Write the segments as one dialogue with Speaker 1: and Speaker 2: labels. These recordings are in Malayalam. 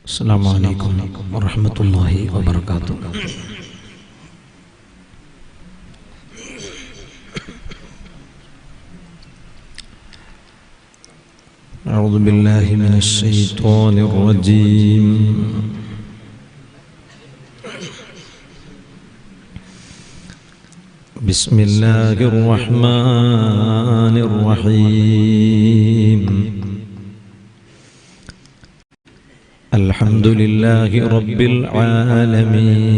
Speaker 1: السلام عليكم ورحمة الله وبركاته. أعوذ بالله من الشيطان الرجيم. بسم الله الرحمن الرحيم. الحمد لله رب العالمين.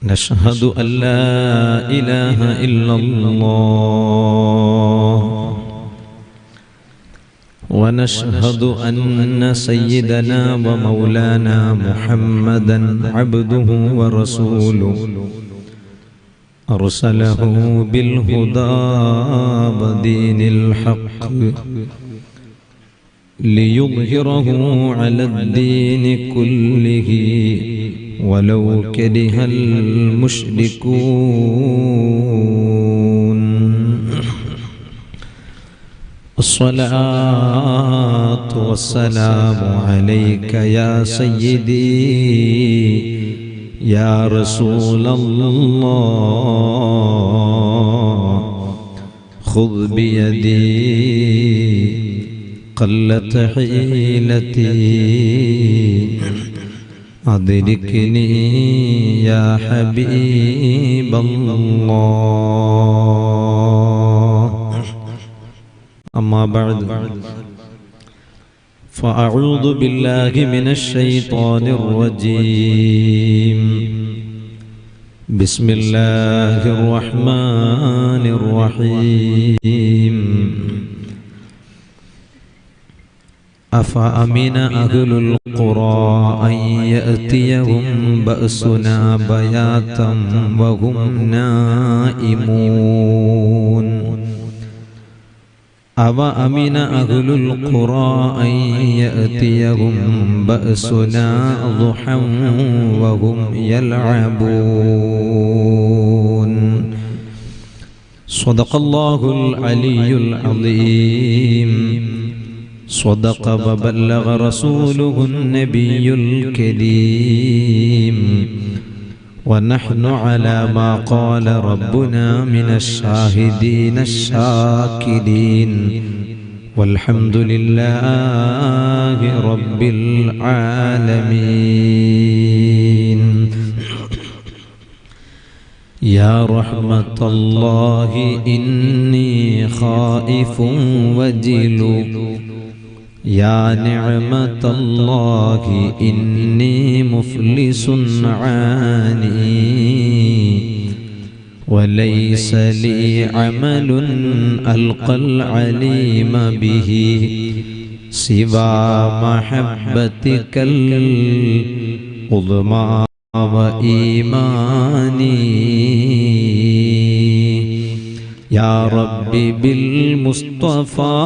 Speaker 1: نشهد أن لا إله إلا الله، ونشهد أن سيدنا ومولانا محمدا عبده ورسوله، أرسله بالهدى ودين الحق ليظهره على الدين كله ولو كره المشركون. الصلاة والسلام عليك يا سيدي يا رسول الله، خذ بيدي قلت حيلتي، أدركني يا حبيب الله. أما بعد، فأعوذ بالله من الشيطان الرجيم. بسم الله الرحمن الرحيم. أفأمن أهل القرى أن يأتيهم بأسنا بياتا وهم نائمون. أفأمن أهل القرى أن يأتيهم بأسنا ضحى وهم يلعبون. صدق الله العلي العظيم. صدق وبلغ رسوله النبي الكريم، ونحن على ما قال ربنا من الشاهدين الشاكرين، والحمد لله رب العالمين. يا رحمة الله إني خائف وجل، يا نعمة الله إني مفلس عاني، وليس لي عمل ألقى العليم به سوى محبتك العظمى وإيماني. يا ربي بالمصطفى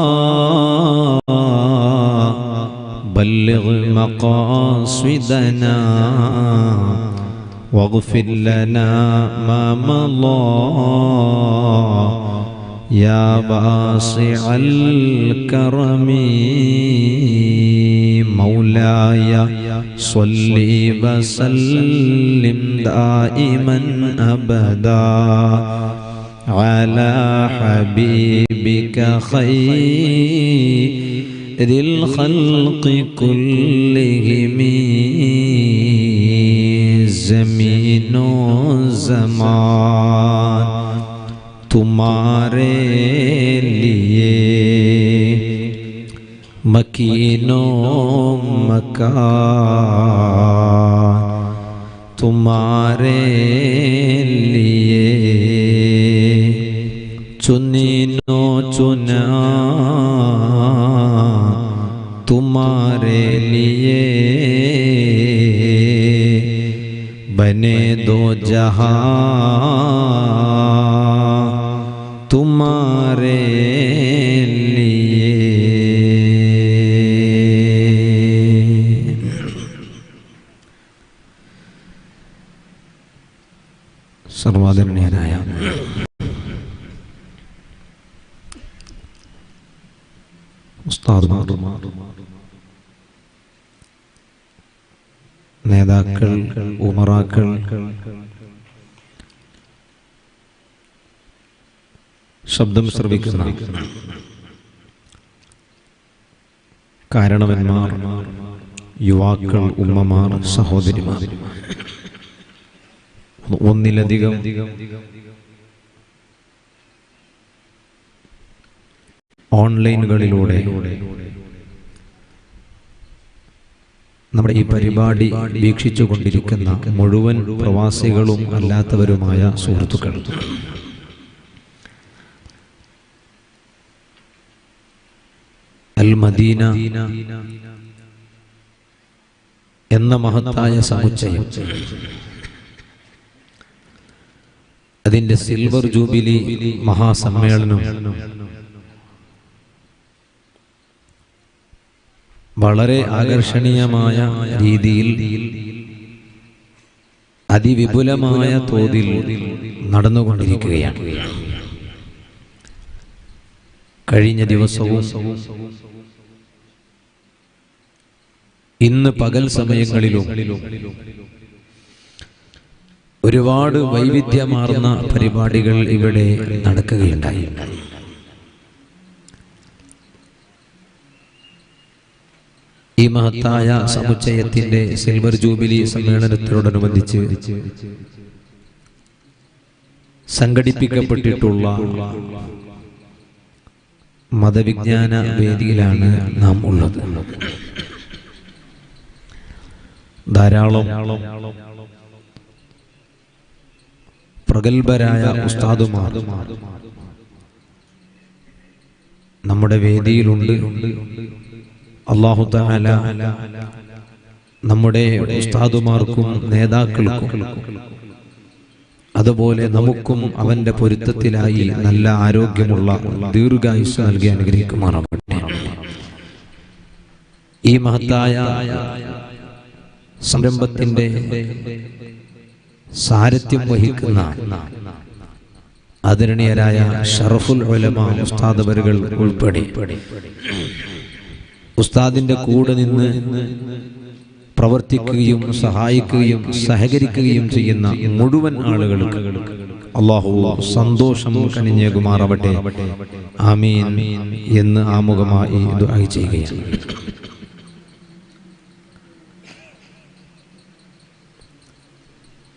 Speaker 1: بلغ مقاصدنا، واغفر لنا ما مضى، يا واسع الكرم. مولاي صل وسلم دائما أبدا على حبيبك خير الخلق كلهم. زمین و زمان تمہارے لیے، مکین و مکان تمہارے لیے، چنین و چنا تمہارے لیے، بنے دو جہاں تمہارے لیے. സർവാദരണീയനായ ഉസ്താദുമാർ, നേതാക്കൾ, ഉമറാക്കൾ, ശബ്ദം ശ്രവിക്കുന്ന കാരണവന്മാർ, യുവാക്കൾ, ഉമ്മമാർ, സഹോദരിമാർ, ഒന്നിലധികം ഓൺലൈനുകളിലൂടെ നമ്മുടെ ഈ പരിപാടി വീക്ഷിച്ചുകൊണ്ടിരിക്കുന്ന മുഴുവൻ പ്രവാസികളും അല്ലാത്തവരുമായ സുഹൃത്തുക്കൾ, അൽ മദീന എന്ന മഹത്തായ സമുച്ചയം, അതിന്റെ സിൽവർ ജൂബിലി മഹാസമ്മേളനം വളരെ ആകർഷണീയമായ രീതിയിൽ അതിവിപുലമായ തോതിൽ നടന്നുകൊണ്ടിരിക്കുകയാണ്. കഴിഞ്ഞ ദിവസവും ഇന്ന് പകൽ സമയങ്ങളിലും ഒരുപാട് വൈവിധ്യമാർന്ന പരിപാടികൾ ഇവിടെ നടക്കുകയുണ്ടായി. ഈ മഹത്തായ സമുച്ചയത്തിന്റെ സിൽവർ ജൂബിലി സമ്മേളനത്തോടനുബന്ധിച്ച് സംഘടിപ്പിക്കപ്പെട്ടിട്ടുള്ള മതവിജ്ഞാന വേദിയിലാണ് നാം ഉള്ളത്. ധാരാളം പ്രഗത്ഭരായ ഉസ്താദുമാർ നമ്മുടെ വേദിയിലുണ്ട്. അല്ലാഹു തആല നമ്മുടെ ഉസ്താദുമാർക്കും നേതാക്കൾക്കും അതുപോലെ നമുക്കും അവന്റെ പൊരുത്തത്തിലായി നല്ല ആരോഗ്യമുള്ള ദീർഘായുസ്സ് നൽകി അനുഗ്രഹിക്കുമാറാവട്ടെ. ഈ മഹത്തായ സംരംഭത്തിന്റെ സാരഥ്യം വഹിക്കുന്ന ആദരണീയരായ ഷറഫുൽ ഉലമ ഉസ്താദ് അവറുകൾ ഉൾപ്പെടെ ഉസ്താദിന്റെ കൂടെ നിന്ന് പ്രവർത്തിക്കുകയും സഹായിക്കുകയും സഹകരിക്കുകയും ചെയ്യുന്ന മുഴുവൻ ആളുകൾക്ക് അല്ലാഹു സന്തോഷം കനിഞ്ഞേകുമാറാവട്ടെ. ആമീൻ എന്ന് ആമുഖമായി ദുആ ചെയ്യുകയാണ്.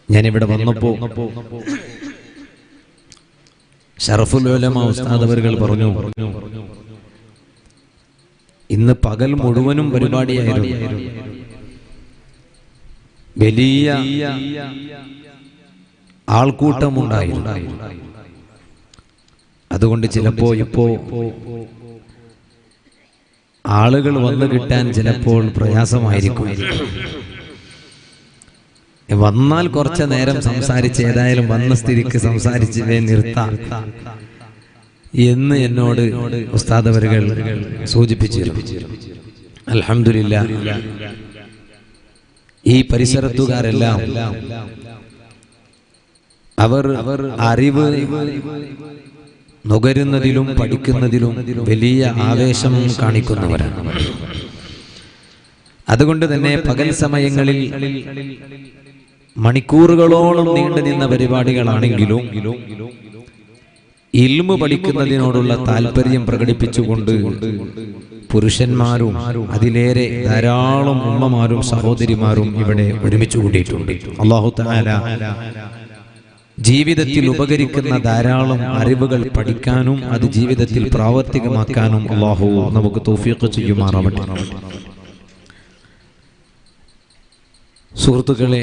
Speaker 1: ഞാനിവിടെ വന്നപ്പോ ഷറഫുൽ ഉലമ ഉസ്താദ് അവറുകൾ പറഞ്ഞു, ഇന്ന് പകൽ മുഴുവനും പരിപാടിയായിരുന്നു. വലിയ ആൾക്കൂട്ടമുണ്ടായിരുന്നു. അതുകൊണ്ട് ചിലപ്പോ ഇപ്പോ ആളുകൾ വന്നു കിട്ടാൻ ചിലപ്പോൾ പ്രയാസമായിരിക്കും. വന്നാൽ കുറച്ചു നേരം സംസാരിച്ച് ഏതായാലും വന്ന സ്ഥിതിക്ക് സംസാരിച്ച് നിർത്താം എന്ന് എന്നോട് ഉസ്താദ് അവറുകൾ സൂചിപ്പിച്ചിരുന്നു. അൽഹംദുലില്ലാഹ്, ഈ പരിസരത്തുകാരെല്ലാം അവർ അറിവ് നുകരുന്നതിലും പഠിക്കുന്നതിലും വലിയ ആവേശം കാണിക്കുന്നവരാണ്. അതുകൊണ്ട് തന്നെ പകൽ സമയങ്ങളിൽ മണിക്കൂറുകളോളം നീണ്ടു നിന്ന പരിപാടികളാണെങ്കിലും ഇൽമു പഠിക്കുന്നതിനോടുള്ള താല്പര്യം പ്രകടിപ്പിച്ചുകൊണ്ട് പുരുഷന്മാരും അതിലേറെ ധാരാളം ഉമ്മമാരും സഹോദരിമാരും ഇവിടെ ഒരുമിച്ച് കൂടിയിട്ടുണ്ട്. അല്ലാഹു തആല ജീവിതത്തിൽ ഉപകരിക്കുന്ന ധാരാളം അറിവുകൾ പഠിക്കാനും അത് ജീവിതത്തിൽ പ്രാവർത്തികമാക്കാനും അല്ലാഹു നമുക്ക് തൗഫീഖ് ചെയ്യുമാറാവട്ടെ. സുഹൃത്തുക്കളെ,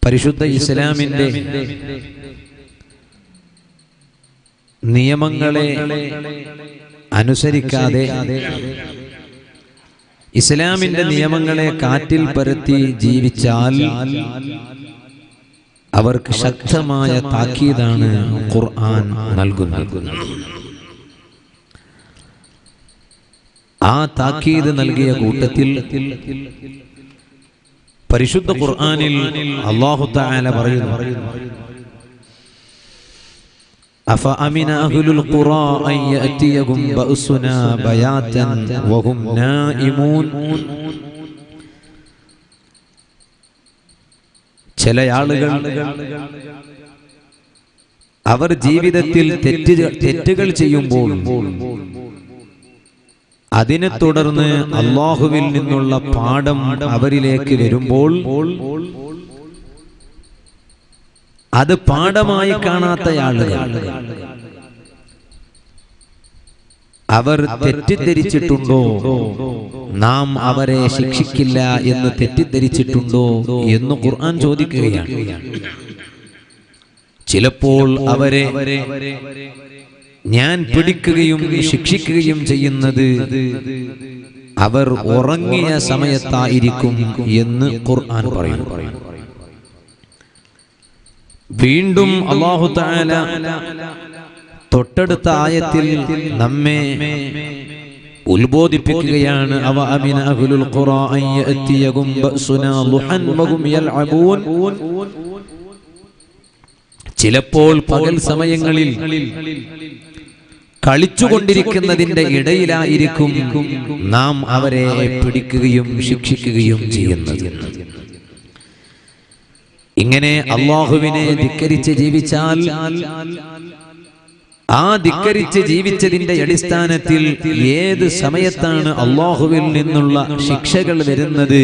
Speaker 1: പരിശുദ്ധ ഇസ്ലാമിന്റെ നിയമങ്ങളെ അനുസരിക്കാതെ ഇസ്ലാമിന്റെ നിയമങ്ങളെ കാറ്റിൽ പരത്തി ജീവിച്ചാൽ അവർക്ക് ശക്തമായ താക്കീതാണ് ഖുർആൻ നൽകുന്നത്. ആ താക്കീത് നൽകിയ കൂട്ടത്തിൽ പരിശുദ്ധ ഖുർആനിൽ അല്ലാഹു തആല പറയുന്നു, أفأمن أهل القرى أن يأتيهم بأسنا بياتا وهم نائمون. ചില ആളുകൾ അവർ ജീവിതത്തിൽ തെറ്റുകൾ ചെയ്യുമ്പോൾ അതിനെ തുടർന്ന് അല്ലാഹുവിൽ നിന്നുള്ള പാഠം അവരിലേക്ക് വരുമ്പോൾ അത് പാഠമായി കാണാത്ത ആളുകൾ അവർ തെറ്റിദ്ധരിച്ചിട്ടുണ്ടോ, നാം അവരെ ശിക്ഷിക്കില്ല എന്ന് തെറ്റിദ്ധരിച്ചിട്ടുണ്ടോ എന്ന് ഖുർആൻ ചോദിക്കുകയാണ്. ചിലപ്പോൾ അവരെ ഞാൻ പിടിക്കുകയും ശിക്ഷിക്കുകയും ചെയ്യുന്നത് അവർ ഉറങ്ങിയ സമയത്തായിരിക്കും എന്ന് ഖുർആൻ പറയുന്നു. വീണ്ടും അല്ലാഹു തആല തൊട്ടടുത്ത ആയത്തിൽ നമ്മെ ഉത്ബോധിപ്പിക്കുകയാണ്. അവ അമിന അഹ്ലുൽ ഖുറാ അൻ യഅതിയകും ബഅസുനാ ളുഹൻ വഹും യൽഅബൂൻ. ചിലപ്പോൾ പകൽ സമയങ്ങളിൽ കളിച്ചുകൊണ്ടിരിക്കുന്നതിന്റെ ഇടയിലായിരിക്കും നാം അവരെ പിടിക്കുകയും ശിക്ഷിക്കുകയും ചെയ്യുന്നത്. ഇങ്ങനെ അല്ലാഹുവിനെ ധിക്കരിച്ച് ജീവിച്ചാൽ ആ ധിക്കരിച്ച് ജീവിച്ചതിന്റെ അടിസ്ഥാനത്തിൽ ഏത് സമയത്താണ് അല്ലാഹുവിൽ നിന്നുള്ള ശിക്ഷകൾ വരുന്നത്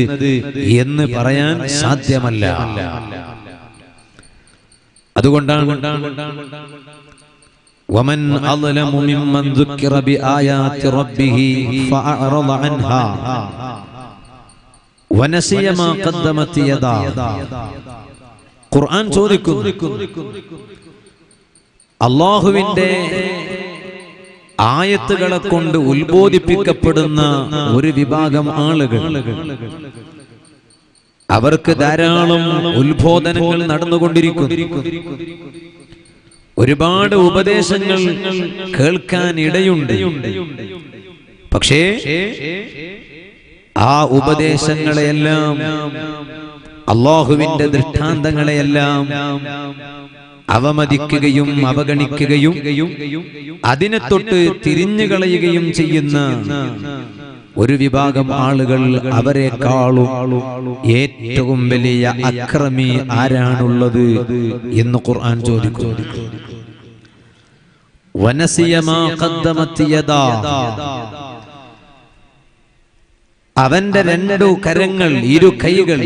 Speaker 1: എന്ന് പറയാൻ സാധ്യമല്ല. അതുകൊണ്ടാണ് വമൻ അളലമു മിമ്മൻ ദുക്കിറ ബിആയാതി റബ്ബിഹി ഫഅറള അൻഹാ വനസിയ മാ ഖദ്ദമത് യദാ. ഖുർആൻ ചോദിക്കുന്നു, അല്ലാഹുവിന്റെ ആയത്തുകളെ കൊണ്ട് ഉത്ബോധിപ്പിക്കപ്പെടുന്ന ഒരു വിഭാഗം ആളുകൾ, അവർക്ക് ധാരാളം ഉത്ബോധനങ്ങൾ നടന്നുകൊണ്ടിരിക്കുന്നു. ഒരുപാട് ഉപദേശങ്ങൾ കേൾക്കാൻ ഇടയുണ്ട്. പക്ഷേ ആ ഉപദേശങ്ങളെയെല്ലാം, അല്ലാഹുവിന്റെ ദൃഷ്ടാന്തങ്ങളെയെല്ലാം അവമതിക്കുകയും അവഗണിക്കുകയും അതിനെ തൊട്ട് തിരിഞ്ഞുകളയുകയും ചെയ്യുന്ന ഒരു വിഭാഗം ആളുകൾ, അവരെക്കാളും ഏറ്റവും വലിയ അക്രമി ആരാണുള്ളത് എന്ന് ഖുർആൻ ചോദിക്കുന്നു. വനസിയ മാ ഖദ്ദമത് യദാ. അവന്റെ രണ്ടു കരങ്ങൾ, ഇരു കൈകൾ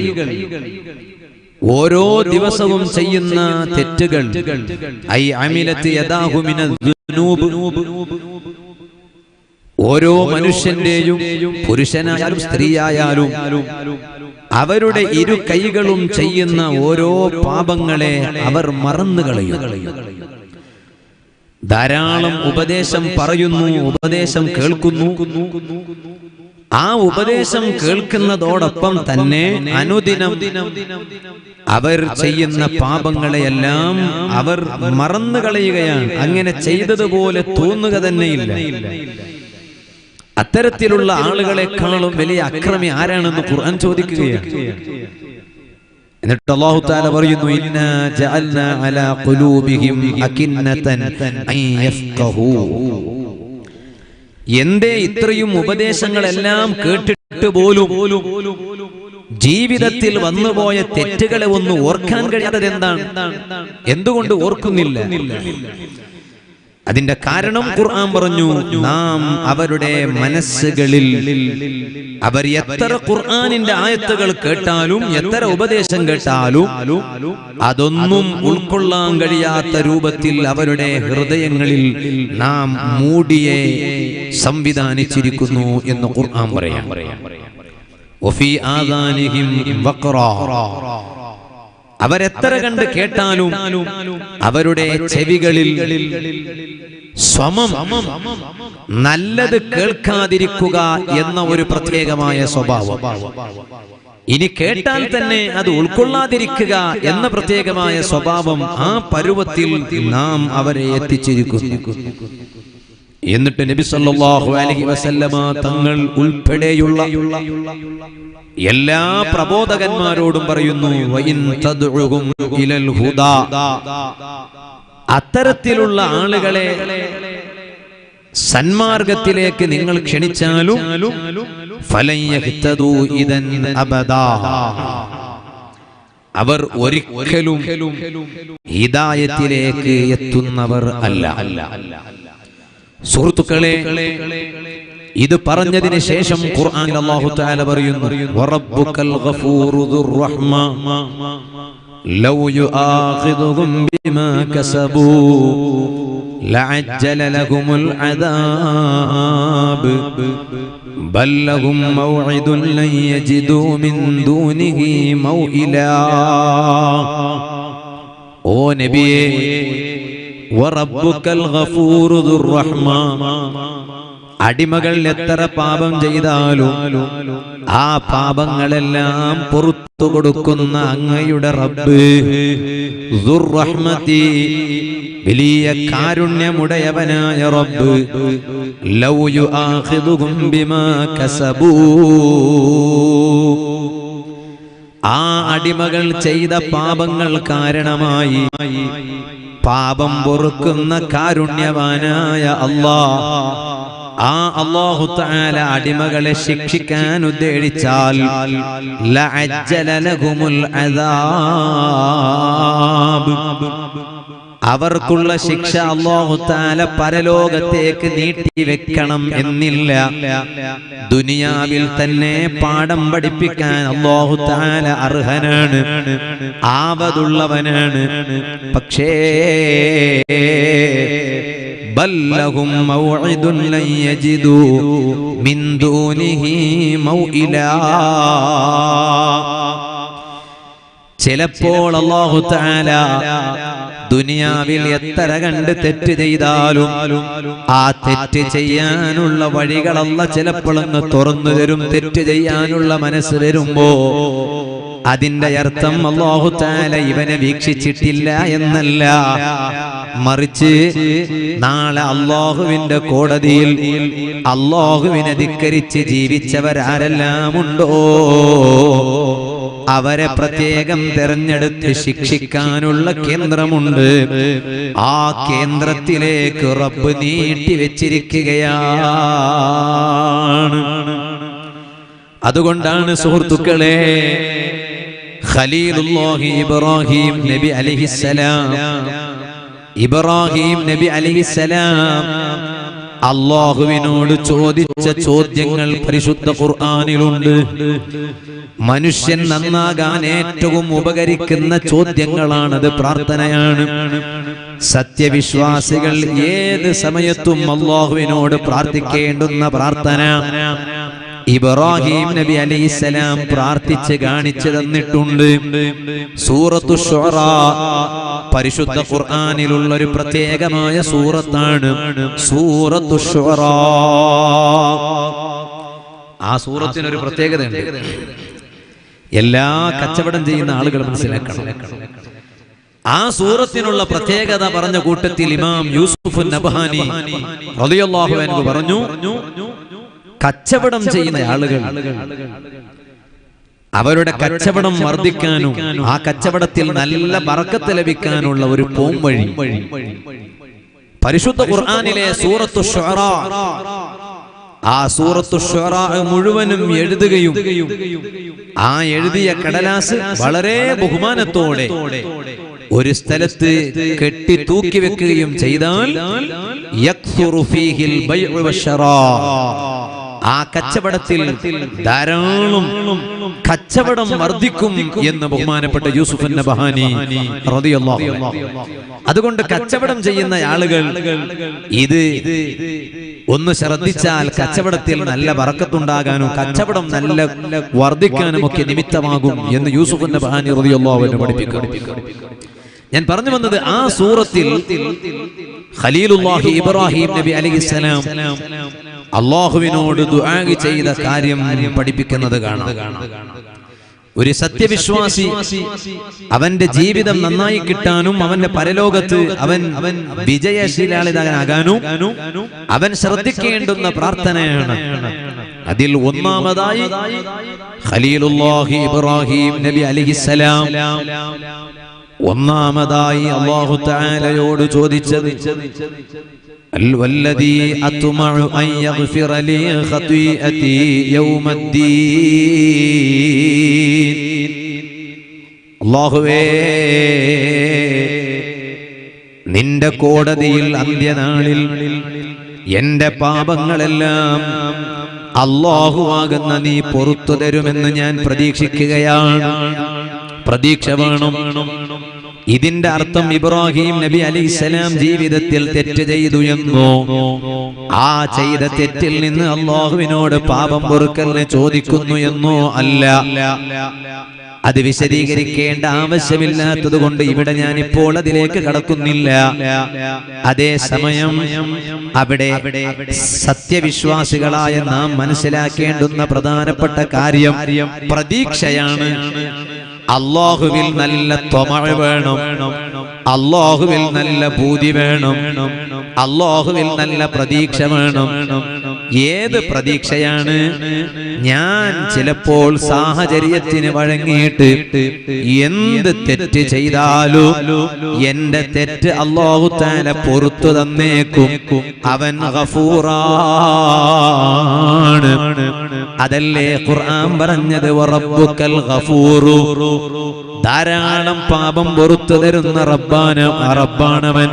Speaker 1: ഓരോ ദിവസവും ചെയ്യുന്ന തെറ്റുകൾ, ഐ അമിലത് യദാഹു മിനദ്ദുനൂബ്. ഓരോ മനുഷ്യന്റെയും, പുരുഷനായാലും സ്ത്രീയായാലും, അവരുടെ ഇരു കൈകളും ചെയ്യുന്ന ഓരോ പാപങ്ങളെ അവർ മറന്നുകളയും. ധാരാളം ഉപദേശം പറയുന്നു, ഉപദേശം കേൾക്കുന്നു. ആ ഉപദേശം കേൾക്കുന്നതോടൊപ്പം തന്നെ അനുദിനം അവർ ചെയ്യുന്ന പാപങ്ങളെയെല്ലാം അവർ മറന്നുകളയുകയാണ്. അങ്ങനെ ചെയ്തതുപോലെ തോന്നുക തന്നെയില്ല. അത്തരത്തിലുള്ള ആളുകളെക്കാളും വലിയ അക്രമി ആരാണെന്ന് ഖുർആൻ ചോദിക്കുകയാണ്. എന്നിട്ട് അല്ലാഹു തആല പറയുന്നു, ഇന്നാ ജഅൽനാ അലാ ഖുലൂബിഹിം അകിന്നതൻ അൻ യഫ്ഖഹൂ. എന്തേ ഇത്രയും ഉപദേശങ്ങളെല്ലാം കേട്ടിട്ട് പോലും ജീവിതത്തിൽ വന്നുപോയ തെറ്റുകളെ ഒന്ന് ഓർക്കാൻ കഴിയാത്തത് എന്താണ്? എന്തുകൊണ്ട് ഓർക്കുന്നില്ല? അതിന്റെ കാരണം ഖുർആൻ പറഞ്ഞു, നാം അവരുടെ മനസ്സുകളിൽ, അവർ എത്ര ഖുർആനിന്റെ ആയത്തുകൾ കേട്ടാലും, എത്ര ഉപദേശം കേട്ടാലും, അതൊന്നും ഉൾക്കൊള്ളാൻ കഴിയാത്ത രൂപത്തിൽ അവരുടെ ഹൃദയങ്ങളിൽ നാം മൂടിയെ സംവിധാനിച്ചിരിക്കുന്നു എന്ന് ഖുർആൻ പറയാം. വഫീ ആദാനിഹിം വഖറാ. അവരെത്ര കണ്ട് കേട്ടാലും അവരുടെ ചെവികളിൽ സ്വമം, നല്ലത് കേൾക്കാതിരിക്കുക എന്ന ഒരു പ്രത്യേകമായ സ്വഭാവം. ഇനി കേട്ടാൽ തന്നെ അത് ഉൾക്കൊള്ളാതിരിക്കുക എന്ന പ്രത്യേകമായ സ്വഭാവം, ആ പരുവത്തിൽ നാം അവരെ എത്തിച്ചിരിക്കുന്നു. എന്നിട്ട് നബി സല്ലല്ലാഹു അലൈഹി വസല്ലമ തങ്ങൾ ഉൾപ്പെടെയുള്ള എല്ലാ പ്രബോധകന്മാരോടും പറയുന്നു, വഇൻ തദ്ഉഹും ഇലൽ ഹുദാ. അത്തരത്തിലുള്ള ആളുകളെ സന്മാർഗത്തിലേക്ക് നിങ്ങൾ ക്ഷണിച്ചാലും ഫലൻ യഹ്തദൂ ഇദൻ അബദാ, അവർ ഒരിക്കലും ഹിദായത്തിലേക്ക് എത്തുന്നവർ അല്ല. സുഹൃത്തുക്കളെ, ഇത് പറഞ്ഞതിന് ശേഷം ഖുർആനിൽ അല്ലാഹു തആല പറയുന്നു, വറബ്ബുക്കൽ ഗഫൂറു ദുർ റഹ്മ ലൗ യുആഖിദുഹും ബിമാ കസബൂ ലഅജ്ജല ലഹുമുൽ അദാബ് ബൽ ലഹും മൗഇദുൻ ലൻ യജിദൂ മിൻ ദൂനിഹി മൗഇലാ. ഓ നബിയേ, വറബ്ബുക്കൽ ഗഫൂറു ദുർ റഹ്മ, അടിമകൾ എത്ര പാപം ചെയ്താലും ആ പാപങ്ങളെല്ലാം പുറത്തു കൊടുക്കുന്ന അങ്ങയുടെ റബ്ബ് ദുർ റഹ്മതി, വലിയ കാരുണ്യമുടയവനായ റബ്ബ്, ലൗ യുആഖിദുഹും ബിമാ കസബൂ, ആ അടിമകൾ ചെയ്ത പാപങ്ങൾ കാരണമായി പാപം പൊറുക്കുന്ന കാരുണ്യവാനായ അല്ലാഹ്, ആ അല്ലാഹു തആല അടിമകളെ ശിക്ഷിക്കാൻ ഉദ്ദേശിച്ചാൽ ലഅജ്ജല ലഹുമുൽ അദാബ്, അവർക്കുള്ള ശിക്ഷ അല്ലാഹു തആല പരലോകത്തേക്ക് നീട്ടിവെക്കണം എന്നില്ല. ദുനിയാവിൽ തന്നെ പാഠം പഠിപ്പിക്കാൻ അല്ലാഹു തആല അർഹനാണ്, ആവതുള്ളവനാണ്. പക്ഷേ ബൽ ലഹും മൗഇദുൻ ലൻ യജിദൂ മിൻ ദൂനിഹി മൗഇലാ. ചിലപ്പോൾ അല്ലാഹു തആല ദുനിയാവിൽ എത്ര കണ്ട് തെറ്റ് ചെയ്താലും ആ തെറ്റ് ചെയ്യാനുള്ള വഴികൾ അല്ലാഹു ചിലപ്പോൾ അങ്ങ് തുറന്നു തരും. തെറ്റ് ചെയ്യാനുള്ള മനസ്സ് വരുമ്പോ അതിന്റെ അർത്ഥം അല്ലാഹു തആല ഇവനെ വീക്ഷിച്ചിട്ടില്ല എന്നല്ല, മറിച്ച് നാളെ അല്ലാഹുവിന്റെ കോടതിയിൽ അല്ലാഹുവിനെ ധിക്കരിച്ച് ജീവിച്ചവരാരെല്ലാം ഉണ്ടോ അവരെ പ്രത്യേകം തെരഞ്ഞെടുത്ത് ശിക്ഷിക്കാനുള്ള കേന്ദ്രമുണ്ട്. ആ കേന്ദ്രത്തിലേക്ക് റബ്ബ് നീട്ടിവെച്ചിരിക്കുകയാണ്. അതുകൊണ്ടാണ് സുഹൃത്തുക്കളെ, ഖലീലുല്ലാഹി ഇബ്രാഹിം നബി അലൈഹിസ്സലാം, ഇബ്രാഹിം നബി അലൈഹിസ്സലാം അല്ലാഹുവിനോട് ചോദിച്ച ചോദ്യങ്ങൾ പരിശുദ്ധ ഖുർആനിലുണ്ട്. മനുഷ്യൻ നന്നാകാൻ ഏറ്റവും ഉപകരിക്കുന്ന ചോദ്യങ്ങളാണത്, പ്രാർത്ഥനയാണ്. സത്യവിശ്വാസികൾ ഏത് സമയത്തും അല്ലാഹുവിനോട് പ്രാർത്ഥിക്കേണ്ടുന്ന പ്രാർത്ഥന ഇബ്രാഹിം നബി അലൈഹിസ്സലാം പ്രാർത്ഥിച്ച് കാണിച്ചു തന്നിട്ടുണ്ട്. സൂറത്തു ശുഅറാ പരിശുദ്ധ ഖുർആനിലുള്ള ഒരു പ്രത്യേകമായ സൂറത്താണ് സൂറത്തു ശുഅറാ. ആ സൂറത്തിനൊരു പ്രത്യേകതയുണ്ട്, എല്ലാ കച്ചവടം ചെയ്യുന്ന ആളുകൾ മനസ്സിലാക്കണം. ആ സൂറത്തിനുള്ള പ്രത്യേകത പറഞ്ഞ കൂട്ടത്തിൽ ഇമാം യൂസുഫ് നബ്ഹാനി റളിയല്ലാഹു അൻഹു പറഞ്ഞു, കച്ചവടം ചെയ്യുന്ന ആളുകൾ അവരുടെ കച്ചവടം വർദ്ധിക്കാനും ആ കച്ചവടത്തിൽ നല്ല ബറക്കത്ത് ലഭിക്കാനുള്ള ഒരു പോംവഴി പരിശുദ്ധ ഖുർആനിലെ സൂറത്തു ശുഅറാ, ആ സൂറത്തു ശുഅറാ മുഴുവനും എഴുതുകയും ആ എഴുതിയ കടലാസ് വളരെ ബഹുമാനത്തോടെ ഒരു സ്ഥലത്ത് കെട്ടി തൂക്കി വെക്കുകയും ചെയ്താൽ യക്സുറു ഫീഹിൽ ബൈഉ വശറാ, ആ കച്ചവടത്തിൽ ധാരാളം കച്ചവടം വർദ്ധിക്കും എന്ന് ബഹുമാനപ്പെട്ട യൂസുഫ് നബ്ഹാനി റളിയല്ലാഹു അൻഹു. അതുകൊണ്ട് കച്ചവടം ചെയ്യുന്ന ആളുകൾ ഇത് ഒന്ന് ശ്രദ്ധിച്ചാൽ കച്ചവടത്തിൽ നല്ല ബറക്കത്തുണ്ടാകാനും കച്ചവടം നല്ല വർദ്ധിക്കാനും ഒക്കെ നിമിത്തമാകും എന്ന് യൂസുഫ് നബ്ഹാനി റളിയല്ലാഹു അൻഹു പഠിപ്പിക്കുന്നു. ഞാൻ പറഞ്ഞു വന്നത്, ആ സൂറത്തിൽ ഖലീലുല്ലാഹി ഇബ്രാഹിം നബി അലൈഹിസ്സലാം അല്ലാഹുവിനോട് ദുആ ചെയ്ത കാര്യം പഠിപ്പിക്കുന്നത് കാണാം. ഒരു സത്യവിശ്വാസി അവന്റെ ജീവിതം നന്നായി കിട്ടാനും അവന്റെ പരലോകത്ത് അവൻ വിജയശീലാളിതനാകാനും അവൻ ശ്രദ്ധിക്കേണ്ടുന്ന പ്രാർത്ഥനയാണ്. അതിൽ ഒന്നാമതായി ഖലീലുല്ലാഹി ഇബ്രാഹിം നബി അലൈഹിസ്സലാം ഒന്നാമതായി അല്ലാഹു തആലയോട് ചോദിച്ചത് വല്ലദീ അത്മഉ അൻ യഗ്ഫിറ ലീ ഖതീഅതി യൗമദ്ദീൻ. അല്ലാഹുവേ, നിന്റെ കോടതിയിൽ അന്ത്യനാളിൽ എന്റെ പാപങ്ങളെല്ലാം അല്ലാഹുവാകുന്ന നീ പുറത്തു തരുമെന്ന് ഞാൻ പ്രതീക്ഷിക്കുകയാണ്. പ്രതീക്ഷ വേണം. ഇതിന്റെ അർത്ഥം ഇബ്രാഹിം നബി അലൈഹിസ്സലാം ജീവിതത്തിൽ തെറ്റ് ചെയ്തു എന്നോ ആ ചെയ്ത തെറ്റിൽ നിന്ന് അല്ലാഹുവിനോട് പാപം പൊറുക്കലിനെ ചോദിക്കുന്നു എന്നോ അല്ല. അത് വിശദീകരിക്കേണ്ട ആവശ്യമില്ലാത്തത് കൊണ്ട് ഇവിടെ ഞാൻ ഇപ്പോൾ അതിലേക്ക് കടക്കുന്നില്ല. അതേസമയം അവിടെ സത്യവിശ്വാസികളായ നാം മനസ്സിലാക്കേണ്ടുന്ന പ്രധാനപ്പെട്ട കാര്യം പ്രതീക്ഷയാണ്. അല്ലാഹുവിൽ നല്ല ത്വമഅ് വേണം, അല്ലാഹുവിൽ നല്ല ബുദ്ധി വേണം, അല്ലാഹുവിൽ നല്ല പ്രതീക്ഷ വേണം. ഏത് പ്രതീക്ഷയാണ്? ഞാൻ ചിലപ്പോൾ സാഹചര്യത്തിന് വഴങ്ങിയിട്ട് എന്ത് തെറ്റ് ചെയ്താലും എന്റെ തെറ്റ് അല്ലാഹു തആല പുറത്തു തന്നേക്കും. അവൻ ഗഫൂറാണ്. അതല്ലേ ഖുർആൻ പറഞ്ഞത്, വറബ്ബുക്കൽ ഗഫൂറു. ധാരാളം പാപം പുറത്തു തരുന്ന റബ്ബാണവൻ.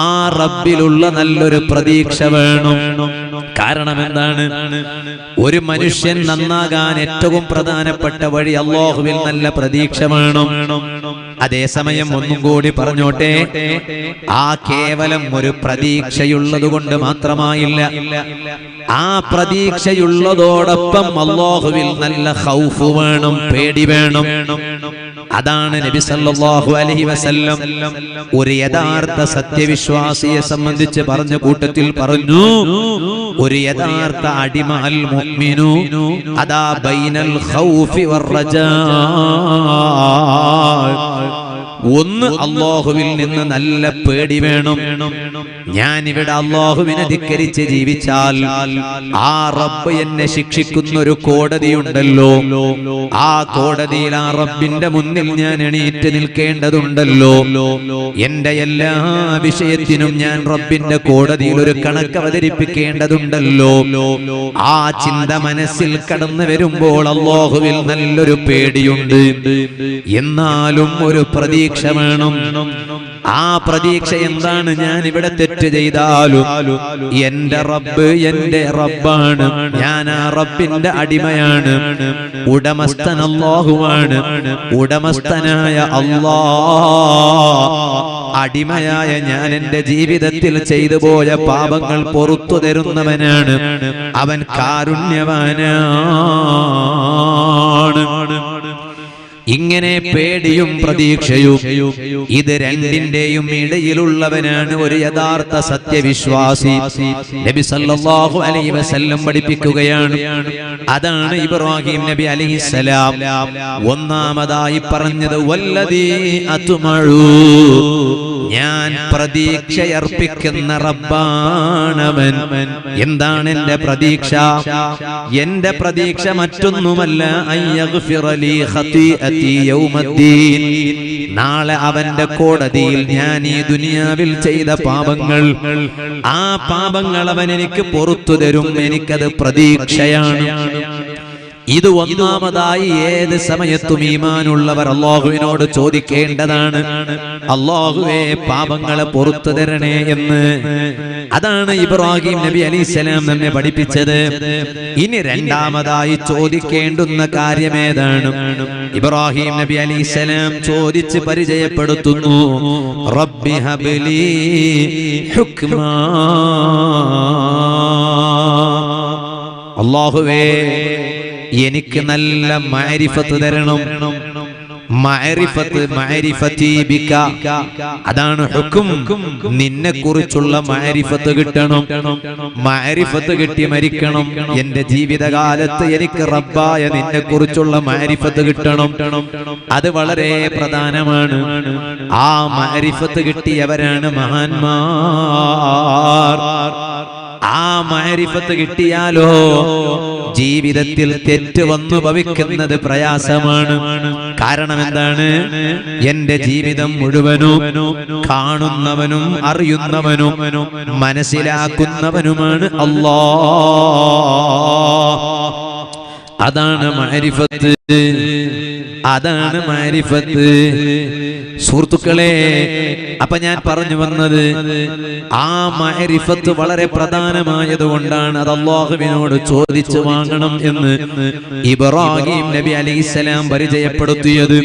Speaker 1: ആ റബ്ബിലുള്ള നല്ലൊരു പ്രതീക്ഷ വേണം. കാരണം എന്താണ്? ഒരു മനുഷ്യൻ നന്നാകാൻ ഏറ്റവും പ്രധാനപ്പെട്ട വഴി അല്ലാഹുവിൽ നല്ല പ്രതീക്ഷ വേണം. അതേസമയം ഒന്നും കൂടി പറഞ്ഞോട്ടെ, ആ കേവലം ഒരു പ്രതീക്ഷയുള്ളത് കൊണ്ട് മാത്രമായില്ല. ആ പ്രതീക്ഷയുള്ളതോടൊപ്പം അല്ലാഹുവിൽ നല്ല ഖൗഫ് വേണം, പേടി വേണം. അതാണ് നബി സല്ലല്ലാഹു അലൈഹി വസല്ലം ഒരു യഥാർത്ഥ സത്യവിശ്വാസിയെ സംബന്ധിച്ച് പറഞ്ഞ കൂട്ടത്തിൽ പറഞ്ഞു, ഒരു യഥാർത്ഥ അടിമ അൽ മുഅ്മിനു അദാ ബൈനൽ ഖൗഫി വറജാ. ഒന്ന്, അല്ലാഹുവിൽ നിന്ന് നല്ല പേടി വേണം. ഞാൻ ഇവിടെ അല്ലാഹുവിനെ ധിക്കരിച്ച് ജീവിച്ചാൽ ആ റബ്ബ് എന്നെ ശിക്ഷിക്കുന്ന ഒരു കോടതിയുണ്ടല്ലോ. ആ കോടതിയിൽ ആ റബ്ബിന്റെ മുന്നിൽ ഞാൻ എണീറ്റ് നിൽക്കേണ്ടതുണ്ടല്ലോ. എന്റെ എല്ലാ വിഷയത്തിനും ഞാൻ റബ്ബിന്റെ കോടതിയിൽ ഒരു കണക്ക് അവതരിപ്പിക്കേണ്ടതുണ്ടല്ലോ. ആ ചിന്ത മനസ്സിൽ കടന്നു വരുമ്പോൾ അല്ലാഹുവിൽ നല്ലൊരു പേടിയുണ്ട്. എന്നാലും ഒരു പ്രതീക്ഷ വേണം. ആ പ്രതീക്ഷ എന്താണ്? ഞാൻ ഇവിടെ തെറ്റ് ചെയ്താലും എന്റെ റബ്ബ് എന്റെ റബ്ബാണ്, ഞാൻ ആ റബ്ബിന്റെ അടിമയാണ്. ഉടമസ്ഥൻ അല്ലാഹുവാണ്. ഉടമസ്ഥനായ അല്ലാഹ് അടിമയായ ഞാൻ എന്റെ ജീവിതത്തിൽ ചെയ്തു പോയ പാപങ്ങൾ പുറത്തു തരുന്നവനാണ്. അവൻ കാരുണ്യവാനാണ്. ഇങ്ങനെ പേടിയും പ്രതീക്ഷയും ഇത് രണ്ടിന്റെയും ഇടയിലുള്ളവനാണ് ഒരു യഥാർത്ഥ സത്യവിശ്വാസി. നബി സല്ലല്ലാഹു അലൈഹി വസല്ലം പഠിപ്പിക്കുകയാണ്. അതാണ് ഇബ്രാഹിം നബി അലൈഹിസ്സലാം ഒന്നാമതായി പറഞ്ഞത്, വല്ലദീ അത്മഉ. ഞാൻ പ്രതീക്ഷയർപ്പിക്കുന്ന റബ്ബാണവൻ. എന്താണ് എന്റെ പ്രതീക്ഷ? എന്റെ പ്രതീക്ഷ മറ്റൊന്നുമല്ല, അയ്യഗ്ഫിറ ലീ ഖതീഅതി യൗമദ്ദീൻ. നാളെ അവന്റെ കോടതിയിൽ ഞാൻ ഈ ദുനിയാവിൽ ചെയ്ത പാപങ്ങൾ, ആ പാപങ്ങൾ അവൻ എനിക്ക് പുറത്തു തരും. എനിക്കത് പ്രതീക്ഷയാണ്. ഇത് ഒന്നാമതായി ഏത് സമയത്തും ഈമാനുള്ളവർ അല്ലാഹുവിനോട് ചോദിക്കേണ്ടതാണ്. അല്ലാഹുവേ, പാപങ്ങളെ പുറത്തു തരണേ എന്ന്. അതാണ് ഇബ്രാഹിം നബി അലൈഹിസ്സലാം നമ്മെ പഠിപ്പിച്ചത്. ഇനി രണ്ടാമതായി ചോദിക്കേണ്ടുന്ന കാര്യം ഏതാണ്? ഇബ്രാഹിം നബി അലൈഹിസ്സലാം ചോദിച്ച് പരിചയപ്പെടുത്തുന്നു, റബ്ബി ഹബ്ലി ഹുക്മാ. അല്ലാഹുവേ, എനിക്ക് നല്ല മഅരിഫത്ത് തരണം. മഅരിഫത്തി ബിക, അതാണ് ഹുക്ം. നിന്നെ കുറിച്ചുള്ള മഅരിഫത്ത് കിട്ടണം. മഅരിഫത്ത് കിട്ടി മരിക്കണം. എന്റെ ജീവിതകാലത്ത് എനിക്ക് റബ്ബായ നിന്നെ കുറിച്ചുള്ള മഅരിഫത്ത് കിട്ടണം. അത് വളരെ പ്രധാനമാണ്. ആ മഅരിഫത്ത് കിട്ടിയവരാണ് മഹാന്മാർ. ആ മഅരിഫത്ത് കിട്ടിയാലോ ജീവിതത്തിൽ തെറ്റ് വന്നു ഭവിക്കുന്നത് പ്രയാസമാണ്. കാരണം എന്താണ്? എന്റെ ജീവിതം മുഴുവനും കാണുന്നവനും അറിയുന്നവനും മനസ്സിലാക്കുന്നവനുമാണ് അല്ലാഹ്. അതാണ് മഅരിഫത്ത്, അതാണ് മഅരിഫത്ത്. സുഹൃത്തുക്കളെ, അപ്പൊ ഞാൻ പറഞ്ഞു വന്നത് ആ മഅരിഫത്ത് വളരെ പ്രധാനമായതുകൊണ്ടാണ് അത് അല്ലാഹുവിനോട് ചോദിച്ചു വാങ്ങണം എന്ന് ഇബ്രാഹിം നബി അലൈഹിസ്സലാം പരിചയപ്പെടുത്തിയത്.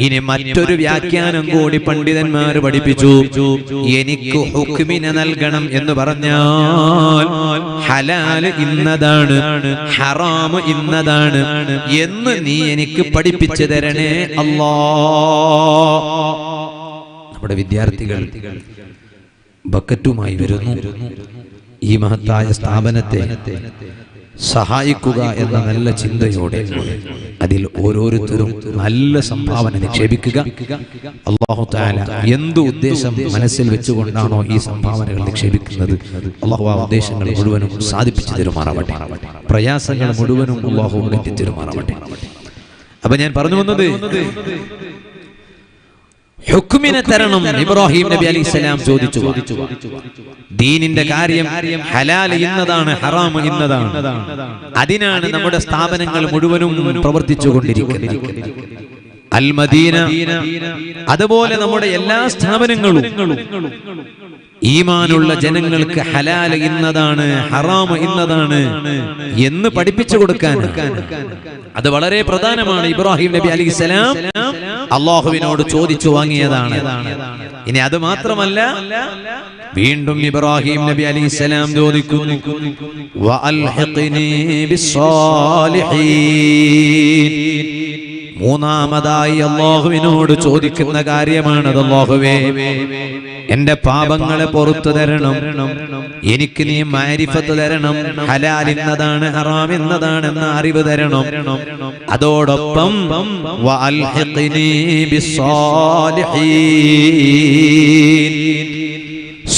Speaker 1: ഇനി മറ്റൊരു വ്യാഖ്യാനം കൂടി പണ്ഡിതന്മാർ പഠിപ്പിച്ചു. എനിക്ക് ഹുക്മിനെ നൽകണം എന്ന് പറഞ്ഞാൽ ഹലാൽ ഇന്നതാണ്, ഹറാം ഇന്നതാണ് എന്ന് നീ എനിക്ക് പഠിപ്പിച്ചു തരണേ അല്ലാഹ്. നമ്മുടെ വിദ്യാർത്ഥികൾ ബക്കറ്റുമായി വരുന്നു. ഈ മഹത്തായ സ്ഥാപനത്തെ സഹായിക്കുക എന്ന നല്ല ചിന്തയോടെ അതിൽ ഓരോരുത്തരും നല്ല സംഭാവന നിക്ഷേപിക്കുക. അല്ലാഹു തആല എന്ത് ഉദ്ദേശം മനസ്സിൽ വെച്ചുകൊണ്ടാണോ ഈ സംഭാവനകൾ നിക്ഷേപിക്കുന്നത്, അല്ലാഹു ആ ഉദ്ദേശങ്ങൾ മുഴുവനും സാധിപ്പിച്ചു തരുമാറാവട്ടെ. പ്രയാസങ്ങൾ മുഴുവനും അല്ലാഹു എത്തിച്ചു തരുമാറാവട്ടെ. അപ്പൊ ഞാൻ പറഞ്ഞു വന്നത് ഹുക്മിനെ തരണം. ഇബ്രാഹിം നബി അലൈഹിസ്സലാം ചോദിച്ചു. ദീനിന്റെ കാര്യം ഹലാൽ ഇന്നതാണ്, ഹറാം ഇന്നതാണ്. അതിനാണ് നമ്മുടെ സ്ഥാപനങ്ങൾ മുഴുവനും പ്രവർത്തിച്ചു കൊണ്ടിരിക്കുന്നത്. അൽ മദീന, അതുപോലെ നമ്മുടെ എല്ലാ സ്ഥാപനങ്ങളും ഈമാനുള്ള ജനങ്ങൾക്ക് ഹലാൽ ഇന്നതാണ്, ഹറാം ഇന്നതാണ് എന്ന് പഠിപ്പിച്ചു കൊടുക്കാൻ അത് വളരെ പ്രധാനമാണ്. ഇബ്രാഹിം നബി അലൈഹിസ്സലാം അല്ലാഹുവിനോട് ചോദിച്ചു വാങ്ങിയതാണ്. ഇനി അത് മാത്രമല്ല, വീണ്ടും ഇബ്രാഹിം നബി അലൈഹിസ്സലാം ചോദിക്കുന്നു, വഅൽഹിഖ്നി ബിസ്സാലിഹീൻ. മൂന്നാമതായി അല്ലാഹുവിനോട് ചോദിക്കുന്ന കാര്യമാണ്. അല്ലാഹുവേ, എന്റെ പാപങ്ങളെ പുറത്തു തരണം, എനിക്ക് നീ മഅരിഫത്ത് തരണം, ഹലാൽ ഇന്നതാണ്, ഹറാം ഇന്നതാണ് എന്ന അറിവ് തരണം. അതോടൊപ്പം വഅൽഹിഖ്നി ബിസ്സാലിഹീൻ,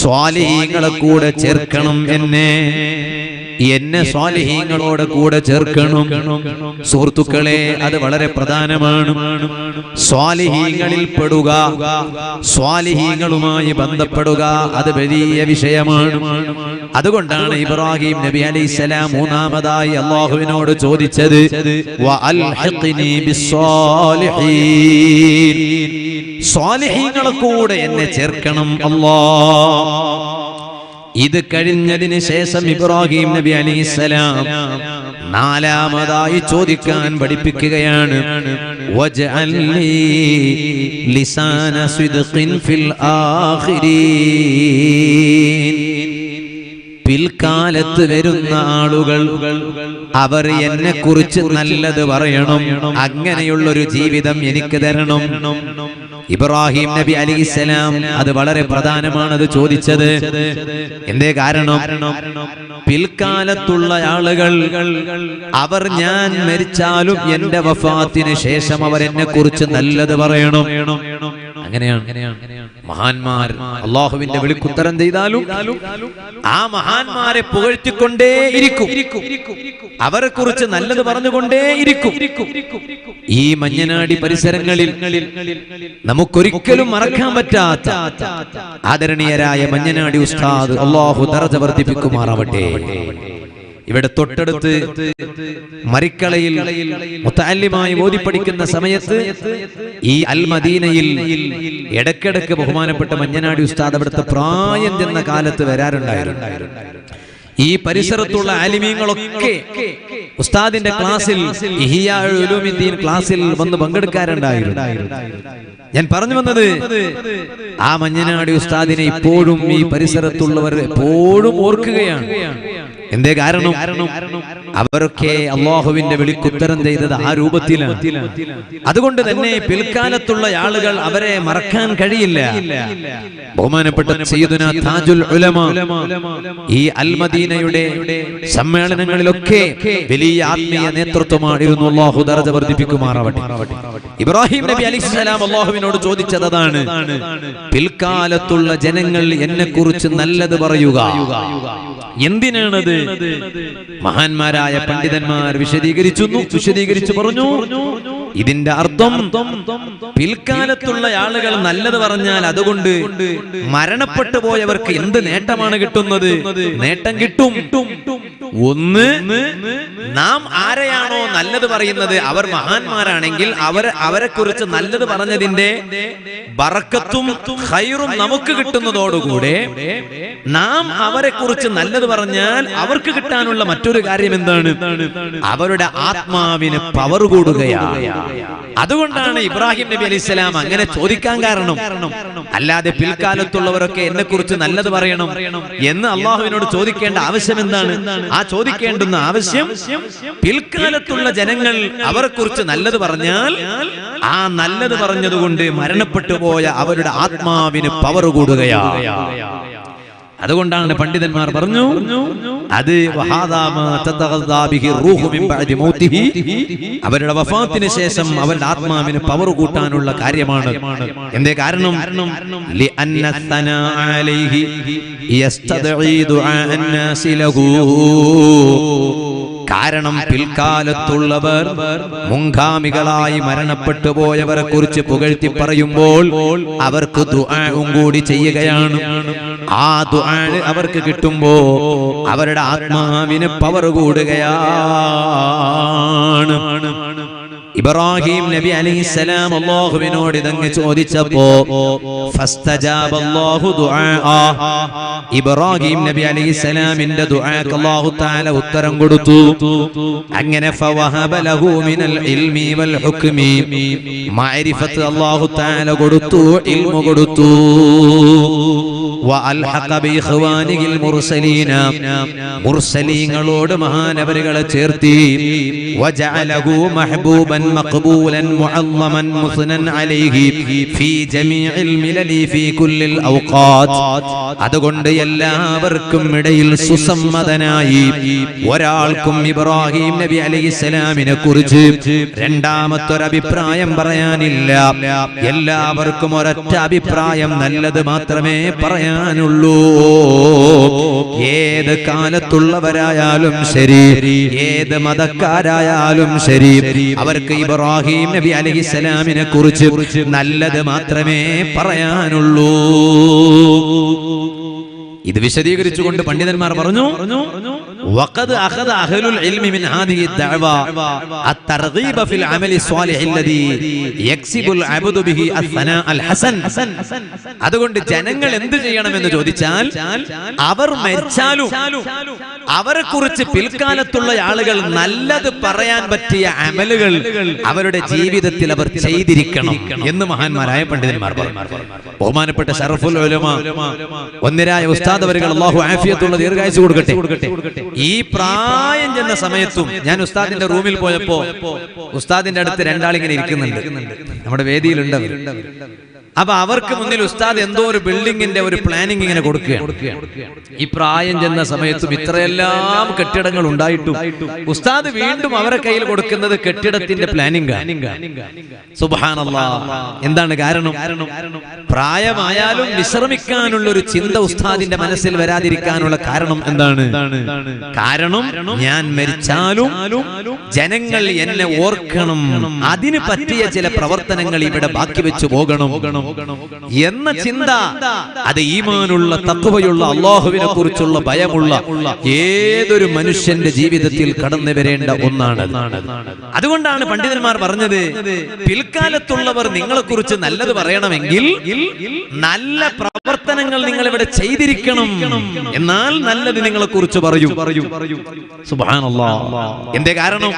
Speaker 1: സ്വാലിഹീങ്ങളെ കൂടെ ചേർക്കണം, എന്നെ സ്വാലിഹീങ്ങളോട് കൂടെ ചേർക്കണം. സുഹൃത്തുക്കളെ, അത് വളരെ പ്രധാനമാണ്. സ്വാലിഹീങ്ങളിൽ പെടുക, സ്വാലിഹീങ്ങളുമായി ബന്ധപ്പെടുക, അത് വലിയ വിഷയമാണ്. അതുകൊണ്ടാണ് ഇബ്രാഹിം നബി അലൈഹിസ്സലാം മൂന്നാമതായി അല്ലാഹുവിനോട് ചോദിച്ചത്, വഅൽഹിഖ്നി ബിസ്സാലിഹീൻ, സ്വാലിഹീങ്ങളെ കൂടെ എന്നെ ചേർക്കണം അല്ലാഹ്. ഇത് കഴിഞ്ഞതിന് ശേഷം ഇബ്രാഹിം നബി അലൈഹിസ്സലാം നാലാമതായി ചോദിക്കാൻ പഠിപ്പിക്കുകയാണ്, വജ്അൽനി ലിസാന സിദ്ഖിൻ ഫിൽ ആഖിരീൻ. പിൽക്കാലത്ത് വരുന്ന ആളുകൾ അവർ എന്നെ കുറിച്ച് നല്ലത് പറയണം, അങ്ങനെയുള്ളൊരു ജീവിതം എനിക്ക് തരണം. ഇബ്രാഹിം നബി അലൈഹിസ്സലാം അത് വളരെ പ്രധാനമാണ് അത് ചോദിച്ചത്. എന്തേ കാരണം? പിൽക്കാലത്തുള്ള ആളുകൾ അവർ ഞാൻ മരിച്ചാലും എന്റെ വഫാത്തിന് ശേഷം അവർ എന്നെ കുറിച്ച് നല്ലത് പറയണം. അങ്ങനെയാണ് മഹാന്മാർ അല്ലാഹുവിന്റെ വിളിക്കുത്തരം ചെയ്താലും ആ മഹാന്മാരെ പുകഴ്ത്തിക്കൊണ്ടേയിരിക്കും, അവരെ കുറിച്ച് നല്ലത് പറഞ്ഞുകൊണ്ടേയിരിക്കും. ഈ മഞ്ഞനാടി പരിസരങ്ങളിൽ നമുക്കൊരിക്കലും മറക്കാൻ പറ്റാത്ത ആദരണീയരായ മഞ്ഞനാടി ഉസ്താദ്, അല്ലാഹു ദറജ വർദ്ധിപ്പിക്കുമാറാവട്ടെ. ഇവിടെ തൊട്ടടുത്ത് മരിക്കളയിൽ മുതഅല്ലിമായി ഓതി പഠിക്കുന്ന സമയത്ത് ഈ അൽ മദീനയിൽ ഇടക്കിടക്ക് ബഹുമാനപ്പെട്ട മഞ്ഞനാടി ഉസ്താദ് അവിടുത്തെ പ്രായം ചെന്ന കാലത്ത് വരാറുണ്ടായിരുന്നു. ഈ പരിസരത്തുള്ള ആലിമീങ്ങളൊക്കെ ഉസ്താദിന്റെ ക്ലാസ്സിൽ, ഇഹ്യാ ഉലൂമുദ്ദീൻ ക്ലാസ്സിൽ വന്ന് പങ്കെടുക്കാറുണ്ടായിരുന്നു. ഞാൻ പറഞ്ഞു വന്നത്, ആ മഞ്ഞനാടി ഉസ്താദിനെ ഇപ്പോഴും ഈ പരിസരത്തുള്ളവർ എപ്പോഴും ഓർക്കുകയാണ്. എന്തേ കാരണം? അവരൊക്കെ അല്ലാഹുവിന്റെ വിളിക്കുത്തരം ചെയ്തത് ആ രൂപത്തിലാണ്. അതുകൊണ്ട് തന്നെ പിൽക്കാലത്തുള്ള ആളുകൾ അവരെ മറക്കാൻ കഴിയില്ല. ബഹുമാനപ്പെട്ട സയ്യിദുനാ താജുൽ ഉലമ ഈ അൽ മദീനയുടെ സമ്മേളനങ്ങളിലൊക്കെ വലിയ ആത്മീയ നേതൃത്വമായിരുന്നു. അല്ലാഹു ദറജ വർദ്ധിപ്പിക്കുമാറാവട്ടെ. ഇബ്രാഹിം നബി അലൈഹിസ്സലാം അല്ലാഹുവിനോട് അള്ളാഹുവിനോട് ചോദിച്ചത് അതാണ്. പിൽക്കാലത്തുള്ള ജനങ്ങൾ എന്നെ കുറിച്ച് നല്ലത് പറയുക. എന്തിനാണത്? മഹാന്മാരായ പണ്ഡിതന്മാർ വിശദീകരിച്ചു പറഞ്ഞു, ഇതിന്റെ അർത്ഥം പിൽക്കാലത്തുള്ള ആളുകൾ നല്ലത് പറഞ്ഞാൽ അതുകൊണ്ട് മരണപ്പെട്ടു പോയവർക്ക് എന്ത് നേട്ടമാണ് കിട്ടുന്നത്? നേട്ടം കിട്ടും. ഒന്ന്, നാം ആരെയാണോ നല്ലത് പറയുന്നത് അവർ മഹാന്മാരാണെങ്കിൽ അവരെ കുറിച്ച് നല്ലത് പറഞ്ഞതിന്റെ ബറക്കത്തും ഖൈറും നമുക്ക് കിട്ടുന്നതോടുകൂടെ നാം അവരെ കുറിച്ച് നല്ലത് പറഞ്ഞാൽ അവർക്ക് കിട്ടാനുള്ള മറ്റൊരു കാര്യം എന്താണ്? അവരുടെ ആത്മാവിന് പവർ കൂടുകയാണ്. അതുകൊണ്ടാണ് ഇബ്രാഹിം നബി അലൈഹിസ്സലാം അങ്ങനെ ചോദിക്കാൻ കാരണം. അല്ലാതെ പിൽക്കാലത്തുള്ളവരൊക്കെ എന്നെ കുറിച്ച് നല്ലത് പറയണം എന്ന് അള്ളാഹുവിനോട് ചോദിക്കേണ്ട ആവശ്യം എന്താണ്? ആ ചോദിക്കേണ്ടുന്ന ആവശ്യം, പിൽക്കാലത്തുള്ള ജനങ്ങൾ അവരെ കുറിച്ച് നല്ലത് പറഞ്ഞാൽ ആ നല്ലത് പറഞ്ഞതുകൊണ്ട് മരണപ്പെട്ടു പോയ അവരുടെ ആത്മാവിന് പവർ കൂടുകയാണ്. അതുകൊണ്ടാണ് പണ്ഡിതന്മാർ പറഞ്ഞു, അത് അവരുടെ വഫാത്തിന് ശേഷം അവരുടെ ആത്മാവിന് പവർ കൂട്ടാനുള്ള കാര്യമാണ്. എന്തേ കാരണം? കാരണം പിൽക്കാലത്തുള്ളവർ മുൻഗാമികളായി മരണപ്പെട്ടു പോയവരെ കുറിച്ച് പുകഴ്ത്തി പറയുമ്പോൾ അവർക്ക് ദുആഉം കൂടി ചെയ്യുകയാണ്. ആ ദുആ അവർക്ക് കിട്ടുമ്പോ അവരുടെ ആത്മാവിന് പവർ കൂടുകയാണ്. ഇബ്രാഹിം നബി അലൈഹിസ്സലാം അല്ലാഹുവിനോട് ഇതങ്ങ് ചോദിച്ചപ്പോ ഫസ്തജാബല്ലാഹു ദുആ, ഇബ്രാഹിം നബി അലൈഹിസ്സലാമിന്റെ ദുആക്ക് അല്ലാഹു തആല ഉത്തരം കൊടുത്തു. അങ്ങനെ ഫവഹബ ലഹു മിനൽ ഇൽമി വൽ ഹുക്മി, മഅരിഫത്ത് അല്ലാഹു തആല കൊടുത്തു, ഇൽമു കൊടുത്തു. വഅൽഹഖ ബിഇഖ്വാനിഹിൽ മുർസലീന, മുർസലീങ്ങളോട് മഹാനവരുകളെ ചേർത്തി. വജഅലഹു മഹ്ബൂബൻ മഖ്ബൂലൻ മുഅല്ലമൻ മുസ്നൻ അലൈഹി ഫീ ജമീഇൽ മിലലി ഫീ കുല്ലിൽ ഔഖാത്ത്. അതുകൊണ്ട് എല്ലാവർക്കും ഇടയിൽ സുസമ്മതനായി, ഒരാൾക്കും ഇബ്രാഹിം നബി അലൈഹിസ്സലാമിനെ കുറിച്ച് രണ്ടാമത്തൊരഭിപ്രായം പറയാനില്ല. എല്ലാവർക്കും ഒരൊറ്റ അഭിപ്രായം, നല്ലത് മാത്രമേ പറയാനുള്ളൂ. ഏത് കാലത്തുള്ളവരായാലും ശരി, ഏത് മതക്കാരായാലും ശരി, അവർക്ക് ഇബ്രാഹിം നബി അലൈഹിസ്സലാമിനെ കുറിച്ച് നല്ലത് മാത്രമേ പറയാനുള്ളൂ. ഇത് വിശദീകരിച്ചുകൊണ്ട് പണ്ഡിതന്മാർ പറഞ്ഞു, വഖദ് അഖദ അഹ്ലുൽ ഇൽമി മിൻ ഹാദിഹി ദഅവ അത്തർഗീബ ഫിൽ അമലി സ്വാലിഹി അല്ലദീ യക്സിബുൽ അബ്ദു ബിഹി അസ്സനാ അൽ ഹസൻ. അതുകൊണ്ട് ജനങ്ങൾ എന്ത് ചെയ്യണമെന്ന് ചോദിച്ചാൽ, അവർ മരിച്ചാലും അവരെ കുറിച്ച് പിൽക്കാലത്തുള്ള ആളുകൾ നല്ലത് പറയാൻ പറ്റിയ അമലുകൾ അവരുടെ ജീവിതത്തിൽ അവർ ചെയ്തിരിക്കണം എന്ന് മഹാന്മാരായ പണ്ഡിതന്മാർ പറഞ്ഞു. ബഹുമാനപ്പെട്ട ശറഫുൽ ഉലമ ഒന്നിരായ ഉസ്താദ് അവരുകൾ അല്ലാഹു ആഫിയത്തുള്ള ദീർഘായുസ്സ് കൊടുക്കട്ടെ, ഈ പ്രായം ചെന്ന സമയത്തും ഞാൻ ഉസ്താദിന്റെ റൂമിൽ പോയപ്പോ ഉസ്താദിന്റെ അടുത്ത് രണ്ടാളിങ്ങനെ ഇരിക്കുന്നുണ്ട്, നമ്മുടെ വേദിയിലുണ്ട്. അപ്പൊ അവർക്ക് മുന്നിൽ ഉസ്താദ് എന്തോ ഒരു ബിൽഡിങ്ങിന്റെ ഒരു പ്ലാനിങ് ഇങ്ങനെ കൊടുക്കുകയാണ്. ഈ പ്രായം ചെന്ന സമയത്തും ഇത്രയെല്ലാം കെട്ടിടങ്ങൾ ഉണ്ടായിട്ടും ഉസ്താദ് വീണ്ടും അവരെ കയ്യിൽ കൊടുക്കുന്നത് കെട്ടിടത്തിന്റെ പ്ലാനിങ്. സുബ്ഹാനല്ലാഹ്. എന്താണ് കാരണം? പ്രായമായാലും വിശ്രമിക്കാനുള്ള ഒരു ചിന്ത ഉസ്താദിന്റെ മനസ്സിൽ വരാതിരിക്കാനുള്ള കാരണം എന്താണ്? കാരണം ഞാൻ മരിച്ചാലും ജനങ്ങൾ എന്നെ ഓർക്കണം, അതിന് പറ്റിയ ചില പ്രവർത്തനങ്ങൾ ഇവിടെ ബാക്കി വെച്ചു പോകണം എന്ന ചിന്ത. അത് ഈമാനുള്ള, തഖ്വയുള്ള, അല്ലാഹുവിനെ കുറിച്ചുള്ള ഭയമുള്ള ഏതൊരു മനുഷ്യന്റെ ജീവിതത്തിൽ കടന്നു വരേണ്ട ഒന്നാണ്. അതുകൊണ്ടാണ് പണ്ഡിതന്മാർ പറഞ്ഞത്, പിൽക്കാലത്തുള്ളവർ നിങ്ങളെ കുറിച്ച് നല്ലത് പറയണമെങ്കിൽ നല്ല പ്രവർത്തനങ്ങൾ നിങ്ങൾ ഇവിടെ ചെയ്തിരിക്കണം, എന്നാൽ നല്ലത് നിങ്ങളെ കുറിച്ച് പറയൂ. സുബ്ഹാനല്ലാഹ്. എന്തേ കാരണം?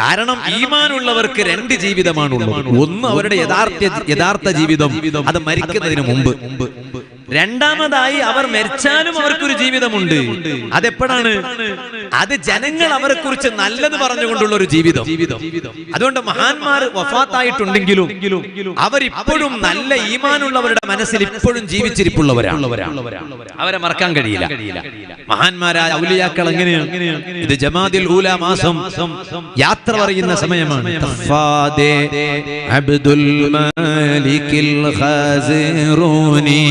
Speaker 1: കാരണം ഈമാനുള്ളവർക്ക് രണ്ട് ജീവിതമാണുള്ളത്. ഒന്ന് അവരുടെ യഥാർത്ഥ ജീവിതം, അത് മരിക്കുന്നതിന് മുമ്പ്. രണ്ടാമതായി അവർ മരിച്ചാലും അവർക്കൊരു ജീവിതമുണ്ട്. അതെപ്പോഴാണ്? അത് ജനങ്ങൾ അവരെ കുറിച്ച് നല്ലത് പറഞ്ഞുകൊണ്ടുള്ള ഒരു ജീവിതം. അതുകൊണ്ട് മഹാന്മാർ വഫാത്തായിട്ടുണ്ടെങ്കിലും അവരിപ്പോഴും നല്ല ഈമാനുള്ളവരുടെ മനസ്സിൽ ഇപ്പോഴും ജീവിച്ചിരിപ്പുള്ളവരാണ്. അവരെ മറക്കാൻ കഴിയില്ല. മഹാന്മാരായ ഔലിയാക്കൾ എങ്ങനെയാണ്? ഇത് ജമാദിൽ ഊല മാസം യാത്ര പറയുന്ന സമയമാണ്. അബ്ദുൽ മാലിക്കിൽ ഖാസിറൂനി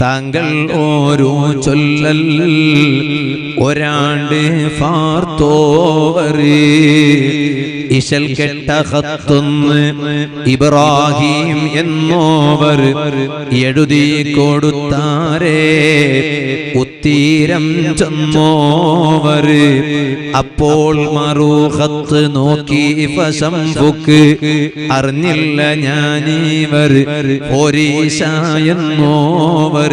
Speaker 1: താങ്കൾ ഓരോ ചൊല്ലൽ ഒരാണ്ട് ഫാർത്തോവര് ഇശൽ കെട്ട ഖത്തൊന്ന് ഇബ്രാഹിം എന്നോവർ എഴുതി കൊടുത്താരേ ഉത്തീരം ചെന്നോവർ അപ്പോൾ മറുഖത്ത് നോക്കി ഫശംഫുക്ക് അറിഞ്ഞില്ല ഞാനീവർ ഒരീശ എന്നോവർ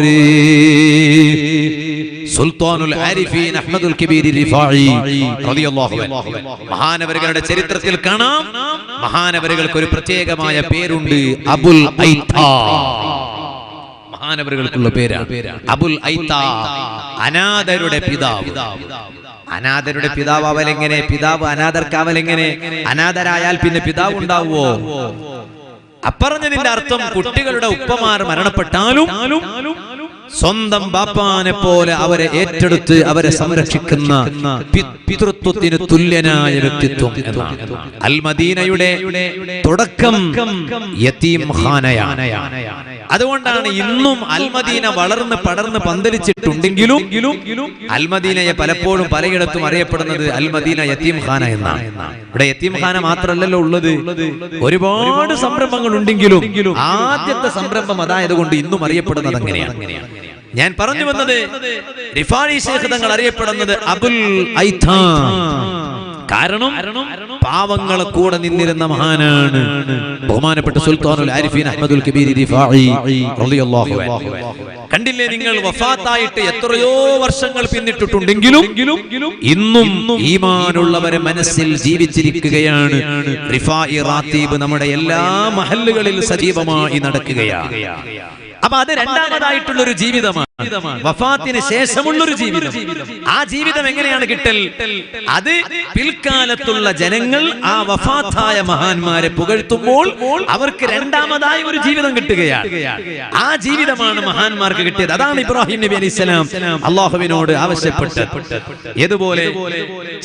Speaker 1: സുൽത്താനുൽ ആരിഫീൻ അഹ്മദുൽ കബീർ റിഫായി റളിയല്ലാഹു അൻഹു മഹാനവറുകളുടെ ചരിത്രത്തിൽ കാണാം. മഹാനവറുകൾക്ക് ഒരു പ്രത്യേകമായ പേരുണ്ട്, അബുൽ ഐത്താ. മഹാനവറുകൾക്കുള്ള പേരാണ് അബുൽ ഐത്താ, അനാഥരുടെ പിതാവ്. അനാഥരുടെ പിതാവ് അവലെങ്ങനെ? പിതാവ് അനാഥർക്കാവലെങ്ങനെ? അനാഥരായാൽ പിന്നെ പിതാവ് ഉണ്ടാവുമോ? അപ്പറഞ്ഞതിന്റെ അർത്ഥം കുട്ടികളുടെ ഉപ്പമാർ മരണപ്പെട്ടാലും സ്വന്തം ബാപ്പാനെ പോലെ അവരെ ഏറ്റെടുത്ത് അവരെ സംരക്ഷിക്കുന്ന പിതൃത്വത്തിന് തുല്യനായ വ്യക്തിത്വം എന്നാണ്. അൽ മദീനയുടെ തുടക്കം യതീം ഖാനയാണ്. അതുകൊണ്ടാണ് ഇന്നും അൽ മദീന വളർന്ന് പടർന്ന് പന്തലിച്ചിട്ടുണ്ടെങ്കിലും അൽ മദീനയെ പലപ്പോഴും പലയിടത്തും അറിയപ്പെടുന്നത് അൽ മദീന യതീം ഖാന എന്നാണ്. ഇവിടെ യതീം ഖാന മാത്രമല്ലല്ലോ ഉള്ളത്, ഒരുപാട് സംരംഭങ്ങൾ ഉണ്ടെങ്കിലും ആദ്യത്തെ സംരംഭം അതായതുകൊണ്ട് ഇന്നും അറിയപ്പെടുന്നത് അങ്ങനെയാണ്. ഞാൻ പറഞ്ഞു വന്നത്, റിഫായി ശൈഖ് തങ്ങൾ അറിയപ്പെടുന്നത് അബുൽ ഐത്താ. കാരണം പാവങ്ങളെ കൂടെ നിന്നിരുന്ന മഹാനാണ് ബഹുമാനപ്പെട്ട സുൽത്താനുൽ ആരിഫീൻ അഹ്മദുൽ കബീർ റിഫായി റളിയല്ലാഹു അൻഹു. കണ്ടില്ലേ നിങ്ങൾ, വഫാത്തായിട്ട് എത്രയോ വർഷങ്ങൾ പിന്നിട്ടിട്ടുണ്ടെങ്കിലും ഇന്നും ഈമാനുള്ളവരെ മനസ്സിൽ ജീവിച്ചിരിക്കുകയാണ്. റിഫായി റാത്തീബ് നമ്മുടെ എല്ലാ മഹല്ലുകളിൽ സജീവമായി നടക്കുകയാണ്. അപ്പൊ അത് രണ്ടാമതായിട്ടുള്ള ഒരു ജീവിതമാണ്, വഫാത്തിന് ശേഷമുള്ളൊരു ജീവിതം. ആ ജീവിതം എങ്ങനെയാണ് കിട്ടൽ? അത് പിൽക്കാലത്തുള്ള ജനങ്ങൾ ആ വഫാത്തായ മഹാന്മാരെ പുകഴ്ത്തുമ്പോൾ അവർക്ക് രണ്ടാമതായ ഒരു ജീവിതം കിട്ടുകയാണ്. ആ ജീവിതമാണ് മഹാന്മാർക്ക് കിട്ടിയത്. അതാണ് ഇബ്രാഹിം നബി അലൈഹിസ്സലാം അല്ലാഹുവിനോട് ആവശ്യപ്പെട്ടത്. ഏതുപോലെ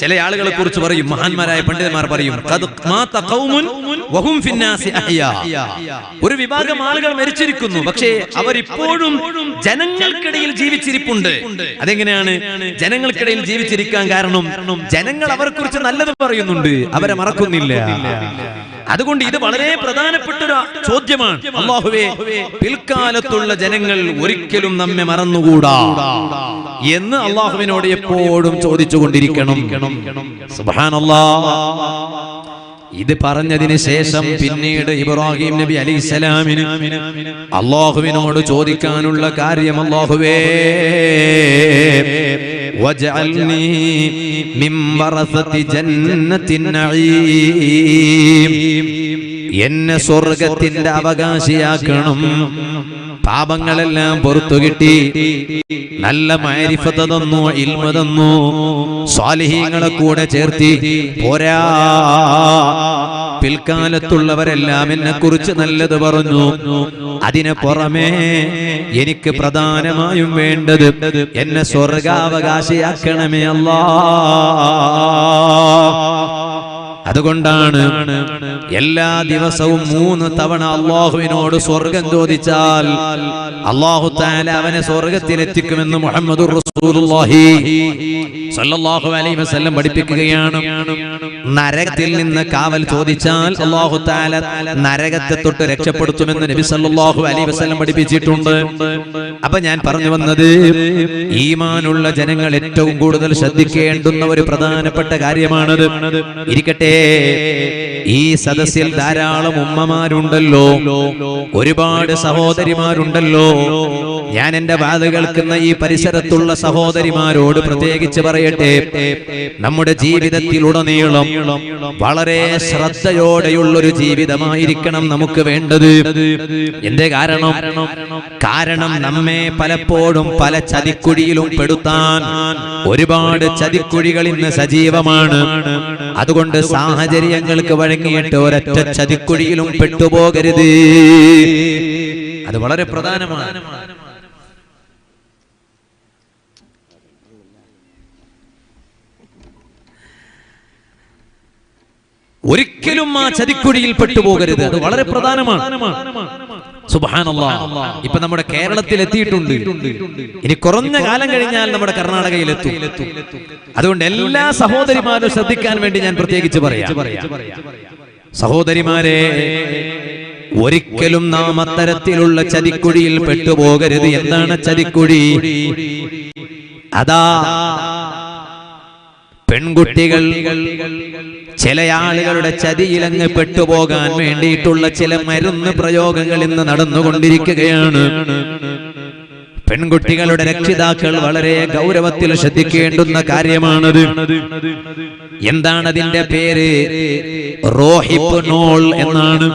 Speaker 1: ചില ആളുകളെ കുറിച്ച് പറയും, മഹാന്മാരായ പണ്ഡിതന്മാർ പറയും, ഒരു വിഭാഗം ആളുകൾ മരിച്ചിരിക്കുന്നു, പക്ഷേ അവരിപ്പോഴും ജനങ്ങൾക്കിടയിൽ ജീവിച്ചിരിപ്പുണ്ട്. അതെങ്ങനെയാണ് ജനങ്ങൾക്കിടയിൽ ജീവിച്ചിരിക്കാൻ കാരണം? ജനങ്ങൾ അവരെ കുറിച്ച് നല്ലത് പറയുന്നുണ്ട്, അവരെ മറക്കുന്നില്ല. അതുകൊണ്ട് ഇത് വളരെ പ്രധാനപ്പെട്ട ഒരു ചോദ്യമാണ്. അല്ലാഹുവേ, പിൽക്കാലത്തുള്ള ജനങ്ങൾ ഒരിക്കലും നമ്മെ മറന്നുകൂടാ എന്ന് അല്ലാഹുവിനോട് എപ്പോഴും ചോദിച്ചുകൊണ്ടിരിക്കണം. സുബ്ഹാനല്ലാഹ്. ഇത് പറഞ്ഞതിന് ശേഷം പിന്നീട് ഇബ്രാഹിം നബി അലൈഹിസ്സലാമിന് അല്ലാഹുവിനോട് ചോദിക്കാനുള്ള കാര്യം, അല്ലാഹുവേ വജഅൽനി മിൻ വറസതി ജന്നത്തിൻ നഈം, എന്നെ സ്വർഗ്ഗത്തിന്റെ അവകാശിയാക്കണം. പാപങ്ങളെല്ലാം പുറത്തു കിട്ടി, നല്ല മഅരിഫത്ത് തന്നു, ഇൽമ തന്നു, സ്വാലിഹീങ്ങളെ കൂടെ ചേർത്തി. പോരാ, പിൽക്കാലത്തുള്ളവരെല്ലാം എന്നെ കുറിച്ച് നല്ലത് പറഞ്ഞു. അതിന് പുറമേ എനിക്ക് പ്രധാനമായും വേണ്ടത് എന്നെ സ്വർഗാവകാശിയാക്കണമേ അല്ലാഹ്. അതുകൊണ്ടാണ് എല്ലാ ദിവസവും 3 തവണ അല്ലാഹുവിനോട് സ്വർഗം ചോദിച്ചാൽ അല്ലാഹു തആല അവനെ സ്വർഗത്തിലെത്തിക്കുമെന്ന് മുഹമ്മദുർ റസൂലുള്ളാഹി സ്വല്ലല്ലാഹു അലൈഹി വസല്ലം പഠിപ്പിക്കുകയാണ്. നരകത്തിൽ നിന്ന് കാവൽ ചോദിച്ചാൽ അല്ലാഹു തആല നരകത്തെ തൊട്ട് രക്ഷപ്പെടുത്തുമെന്ന് നബി സല്ലല്ലാഹു അലൈഹി വസല്ലം പഠിപ്പിച്ചിട്ടുണ്ട്. അപ്പൊ ഞാൻ പറഞ്ഞു വന്നത്, ഈമാനുള്ള ജനങ്ങൾ ഏറ്റവും കൂടുതൽ ശ്രദ്ധിക്കേണ്ടുന്ന ഒരു പ്രധാനപ്പെട്ട കാര്യമാണത്. ഇരിക്കട്ടെ, ഈ സദസ്സിൽ ധാരാളം ഉമ്മമാരുണ്ടല്ലോ, ഒരുപാട് സഹോദരിമാരുണ്ടല്ലോ. ഞാൻ എന്റെ വാത് കേൾക്കുന്ന ഈ പരിസരത്തുള്ള സഹോദരിമാരോട് പ്രത്യേകിച്ച് പറയട്ടെ, നമ്മുടെ ജീവിതത്തിലുടനീളം വളരെ ശ്രദ്ധയോടെയുള്ളൊരു ജീവിതമായിരിക്കണം നമുക്ക് വേണ്ടത്. എന്റെ കാരണം നമ്മെ പലപ്പോഴും പല ചതിക്കുഴിയിലും പെടുത്താൻ ഒരുപാട് ചതിക്കുഴികൾ ഇന്ന് സജീവമാണ്. അതുകൊണ്ട് സാഹചര്യങ്ങൾക്ക് വഴങ്ങിയിട്ട് ഒരൊറ്റ ചതിക്കുഴിയിലും പെട്ടുപോകരുത്. അത് വളരെ പ്രധാനമാണ്. ഒരിക്കലും ആ ചതിക്കുഴിയിൽ പെട്ടുപോകരുത്. അത് വളരെ പ്രധാനമാണ്. സുബ്ഹാനല്ലാഹ്, ഇപ്പൊ നമ്മുടെ കേരളത്തിൽ എത്തിയിട്ടുണ്ട്. ഇനി കുറഞ്ഞ കാലം കഴിഞ്ഞാൽ നമ്മുടെ കർണാടകയിലെത്തും. അതുകൊണ്ട് എല്ലാ സഹോദരിമാരും ശ്രദ്ധിക്കാൻ വേണ്ടി ഞാൻ പ്രത്യേകിച്ച് പറയാം. സഹോദരിമാരെ, ഒരിക്കലും നാം അത്തരത്തിലുള്ള ചതിക്കുഴിയിൽ പെട്ടുപോകരുത്. എന്താണ് ചതിക്കുഴി? അതാ പെൺകുട്ടികൾ ചില ആളുകളുടെ ചതിയിലങ്ങ് പെട്ടുപോകാൻ വേണ്ടിയിട്ടുള്ള ചില മരുന്ന് പ്രയോഗങ്ങൾ ഇന്ന് നടന്നുകൊണ്ടിരിക്കുകയാണ്. പെൺകുട്ടികളുടെ രക്ഷിതാക്കൾ വളരെ ഗൗരവത്തിൽ ശ്രദ്ധിക്കേണ്ടുന്ന കാര്യമാണത്. എന്താണ് അതിന്റെ പേര്? റോഹിപ്നോൾ എന്നാണ്.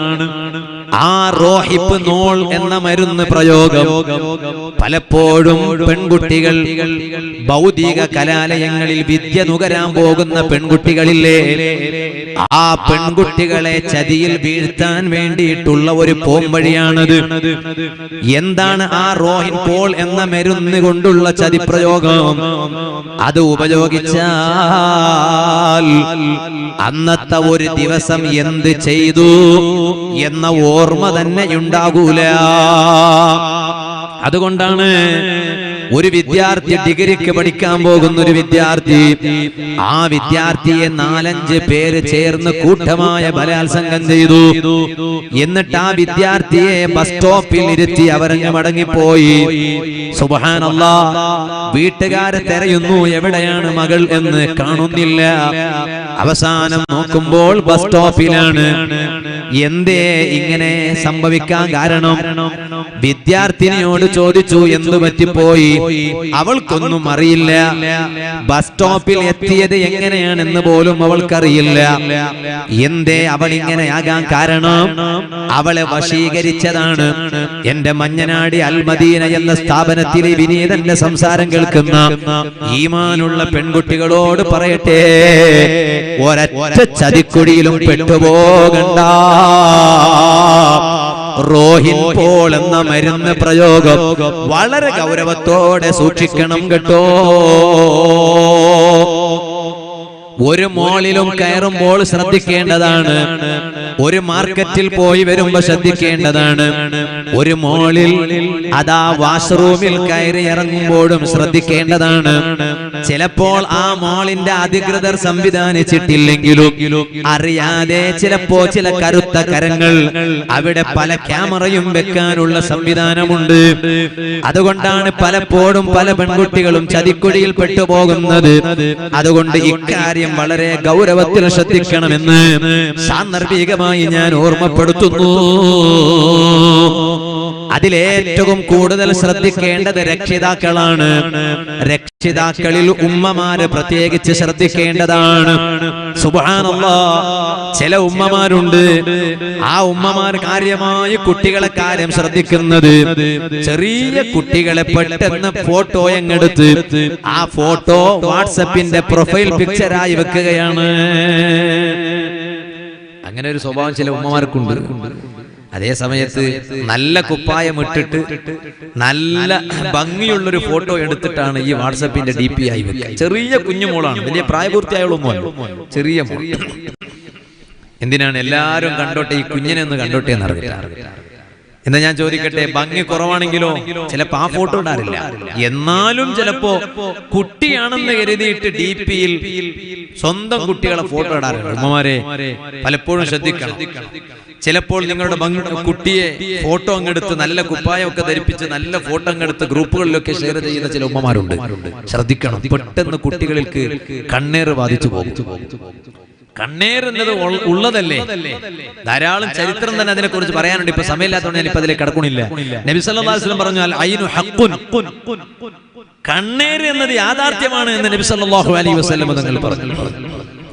Speaker 1: ആ റോഹിപ്നോൾ എന്ന മരുന്ന് പ്രയോഗം പലപ്പോഴും പെൺകുട്ടികൾ ഭൗതിക കലാലയങ്ങളിൽ വിദ്യ നുകരാൻ പോകുന്ന പെൺകുട്ടികളില്ലേ, ആ പെൺകുട്ടികളെ ചതിയിൽ വീഴ്ത്താൻ വേണ്ടിയിട്ടുള്ള ഒരു പോംവഴിയാണത്. എന്താണ് ആ റോഹിപ്നോൾ എന്ന മരുന്ന് കൊണ്ടുള്ള ചതിപ്രയോഗം? അത് ഉപയോഗിച്ചാൽ അന്നത്തെ ഒരു ദിവസം എന്ത് ചെയ്തു എന്ന ഓർമ്മ തന്നെ ഉണ്ടാകൂല. അതുകൊണ്ടാണ് ഒരു വിദ്യാർത്ഥി ഡിഗ്രിക്ക് പഠിക്കാൻ പോകുന്ന ഒരു വിദ്യാർത്ഥി, ആ വിദ്യാർത്ഥിയെ 4-5 പേര് ചേർന്ന് കൂട്ടമായ ബലാത്സംഗം ചെയ്തു. എന്നിട്ട് ആ വിദ്യാർത്ഥിയെ ബസ് സ്റ്റോപ്പിൽ ഇരുത്തി അവരങ്ങ് മടങ്ങിപ്പോയി. സുബ്ഹാനല്ലാഹ്, വീട്ടുകാരെ തെരയുന്നു, എവിടെയാണ് മകൾ എന്ന് കാണുന്നില്ല. അവസാനം നോക്കുമ്പോൾ ബസ് സ്റ്റോപ്പിലാണ്. എന്തേ ഇങ്ങനെ സംഭവിക്കാൻ കാരണം? വിദ്യാർത്ഥിനിയോട് ചോദിച്ചു, എന്തു പറ്റിപ്പോയി? അവൾക്കൊന്നും അറിയില്ല. ബസ് സ്റ്റോപ്പിൽ എത്തിയത് എങ്ങനെയാണെന്ന് പോലും അവൾക്കറിയില്ല. എന്തേ അവൾ ഇങ്ങനെയാകാൻ കാരണം? അവളെ വശീകരിച്ചതാണ്. എന്റെ മഞ്ഞനാടി അൽമദീന എന്ന സ്ഥാപനത്തിലെ വിനീതന്റെ സംസാരം കേൾക്കുന്ന ഈമാനുള്ള പെൺകുട്ടികളോട് പറയട്ടെ, ഒരൊറ്റ ചതിക്കുഴിയിലും പെട്ടുപോകണ്ട. റോഹിൻപോൾ എന്ന മരുന്ന് പ്രയോഗം വളരെ ഗൗരവത്തോടെ സൂക്ഷിക്കണം കേട്ടോ. ഒരു മോളിലും കയറുമ്പോൾ ശ്രദ്ധിക്കേണ്ടതാണ്. ഒരു മാർക്കറ്റിൽ പോയി വരുമ്പോ ശ്രദ്ധിക്കേണ്ടതാണ്. ഒരു മോളിൽ അതാ വാഷ്റൂമിൽ കയറി ഇറങ്ങുമ്പോഴും ശ്രദ്ധിക്കേണ്ടതാണ്. ചിലപ്പോൾ ആ മോളിന്റെ അധികൃതർ സംവിധാനിച്ചിട്ടില്ലെങ്കിലും അറിയാതെ ചിലപ്പോ ചില കരുത്ത കരങ്ങൾ അവിടെ പല ക്യാമറയും വെക്കാനുള്ള സംവിധാനമുണ്ട്. അതുകൊണ്ടാണ് പലപ്പോഴും പല പെൺകുട്ടികളും ചതിക്കുഴിയിൽ പെട്ടുപോകുന്നത്. അതുകൊണ്ട് ഇക്കാര്യം വളരെ ഗൗരവത്തിൽ ശ്രദ്ധിക്കണമെന്ന് സാന്ദർഭികമായി ഞാൻ ഓർമ്മപ്പെടുത്തുന്നു. അതിലേറ്റവും കൂടുതൽ ശ്രദ്ധിക്കേണ്ടത് രക്ഷിതാക്കളാണ്. രക്ഷിതാക്കളിൽ ഉമ്മമാര് പ്രത്യേകിച്ച് ശ്രദ്ധിക്കേണ്ടതാണ്. സുബ്ഹാനല്ലാഹ്, ചില ഉമ്മമാരുണ്ട്, ആ ഉമ്മമാർ കാര്യമായി കുട്ടികളെ കാര്യം ശ്രദ്ധിക്കുന്നത്. ചെറിയ കുട്ടികളെ പെട്ടെന്ന് ഫോട്ടോ എങ്ങെടുത്ത് ആ ഫോട്ടോ വാട്സപ്പിന്റെ പ്രൊഫൈൽ പിക്ചറായി വെക്കുകയാണ്. അങ്ങനെ ഒരു സ്വഭാവം ചില ഉമ്മമാർക്കുണ്ട്. അതേ സമയത്ത് നല്ല കുപ്പായം ഇട്ടിട്ട് നല്ല ഭംഗിയുള്ളൊരു ഫോട്ടോ എടുത്തിട്ടാണ് ഈ വാട്സപ്പിന്റെ DP ആയി വെക്കുക. ചെറിയ കുഞ്ഞുമോളാണ്, വലിയ പ്രായപൂർത്തിയായുള്ള ചെറിയ മോൾ. എന്തിനാണ്? എല്ലാരും കണ്ടോട്ടെ, ഈ കുഞ്ഞിനെ ഒന്ന് കണ്ടോട്ടെ എന്നറിയില്ല. എന്നാ ഞാൻ ചോദിക്കട്ടെ, ഭംഗി കുറവാണെങ്കിലോ ചിലപ്പോ ആ ഫോട്ടോ ഇടാറില്ല. എന്നാലും ചിലപ്പോ കുട്ടിയാണെന്ന് കരുതിയിട്ട് DP-യിൽ സ്വന്തം കുട്ടികളെ ഫോട്ടോ ഇടാറുണ്ട്. ഉമ്മമാരെ പലപ്പോഴും ശ്രദ്ധിക്കണം. ചിലപ്പോൾ നിങ്ങളുടെ കുട്ടിയെ ഫോട്ടോ അങ്ങെടുത്ത് നല്ല കുപ്പായമൊക്കെ ധരിപ്പിച്ച് നല്ല ഫോട്ടോ അങ്ങെടുത്ത് ഗ്രൂപ്പുകളിലൊക്കെ ഷെയർ ചെയ്യുന്ന ചില ഉമ്മമാരുണ്ട്. ശ്രദ്ധിക്കണം, പെട്ടെന്ന് കുട്ടികൾക്ക് കണ്ണേറ് ബാധിച്ചു പോകും. കണ്ണേർ എന്നത് ഉള്ളതല്ലേ, ധാരാളം ചരിത്രം തന്നെ അതിനെ കുറിച്ച് പറയാനുണ്ട്. ഇപ്പൊ സമയമില്ലാത്തതുകൊണ്ട് ഞാൻ ഇപ്പൊ അതിലേക്ക് കടക്കണില്ല. നബി സല്ലല്ലാഹു അലൈഹി വസല്ലം പറഞ്ഞു, അൽ ഐനു ഹഖ്ഖുൻ, കണ്ണേർ എന്നത് യാഥാർത്ഥ്യമാണ് എന്ന് നബി സല്ലല്ലാഹു അലൈഹി വസല്ലം തങ്ങൾ പറഞ്ഞു.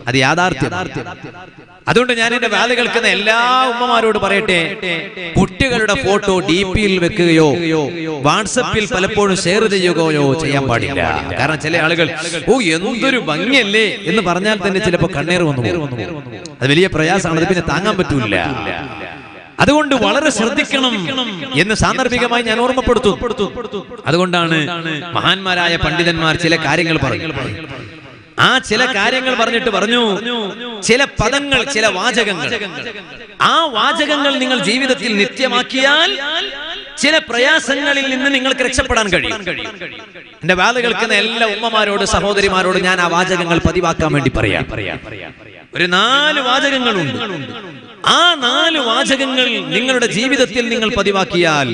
Speaker 1: അത് യാഥാർത്ഥ്യം. അതുകൊണ്ട് ഞാൻ എന്റെ വാല് കേൾക്കുന്ന എല്ലാ ഉമ്മമാരോട് പറയട്ടെ, കുട്ടികളുടെ ഫോട്ടോ DP-യിൽ വെക്കുകയോ വാട്സപ്പിൽ പലപ്പോഴും ഷെയർ ചെയ്യുകയോ ചെയ്യാൻ പാടില്ല. കാരണം ചില ആളുകൾ എന്തൊരു ഭംഗിയല്ലേ എന്ന് പറഞ്ഞാൽ തന്നെ ചിലപ്പോൾ കണ്ണേർ വന്നു പോകും. അത് വലിയ പ്രയാസമാണ്, അത് പിന്നെ താങ്ങാൻ പറ്റൂല. അതുകൊണ്ട് വളരെ ശ്രദ്ധിക്കണം എന്ന് സാന്ദർഭികമായി ഞാൻ ഓർമ്മപ്പെടുത്തും. അതുകൊണ്ടാണ് മഹാന്മാരായ പണ്ഡിതന്മാർ ചില കാര്യങ്ങൾ പറഞ്ഞു. ആ ചില കാര്യങ്ങൾ പറഞ്ഞിട്ട് പറഞ്ഞു, ചില പദങ്ങൾ, ചില വാചകങ്ങൾ, ആ വാചകങ്ങൾ നിങ്ങൾ ജീവിതത്തിൽ നിത്യമാക്കിയാൽ ചില പ്രയാസങ്ങളിൽ നിന്ന് നിങ്ങൾക്ക് രക്ഷപ്പെടാൻ കഴിയും. എന്റെ വാല് കേൾക്കുന്ന എല്ലാ ഉമ്മമാരോട്, സഹോദരിമാരോട് ഞാൻ ആ വാചകങ്ങൾ പതിവാക്കാൻ വേണ്ടി പറയാം. ഒരു 4 വാചകങ്ങളുണ്ട്. ആ 4 വാചകങ്ങൾ നിങ്ങളുടെ ജീവിതത്തിൽ നിങ്ങൾ പതിവാക്കിയാൽ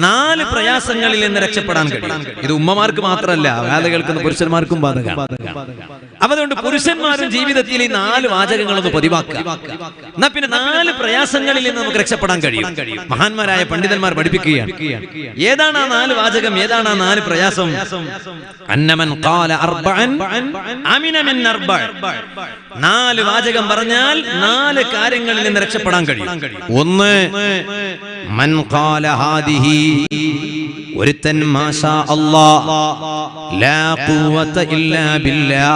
Speaker 1: 4 പ്രയാസങ്ങളിൽ നിന്ന് രക്ഷപ്പെടാൻ കഴിയും. ഇത് ഉമ്മമാർക്ക് മാത്രമല്ല, വാല് കേൾക്കുന്ന പുരുഷന്മാർക്കും ബാധകമാണ്. അതുകൊണ്ട് പുരുഷന്മാരും ജീവിതത്തിൽ ഈ 4 വാചകങ്ങളൊന്ന് പതിവാക്കുക. എന്നാ പിന്നെ 4 പ്രയാസങ്ങളിൽ നിന്ന് നമുക്ക് രക്ഷപ്പെടാൻ കഴിയും. മഹാന്മാരായ പണ്ഡിതന്മാർ പഠിപ്പിക്കുകയാണ്. ഏതാണ് ആ 4 വാചകം, ഏതാണ് ആ 4 പ്രയാസം? അന്നമൻ ഖാല അർബഅൻ അമിന മിൻ അർബഅ. 4 വാചകം പറഞ്ഞാൽ 4 കാര്യങ്ങളിൽ നിന്ന് രക്ഷപ്പെടാൻ കഴിയും. 1, മൻ ഖാല ഹാദിഹി, ഒരുത്തൻ മാഷാ അല്ലാഹ് ലാ ഖുവത ഇല്ലാ ബില്ലാഹ്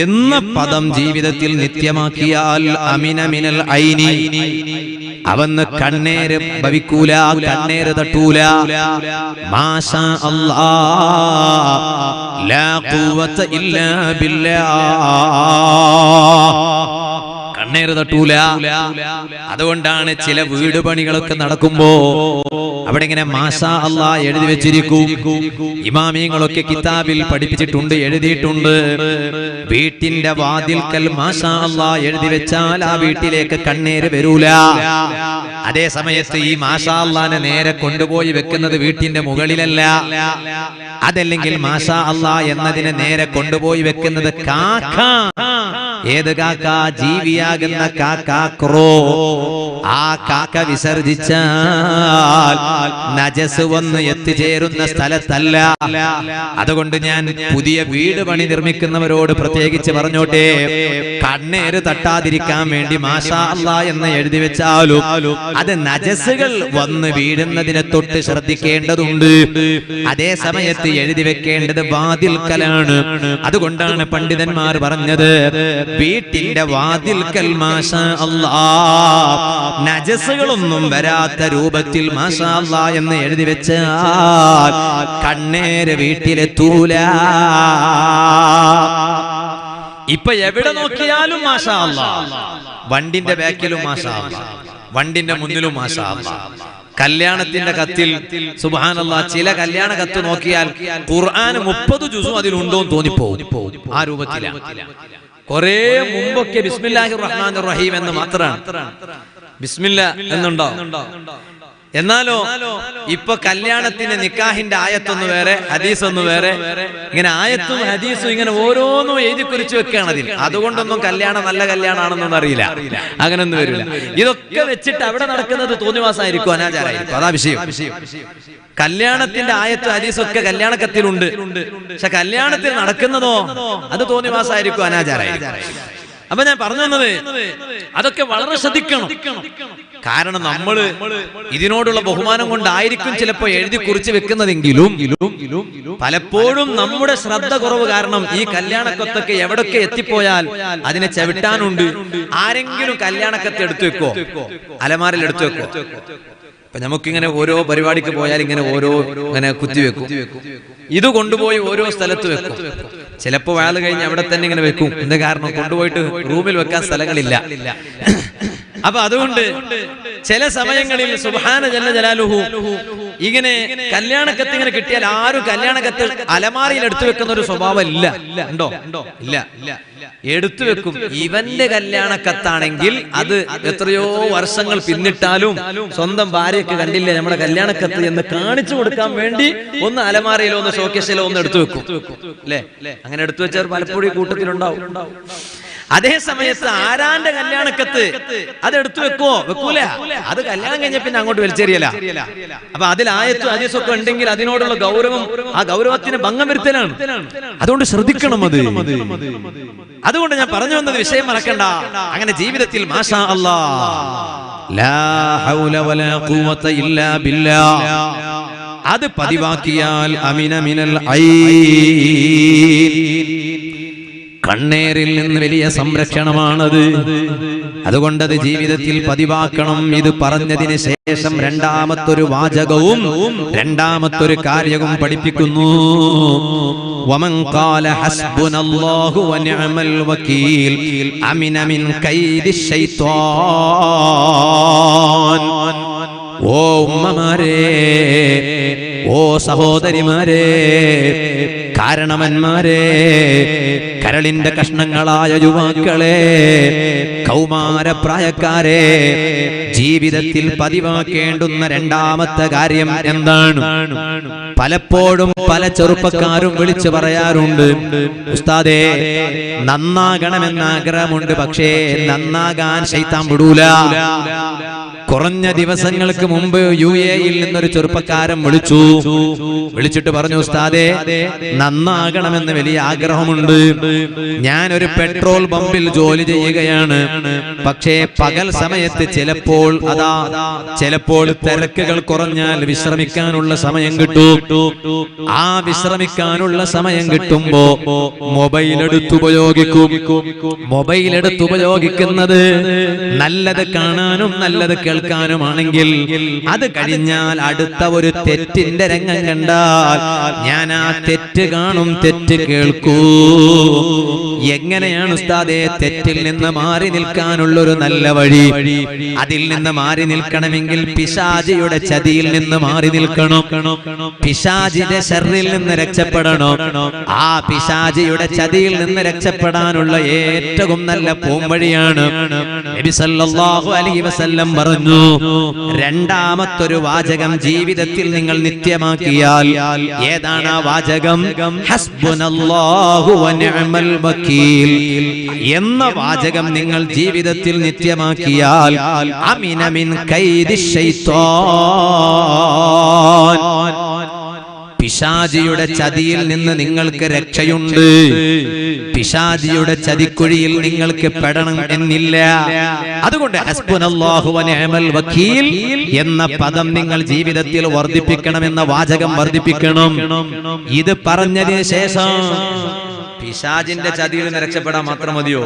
Speaker 1: എന്ന പദം ജീവിതത്തിൽ നിത്യമാക്കിയാൽ അമിന മിനൽ ഐനി, അവന് കണ്ണേര് ഭവിക്കൂല, കണ്ണേര് തട്ടൂല. മാഷാ അല്ലാഹ് ലാ ഖുവത ഇല്ലാ ബില്ലാഹ്, കണ്ണേര് തട്ടൂല. അതുകൊണ്ടാണ് ചില വീട് പണികളൊക്കെ നടക്കുമ്പോ അവിടെ ഇങ്ങനെ മാഷാ അല്ലാഹ് എഴുതി വെച്ചിരിക്കും. ഇമാമിയങ്ങളൊക്കെ കിതാബിൽ പഠിപ്പിച്ചിട്ടുണ്ട്, എഴുതിയിട്ടുണ്ട്. വീട്ടിന്റെ വാതിൽക്കൽ മാഷാ അല്ലാഹ് എഴുതി വെച്ചാൽ ആ വീട്ടിലേക്ക് കണ്ണേര് വരൂല. അതേ സമയത്ത് ഈ മാഷാ അല്ലാഹനെ നേരെ കൊണ്ടുപോയി വെക്കുന്നത് വീട്ടിന്റെ മുകളിലല്ല. അതല്ലെങ്കിൽ മാഷാ അല്ലാഹ് എന്നതിനെ നേരെ കൊണ്ടുപോയി വെക്കുന്നത് കാക്ക. ഏത് കാക്ക? ജീവിയാകുന്ന കാക്ക, ക്രോ. ആ കാക്ക വിസർജിച്ചാൽ നജസ് വന്ന് എത്തിച്ചേരുന്ന സ്ഥലത്തല്ല. അതുകൊണ്ട് ഞാൻ പുതിയ വീട് പണി നിർമ്മിക്കുന്നവരോട് പ്രത്യേകിച്ച് പറഞ്ഞോട്ടെ, കണ്ണേര് തട്ടാതിരിക്കാൻ വേണ്ടി മാഷാ അല്ലാഹ് എന്ന് എഴുതി വെച്ചാലും അത് നജസുകൾ വന്ന് വീഴുന്നതിനെ തൊട്ട് ശ്രദ്ധിക്കേണ്ടതുണ്ട്. അതേ സമയത്ത് എഴുതി വെക്കേണ്ടത് വാതിൽക്കലാണ്. അതുകൊണ്ടാണ് പണ്ഡിതന്മാർ പറഞ്ഞത്, വീട്ടിന്റെ വാതിൽക്കൽ മാഷാ അല്ലാഹ് നജസുകളൊന്നും വരാത്ത രൂപത്തിൽ മാഷാ അല്ലാഹ് എന്ന് എഴുതി വെച്ചാൽ കണ്ണേര് വീട്ടിലെത്തൂല. ഇപ്പൊ എവിടെ നോക്കിയാലും മാഷാ അല്ലാഹ്, വണ്ടിന്റെ ബാക്കിലും മാഷാ അല്ലാഹ്, വണ്ടിന്റെ മുന്നിലും മാഷാ അല്ലാഹ്. കല്യാണത്തിന്റെ കത്തിൽ സുബ്ഹാനല്ലാഹ്, ചില കല്യാണ കത്ത് നോക്കിയാൽ ഖുർആൻ 30 ജുസും അതിലുണ്ടോ എന്ന് തോന്നിപ്പോകും. ആ രൂപത്തിലാണ്. കുറെ മുമ്പൊക്കെ ബിസ്മില്ലാഹിർ റഹ്മാനിർ റഹീം എന്ന് മാത്രമാണ്, ബിസ്മില്ല എന്നുണ്ടോ. എന്നാലോ ഇപ്പൊ കല്യാണത്തിന് നിക്കാഹിന്റെ ആയത്തൊന്നു വേറെ, ഹദീസ് ഒന്ന് വേറെ, ഇങ്ങനെ ആയത്തും ഹദീസും ഇങ്ങനെ ഓരോന്നും എഴുതി കുറിച്ച് വെക്കുകയാണ് അതിൽ. അതുകൊണ്ടൊന്നും കല്യാണം നല്ല കല്യാണമാണെന്നൊന്നും അറിയില്ല, അങ്ങനൊന്നും വരില്ല. ഇതൊക്കെ വെച്ചിട്ട് അവിടെ നടക്കുന്നത് തോന്നിവാസമായിരിക്കും, അനാചാരമായിരിക്കും. അതാ വിഷയം. കല്യാണത്തിന്റെ ആയത്തും ഹദീസും ഒക്കെ കല്യാണക്കത്തിലുണ്ട്, പക്ഷെ കല്യാണത്തിൽ നടക്കുന്നതോ അത് തോന്നിവാസമായിരിക്കും, അനാചാരമായിരിക്കും. അപ്പൊ ഞാൻ പറഞ്ഞു തന്നത് അതൊക്കെ വളരെ ശ്രദ്ധിക്കണം. കാരണം നമ്മള് ഇതിനോടുള്ള ബഹുമാനം കൊണ്ടായിരിക്കും ചിലപ്പോ എഴുതി കുറിച്ച് വെക്കുന്നതെങ്കിലും പലപ്പോഴും നമ്മുടെ ശ്രദ്ധ കുറവ് കാരണം ഈ കല്യാണക്കത്തൊക്കെ എവിടൊക്കെ എത്തിപ്പോയാൽ അതിനെ ചവിട്ടാനുണ്ട്. ആരെങ്കിലും കല്യാണക്കത്ത് എടുത്തു വെക്കോ, അലമാരിൽ എടുത്തു വെക്കോ. അപ്പൊ നമുക്കിങ്ങനെ ഓരോ പരിപാടിക്ക് പോയാൽ ഇങ്ങനെ ഓരോ ഇങ്ങനെ കുത്തിവെക്കും. ഇത് കൊണ്ടുപോയി ഓരോ സ്ഥലത്ത് വെക്കും. ചിലപ്പോ വാല് കഴിഞ്ഞ് അവിടെ തന്നെ ഇങ്ങനെ വെക്കും. എന്താ കാരണം? കൊണ്ടുപോയിട്ട് റൂമിൽ വെക്കാൻ സ്ഥലങ്ങളില്ല. അപ്പൊ അതുകൊണ്ട് ചില സമയങ്ങളിൽ സുബ്ഹാന ജല്ല ജലാലുഹു ഇങ്ങനെ കല്യാണക്കത്ത് ഇങ്ങനെ കിട്ടിയാൽ ആരും കല്യാണക്കത്ത് അലമാരയിൽ എടുത്തു വെക്കുന്ന ഒരു സ്വഭാവം ഇല്ല. ഉണ്ടോ? ഇല്ല. എടുത്തു വെക്കും. ഇവന്റെ കല്യാണക്കത്താണെങ്കിൽ അത് എത്രയോ വർഷങ്ങൾ പിന്നിട്ടാലും സ്വന്തം ഭാര്യക്ക് കണ്ടില്ല നമ്മുടെ കല്യാണക്കത്ത് എന്ന് കാണിച്ചു കൊടുക്കാൻ വേണ്ടി ഒന്ന് അലമാരയിലോ ഒന്ന് ഷോക്കേസിലോ ഒന്ന് എടുത്തു വെക്കും. അല്ലേ? അങ്ങനെ എടുത്തു വെച്ചവർ പലപ്പോഴും കൂട്ടത്തിലുണ്ടാവും. അതേ സമയത്ത് ആരാന്റെ കല്യാണക്കത്ത് അത് എടുത്തു വെക്കൂല. അത് കല്യാണം കഴിഞ്ഞ പിന്നെ അങ്ങോട്ട് വലിച്ചെറിയല. അപ്പൊ അതിൽ ആയത്തും ഹദീസൊക്കെ ഉണ്ടെങ്കിൽ അതിനോടുള്ള ഗൗരവം, ആ ഗൗരവത്തിന് ഭംഗം വരുത്തലാണ്. അതുകൊണ്ട് ശ്രദ്ധിക്കണം അത്. അതുകൊണ്ട് ഞാൻ പറഞ്ഞു വന്നത് വിഷയം മറക്കണ്ട. അങ്ങനെ ജീവിതത്തിൽ മാഷാ അല്ലാഹ് ലാ ഹൗല വലാ ഖുവത ഇല്ലാ ബില്ലാഹ് അത് പതിവാക്കിയാൽ അമിന മിനൽ ഐൻ കണ്ണേറിൽ നിന്ന് വലിയ സംരക്ഷണമാണത്. അതുകൊണ്ടത് ജീവിതത്തിൽ പതിവാക്കണം. ഇത് പറഞ്ഞതിന് ശേഷം രണ്ടാമത്തൊരു വാചകവും രണ്ടാമത്തൊരു കാര്യവും പഠിപ്പിക്കുന്നു. വമൻ ഖാല ഹസ്ബുനല്ലാഹു വനിഅമൽ വകീൽ അമിന മിൻ കൈദിശ് ശൈത്വാൻ. ഓ ഉമ്മമാരെ, ഓ സഹോദരിമാരെ, കാരണവന്മാരെ, കരളിന്റെ കഷ്ണങ്ങളായ യുവാക്കളെ, കൗമാരപ്രായക്കാരെ, ജീവിതത്തിൽ പതിവാക്കേണ്ടുന്ന രണ്ടാമത്തെ കാര്യം എന്താണ്? പലപ്പോഴും പല ചെറുപ്പക്കാരും വിളിച്ചു പറയാറുണ്ട്, ഉസ്താദേ നന്നാകണമെന്ന ആഗ്രഹമുണ്ട്, പക്ഷേ നന്നാകാൻ ശൈത്താൻ വിടൂല. കുറഞ്ഞ ദിവസങ്ങൾക്ക് മുമ്പ് UAE-യിൽ നിന്നൊരു ചെറുപ്പക്കാരൻ വിളിച്ചിട്ട് പറഞ്ഞു, ഉസ്താദേ നന്നാകണമെന്ന് വലിയ ആഗ്രഹമുണ്ട്. ഞാനൊരു പെട്രോൾ പമ്പിൽ ജോലി ചെയ്യുകയാണ്. പക്ഷേ പകൽ സമയത്ത് ചിലപ്പോൾ തിരക്കുകൾ കുറഞ്ഞാൽ വിശ്രമിക്കാനുള്ള സമയം കിട്ടും. ആ വിശ്രമിക്കാനുള്ള സമയം കിട്ടുമ്പോ മൊബൈൽ എടുത്തുപയോഗിക്കുന്നത് നല്ലത് കാണാനും നല്ലത് കേൾക്കാനുമാണെങ്കിൽ, അത് കഴിഞ്ഞാൽ അടുത്ത ഒരു തെറ്റിന്റെ രംഗം കണ്ടാൽ ഞാൻ ആ തെറ്റ് കാണും, തെറ്റ് കേൾക്കൂ. എങ്ങനെയാണ് ഉസ്താദേ തെറ്റിൽ നിന്ന് മാറി നിൽക്കാനുള്ളൊരു നല്ല വഴി? അതിൽ നിന്ന് മാറി നിൽക്കണമെങ്കിൽ പിശാചിയുടെ ചതിയിൽ നിന്ന് മാറി നിൽക്കണം. പിശാചിന്റെ ശർറിൽ നിന്ന് രക്ഷപ്പെടണം. ആ പിശാചിയുടെ ചതിയിൽ നിന്ന് രക്ഷപ്പെടാനുള്ള ഏറ്റവും നല്ല പോംവഴിയാണ് നബി സല്ലല്ലാഹു അലൈഹി വസല്ലം പറഞ്ഞു, രണ്ടാമത്തൊരു വാചകം ജീവിതത്തിൽ നിങ്ങൾ നിത്യമാക്കിയാൽ, ഏതാണ് ആ വാചകം? ഹസ്ബുനല്ലാഹു വനിഅമൽ വകീൽ എന്ന വാചകം നിങ്ങൾ ജീവിതത്തിൽ നിത്യമാക്കിയാൽ അമിന മിൻ കൈദിശ് ശൈത്വാൻ, പിശാചിയുടെ ചതിയിൽ നിന്ന് നിങ്ങൾക്ക് രക്ഷയുണ്ട്. പിശാചിയുടെ ചതിക്കുഴിയിൽ നിങ്ങൾക്ക് പെടണം എന്നില്ല. അതുകൊണ്ട് ഹസ്ബുനല്ലാഹു വനിഅമൽ വകീൽ എന്ന പദം നിങ്ങൾ ജീവിതത്തിൽ വർദ്ധിപ്പിക്കണമെന്ന വാചകം വർദ്ധിപ്പിക്കണം. ഇത് പറഞ്ഞതിന് ശേഷം പിശാചിന്റെ ചതിയിൽ നിന്ന് രക്ഷപ്പെടാൻ മാത്രം മതിയോ?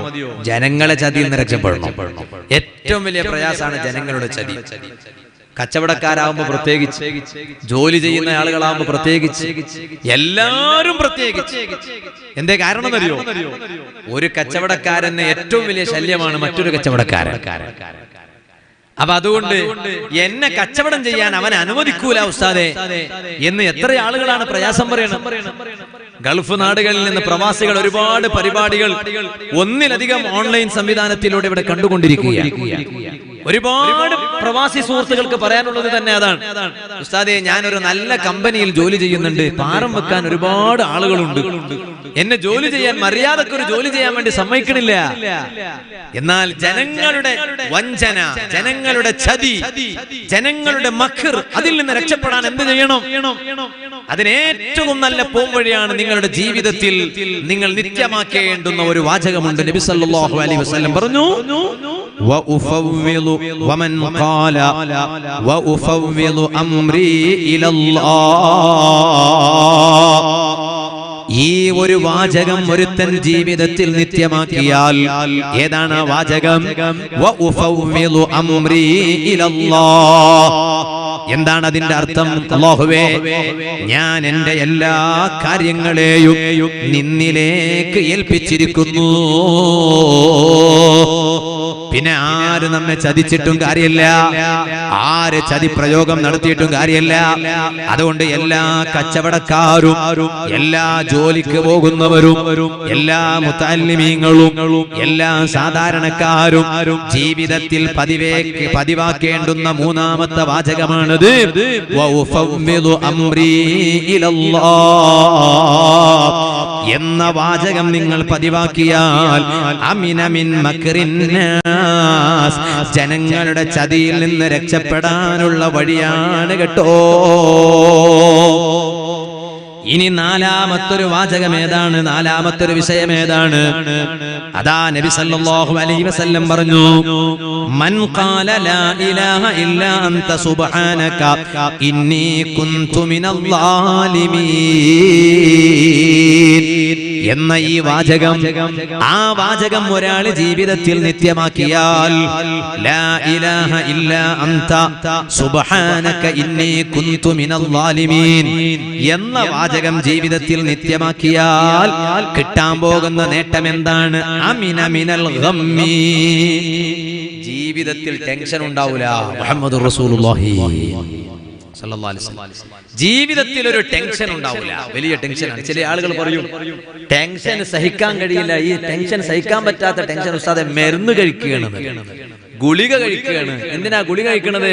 Speaker 1: ജനങ്ങളെ ചതിയിൽ നിന്ന് രക്ഷപ്പെടണം. ഏറ്റവും വലിയ പ്രയാസമാണ് ജനങ്ങളുടെ ചതി. കച്ചവടക്കാരാകുമ്പോ പ്രത്യേകിച്ച്, ജോലി ചെയ്യുന്ന ആളുകളാകുമ്പോ പ്രത്യേകിച്ച്, എല്ലാവരും പ്രത്യേകിച്ച്. എന്തേ കാരണം അറിയോ? ഒരു കച്ചവടക്കാരന് ഏറ്റവും വലിയ ശല്യമാണ് മറ്റൊരു കച്ചവടക്കാരൻ. അപ്പൊ അതുകൊണ്ട് എന്നെ കച്ചവടം ചെയ്യാൻ അവൻ അനുവദിക്കൂല ഉസ്താദേ എന്ന് എത്ര ആളുകളാണ് പ്രയാസം പറയുന്നത്. ഗൾഫ് നാടുകളിൽ നിന്ന് പ്രവാസികൾ ഒരുപാട് പരിപാടികൾ ഒന്നിലധികം ഓൺലൈൻ സംവിധാനത്തിലൂടെ ഇവിടെ കണ്ടുകൊണ്ടിരിക്കുകയാണ്. ഒരുപാട് പ്രവാസി സുഹൃത്തുക്കൾക്ക് പറയാനുള്ളത് തന്നെ അതാണ്, ഉസ്താദേ ഞാനൊരു നല്ല കമ്പനിയിൽ ജോലി ചെയ്യുന്നുണ്ട്, പാരം വെക്കാൻ ഒരുപാട് ആളുകളുണ്ട്, എന്നെ ജോലി ചെയ്യാൻ മര്യാദക്കൊരു ജോലി ചെയ്യാൻ വേണ്ടി സമ്മതിക്കണില്ല. എന്നാൽ ജനങ്ങളുടെ വഞ്ചന, ജനങ്ങളുടെ ചതി, ജനങ്ങളുടെ മഖർ, അതിൽ നിന്ന് രക്ഷപ്പെടാൻ എന്ത് ചെയ്യണം? അതിനേറ്റവും നല്ല പോംവഴിയാണ് നിങ്ങളുടെ ജീവിതത്തിൽ നിങ്ങൾ നിത്യമാക്കേണ്ടുന്ന ഒരു വാചകമുണ്ട്. നബി സല്ലല്ലാഹു അലൈഹി വസല്ലം പറഞ്ഞു, വമൻ ഖാല വഉഫവ്വിദു അംരി ഇലല്ലാഹ്. ഈ ഒരു വാചകം ഒരുത്തൻ ജീവിതത്തിൽ നിത്യമാക്കിയാൽ, ഏതാണ് ആ വാചകം? വഉഫവ്വിദു അംരി ഇലല്ലാഹ്. എന്താണ് അതിന്റെ അർത്ഥം? അല്ലാഹുവേ ഞാൻ എന്റെ എല്ലാ കാര്യങ്ങളെയും നിന്നിലേക്ക് ഏൽപ്പിച്ചിരിക്കുന്നു. പിന്നെ ആര് നമ്മെ ചതിച്ചിട്ടും കാര്യമില്ല, ആര് ചതി പ്രയോഗം നടത്തിയിട്ടും കാര്യമില്ല. അതുകൊണ്ട് എല്ലാ കച്ചവടക്കാരും, എല്ലാ ജോലിക്ക് പോകുന്നവരും, എല്ലാ മുതഅല്ലിമീങ്ങളും, എല്ലാ സാധാരണക്കാരും ജീവിതത്തിൽ പതിവാക്കേണ്ടുന്ന മൂന്നാമത്തെ വാചകമാണത്. വഉഫവ്വിദു അംരീ ഇലല്ലാഹ് എന്ന വാചകം നിങ്ങൾ പതിവാക്കിയാൽ അമിന മിൻ മക്രിന്നാസ്, ജനങ്ങളുടെ ചതിയിൽ നിന്ന് രക്ഷപ്പെടാനുള്ള വഴിയാണ് കേട്ടോ. ഇനി നാലാമത്തൊരു വാചകം ഏതാണ്? നാലാമത്തൊരു വിഷയം ഏതാണ്? അതാ നബി സല്ലല്ലാഹു അലൈഹി വസല്ലം പറഞ്ഞു, മൻ ഖാല ലാ ഇലാഹ ഇല്ലാ അൻത സുബ്ഹാനക ഇന്നി കുൻതു മിനൽ ളാലിമീൻ എന്ന ഈ വാചകം, ആ വാചകം ഒരാൾ ജീവിതത്തിൽ നിത്യമാക്കിയാൽ, ലാ ഇലാഹ ഇല്ലാ അൻത സുബ്ഹാനക ഇന്നി കുൻതു മിനൽ ളാലിമീൻ എന്ന വാചകം ജീവിതത്തിൽ നിത്യമാക്കിയാൽ കിട്ടാൻ പോകുന്ന നേട്ടം എന്താണ്? അമിന മിനൽ ഗമ്മി, ജീവിതത്തിൽ ടെൻഷൻ ഉണ്ടാവില്ല. മുഹമ്മദുർ റസൂലുള്ളാഹി സല്ലല്ലാഹു അലൈഹി വസല്ലം, ജീവിതത്തിൽ ഒരു ടെൻഷൻ ഉണ്ടാവില്ല. വലിയ ടെൻഷനാണ്. ചില ആളുകൾ പറയും ടെൻഷൻ സഹിക്കാൻ കഴിയില്ല, ഈ ടെൻഷൻ സഹിക്കാൻ പറ്റാത്ത ടെൻഷൻ ഉസ്താദെ മരുന്ന് കഴിക്കുകയാണ്, ഗുളിക കഴിക്കുകയാണ്. എന്തിനാ ഗുളിക കഴിക്കണത്?